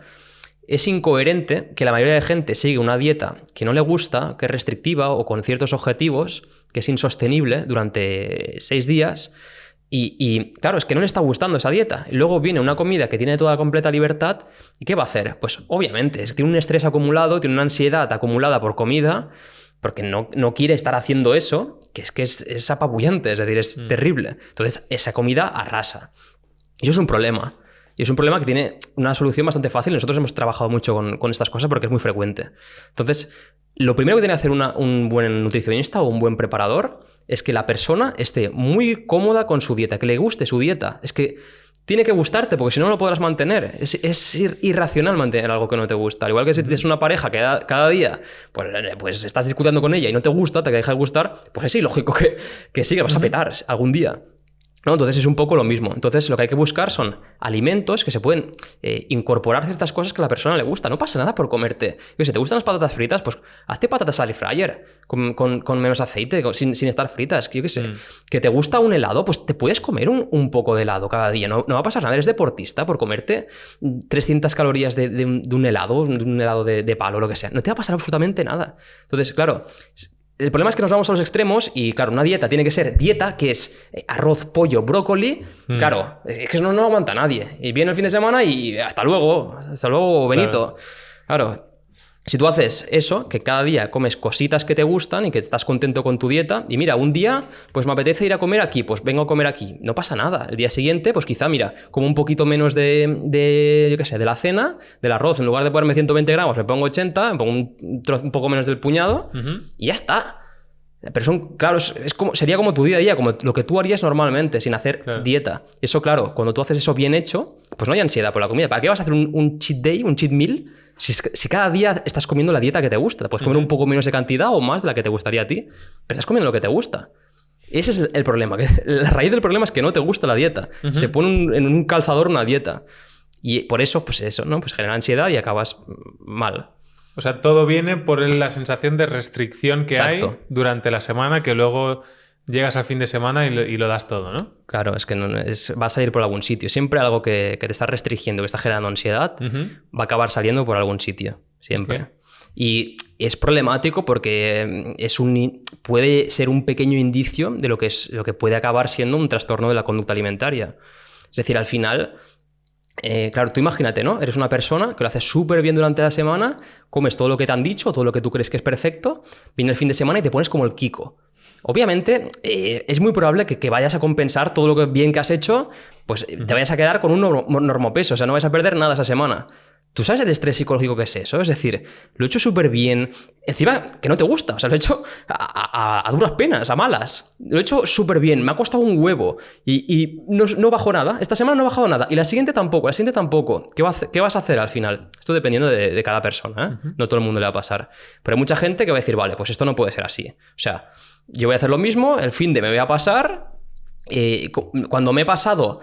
es incoherente que la mayoría de gente sigue una dieta que no le gusta, que es restrictiva o con ciertos objetivos, que es insostenible durante 6 días, y claro, es que no le está gustando esa dieta. Y luego viene una comida que tiene toda completa libertad, ¿y qué va a hacer? Pues obviamente, es que tiene un estrés acumulado, tiene una ansiedad acumulada por comida, porque no quiere estar haciendo eso, que es apabullante, es decir, es terrible. Entonces, esa comida arrasa. Y eso es un problema. Y es un problema que tiene una solución bastante fácil. Nosotros hemos trabajado mucho con estas cosas porque es muy frecuente. Entonces, lo primero que tiene que hacer un buen nutricionista o un buen preparador es que la persona esté muy cómoda con su dieta, que le guste su dieta. Es que tiene que gustarte, porque si no, no lo podrás mantener. Es irracional mantener algo que no te gusta. Al igual que si tienes una pareja que cada día pues estás discutiendo con ella y no te gusta, te deja de gustar, pues es ilógico que sí, que vas a petar algún día. ¿No? Entonces es un poco lo mismo. Entonces lo que hay que buscar son alimentos que se pueden incorporar ciertas cosas que a la persona le gusta. No pasa nada por comerte. Si te gustan las patatas fritas, pues hazte patatas al air fryer con menos aceite, sin estar fritas. Yo qué sé. Que te gusta un helado, pues te puedes comer un poco de helado cada día. No va a pasar nada. Eres deportista por comerte 300 calorías de un helado de palo o lo que sea. No te va a pasar absolutamente nada. Entonces, claro... El problema es que nos vamos a los extremos y, claro, una dieta tiene que ser dieta, que es arroz, pollo, brócoli. Claro, es que eso no aguanta nadie. Y viene el fin de semana y hasta luego Benito. Claro. Si tú haces eso, que cada día comes cositas que te gustan y que estás contento con tu dieta, y mira, un día pues me apetece ir a comer aquí, pues vengo a comer aquí, no pasa nada. El día siguiente, pues quizá, mira, como un poquito menos de yo qué sé, de la cena, del arroz, en lugar de ponerme 120 gramos, me pongo 80, me pongo un poco menos del puñado, y ya está. Pero claro, sería como tu día a día, como lo que tú harías normalmente, sin hacer dieta. Eso, claro, cuando tú haces eso bien hecho, pues no hay ansiedad por la comida. ¿Para qué vas a hacer un cheat day, un cheat meal, si cada día estás comiendo la dieta que te gusta? Puedes comer un poco menos de cantidad o más de la que te gustaría a ti, pero estás comiendo lo que te gusta. Ese es el problema. La raíz del problema es que no te gusta la dieta. Se pone en un calzador una dieta. Y por eso, pues eso, ¿no? Pues genera ansiedad y acabas mal. O sea, todo viene por la sensación de restricción que hay durante la semana, que luego llegas al fin de semana y lo das todo, ¿no? Claro, es que vas a ir por algún sitio. Siempre algo que te está restringiendo, que está generando ansiedad, va a acabar saliendo por algún sitio. Siempre. Okay. Y es problemático porque puede ser un pequeño indicio de lo que puede acabar siendo un trastorno de la conducta alimentaria. Es decir, al final... claro, tú imagínate, ¿no? Eres una persona que lo haces súper bien durante la semana, comes todo lo que te han dicho, todo lo que tú crees que es perfecto, viene el fin de semana y te pones como el Kiko. Obviamente, es muy probable que vayas a compensar todo lo bien que has hecho, pues te vayas a quedar con un normopeso, o sea, no vas a perder nada esa semana. ¿Tú sabes el estrés psicológico que es eso? Es decir, lo he hecho súper bien, encima que no te gusta, o sea, lo he hecho a duras penas, a malas. Lo he hecho súper bien, me ha costado un huevo y no bajo nada. Esta semana no he bajado nada y la siguiente tampoco, ¿Qué vas a hacer al final? Esto dependiendo de cada persona, ¿eh? No todo el mundo le va a pasar. Pero hay mucha gente que va a decir, vale, pues esto no puede ser así. O sea, yo voy a hacer lo mismo, el fin de me voy a pasar, cuando me he pasado,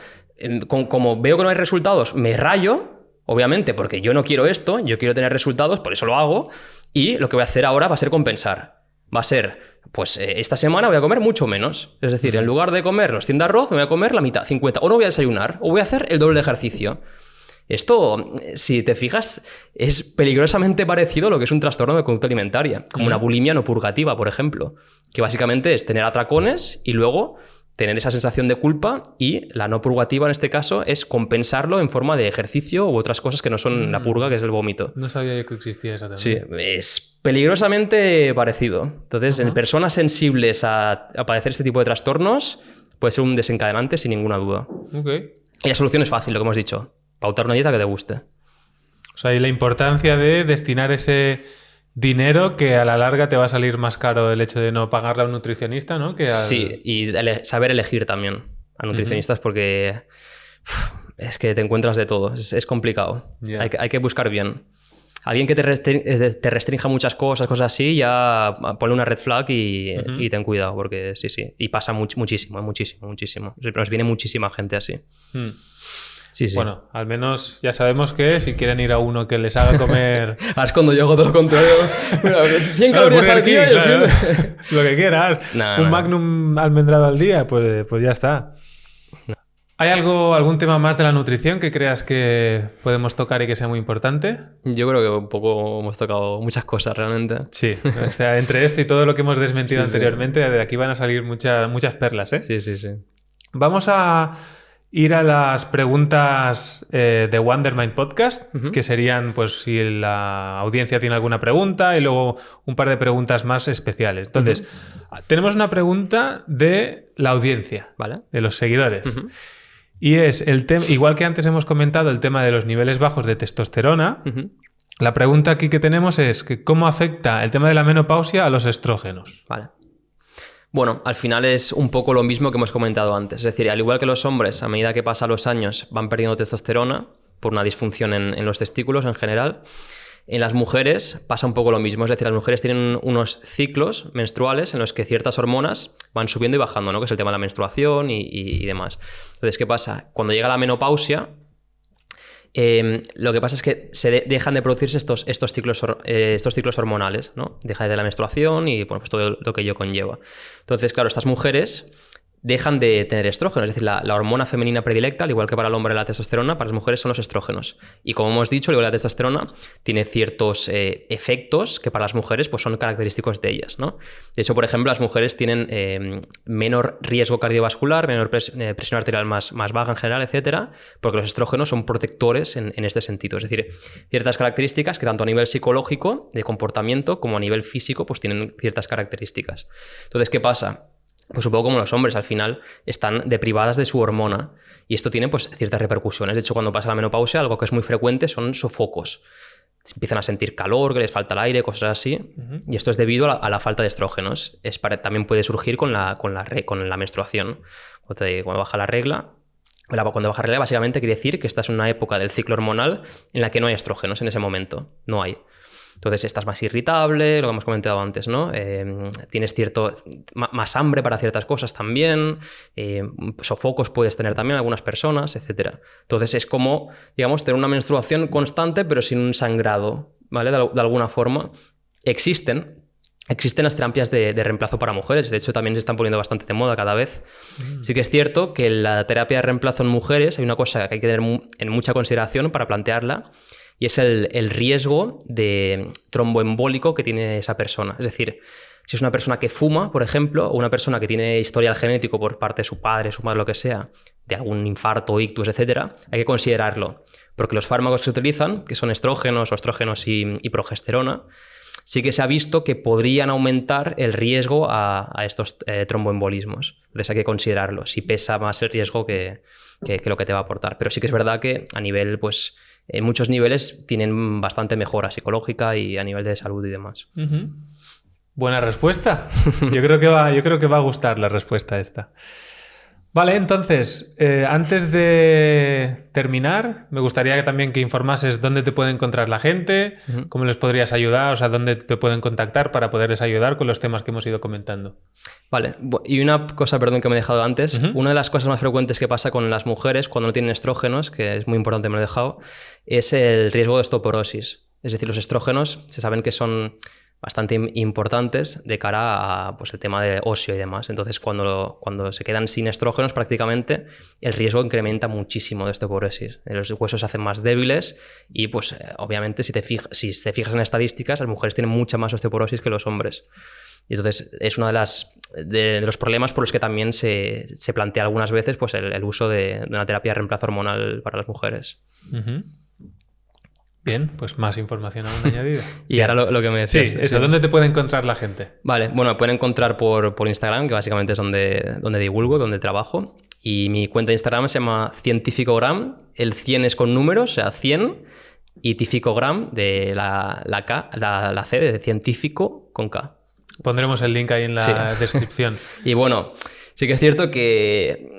como veo que no hay resultados, me rayo. Obviamente, porque yo no quiero esto, yo quiero tener resultados, por eso lo hago, y lo que voy a hacer ahora va a ser compensar. Va a ser, pues esta semana voy a comer mucho menos. Es decir, en lugar de comer los 100 de arroz, me voy a comer la mitad, 50. O no voy a desayunar, o voy a hacer el doble de ejercicio. Esto, si te fijas, es peligrosamente parecido a lo que es un trastorno de conducta alimentaria, como una bulimia no purgativa, por ejemplo, que básicamente es tener atracones y luego... tener esa sensación de culpa, y la no purgativa en este caso es compensarlo en forma de ejercicio u otras cosas que no son la purga, que es el vómito. No sabía yo que existía esa también. Sí, es peligrosamente parecido. Entonces, en personas sensibles a padecer este tipo de trastornos, puede ser un desencadenante sin ninguna duda. Okay. Y la solución es fácil, lo que hemos dicho. Pautar una dieta que te guste. O sea, y la importancia de destinar ese... dinero que a la larga te va a salir más caro el hecho de no pagarle a un nutricionista, ¿no? Sí, y saber elegir también a nutricionistas porque es que te encuentras de todo, es complicado. Yeah. Hay que buscar bien. Alguien que te restrinja muchas cosas así, ya ponle una red flag y ten cuidado, porque sí. Y pasa muchísimo. Nos viene muchísima gente así. Sí. Bueno, al menos ya sabemos que si quieren ir a uno que les haga comer... Ahora es cuando yo hago todo lo contrario. 100 calorías al día y el fin... Lo que quieras. Un Magnum almendrado al día, pues ya está. ¿Hay algún tema más de la nutrición que creas que podemos tocar y que sea muy importante? Yo creo que un poco hemos tocado muchas cosas realmente. Sí, o sea, entre esto y todo lo que hemos desmentido anteriormente, de aquí van a salir muchas perlas, ¿eh? Sí. Vamos a... ir a las preguntas de Wondermind Podcast, que serían, pues, si la audiencia tiene alguna pregunta y luego un par de preguntas más especiales. Entonces, tenemos una pregunta de la audiencia, ¿vale? De los seguidores. Y es el tema, igual que antes hemos comentado el tema de los niveles bajos de testosterona, la pregunta aquí que tenemos es que ¿cómo afecta el tema de la menopausia a los estrógenos? Vale. Bueno, al final es un poco lo mismo que hemos comentado antes. Es decir, al igual que los hombres, a medida que pasan los años, van perdiendo testosterona por una disfunción en los testículos en general, en las mujeres pasa un poco lo mismo. Es decir, las mujeres tienen unos ciclos menstruales en los que ciertas hormonas van subiendo y bajando, ¿no? Que es el tema de la menstruación y demás. Entonces, ¿qué pasa? Cuando llega la menopausia, lo que pasa es que dejan de producirse estos ciclos hormonales, ¿no? Deja de la menstruación y bueno, pues todo lo que ello conlleva. Entonces, claro, estas mujeres dejan de tener estrógenos, es decir, la hormona femenina predilecta, al igual que para el hombre la testosterona, para las mujeres son los estrógenos. Y como hemos dicho, al igual que la testosterona tiene ciertos efectos que para las mujeres pues, son característicos de ellas, ¿no? De hecho, por ejemplo, las mujeres tienen menor riesgo cardiovascular, menor presión arterial más baja en general, etcétera, porque los estrógenos son protectores en este sentido. Es decir, ciertas características que tanto a nivel psicológico, de comportamiento, como a nivel físico, pues tienen ciertas características. Entonces, ¿qué pasa? Pues un poco como los hombres, al final están deprivadas de su hormona y esto tiene pues ciertas repercusiones. De hecho, cuando pasa la menopausia, algo que es muy frecuente son sofocos. Se empiezan a sentir calor, que les falta el aire, cosas así. Y esto es debido a la falta de estrógenos. También puede surgir con la menstruación. Cuando baja la regla, cuando baja la regla básicamente quiere decir que esta es una época del ciclo hormonal en la que no hay estrógenos en ese momento. No hay. Entonces estás más irritable, lo que hemos comentado antes, ¿no? Tienes más hambre para ciertas cosas también, sofocos puedes tener también algunas personas, etc. Entonces es como, digamos, tener una menstruación constante pero sin un sangrado, ¿vale? De alguna forma. Existen las terapias de reemplazo para mujeres, de hecho también se están poniendo bastante de moda cada vez. Sí que es cierto que la terapia de reemplazo en mujeres hay una cosa que hay que tener en mucha consideración para plantearla, y es el riesgo de tromboembólico que tiene esa persona. Es decir, si es una persona que fuma, por ejemplo, o una persona que tiene historial genético por parte de su padre, su madre, lo que sea, de algún infarto, ictus, etcétera, hay que considerarlo. Porque los fármacos que se utilizan, que son estrógenos y progesterona, sí que se ha visto que podrían aumentar el riesgo a estos tromboembolismos. Entonces hay que considerarlo, si pesa más el riesgo que lo que te va a aportar. Pero sí que es verdad que a nivel, pues, en muchos niveles tienen bastante mejora psicológica y a nivel de salud y demás. Buena respuesta. Yo creo que va a gustar la respuesta esta. Vale, entonces, antes de terminar, me gustaría también que informases dónde te puede encontrar la gente, cómo les podrías ayudar, o sea, dónde te pueden contactar para poderles ayudar con los temas que hemos ido comentando. Vale, y una cosa, perdón, que me he dejado antes. Una de las cosas más frecuentes que pasa con las mujeres cuando no tienen estrógenos, que es muy importante, me lo he dejado, es el riesgo de osteoporosis. Es decir, los estrógenos se saben que son bastante importantes de cara a pues, el tema de óseo y demás. Entonces, cuando se quedan sin estrógenos, prácticamente el riesgo incrementa muchísimo de osteoporosis. Los huesos se hacen más débiles y, pues, obviamente, si te fijas en estadísticas, las mujeres tienen mucha más osteoporosis que los hombres. Y entonces, es uno de los problemas por los que también se plantea algunas veces pues, el uso de una terapia de reemplazo hormonal para las mujeres. Bien, pues más información aún añadida. Y ahora lo que me decías. Sí, eso, ¿dónde te puede encontrar la gente? Vale, bueno, me pueden encontrar por Instagram, que básicamente es donde divulgo, donde trabajo. Y mi cuenta de Instagram se llama Cientificogram. El 100 es con números, o sea, 100. Y Tificogram, de la C de científico con K. Pondremos el link ahí en la descripción. Y bueno, sí que es cierto que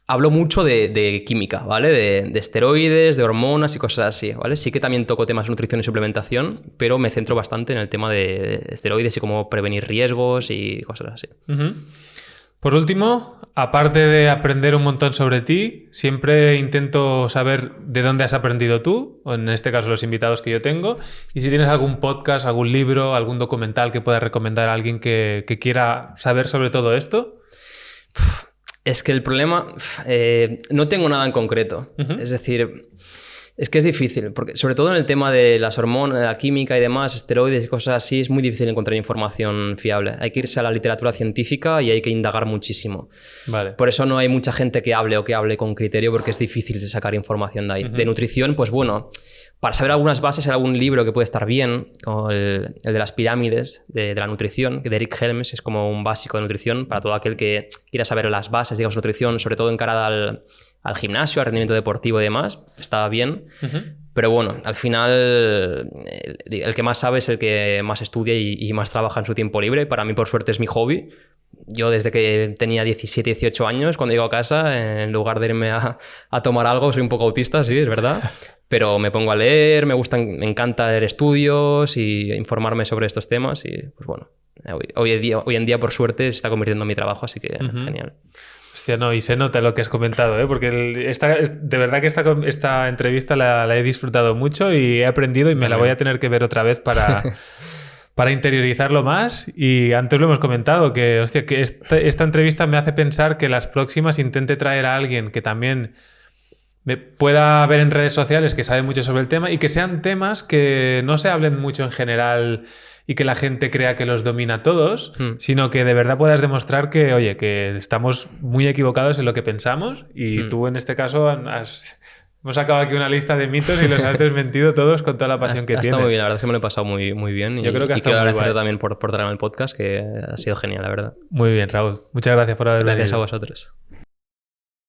hablo mucho de química, ¿vale? De esteroides, de hormonas y cosas así, ¿vale? Sí que también toco temas de nutrición y suplementación, pero me centro bastante en el tema de esteroides y cómo prevenir riesgos y cosas así. Por último, aparte de aprender un montón sobre ti, siempre intento saber de dónde has aprendido tú, o en este caso los invitados que yo tengo, y si tienes algún podcast, algún libro, algún documental que puedas recomendar a alguien que quiera saber sobre todo esto. Es que el problema, no tengo nada en concreto. Es decir, Es que es difícil, porque sobre todo en el tema de las hormonas, la química y demás, esteroides y cosas así, es muy difícil encontrar información fiable. Hay que irse a la literatura científica y hay que indagar muchísimo. Vale. Por eso no hay mucha gente que hable con criterio, porque es difícil de sacar información de ahí. De nutrición, pues bueno, para saber algunas bases hay algún libro que puede estar bien, como el de las pirámides de la nutrición, que de Eric Helms es como un básico de nutrición para todo aquel que quiera saber las bases, digamos, de nutrición, sobre todo encarada al gimnasio, al rendimiento deportivo y demás, está bien. Pero bueno, al final el que más sabe es el que más estudia y más trabaja en su tiempo libre. Para mí, por suerte, es mi hobby. Yo desde que tenía 17, 18 años, cuando llego a casa, en lugar de irme a tomar algo, soy un poco autista, sí, es verdad, pero me pongo a leer, me encanta leer estudios y informarme sobre estos temas y pues bueno, hoy en día por suerte se está convirtiendo en mi trabajo, así que genial. Hostia, no, y se nota lo que has comentado, ¿eh? Porque de verdad que esta entrevista la he disfrutado mucho y he aprendido y me la voy a tener que ver otra vez para interiorizarlo más. Y antes lo hemos comentado, que, hostia, que esta entrevista me hace pensar que las próximas intente traer a alguien que también me pueda ver en redes sociales, que sabe mucho sobre el tema y que sean temas que no se hablen mucho en general y que la gente crea que los domina todos, sino que de verdad puedas demostrar que, oye, que estamos muy equivocados en lo que pensamos y tú en este caso hemos sacado aquí una lista de mitos y los has desmentido todos con toda la pasión que tienes. Está muy bien, la verdad es que me lo he pasado muy, muy bien. Yo creo que quiero agradecerte también por traerme el podcast, que ha sido genial, la verdad. Muy bien, Raúl. Muchas gracias por haber venido. Gracias a vosotros.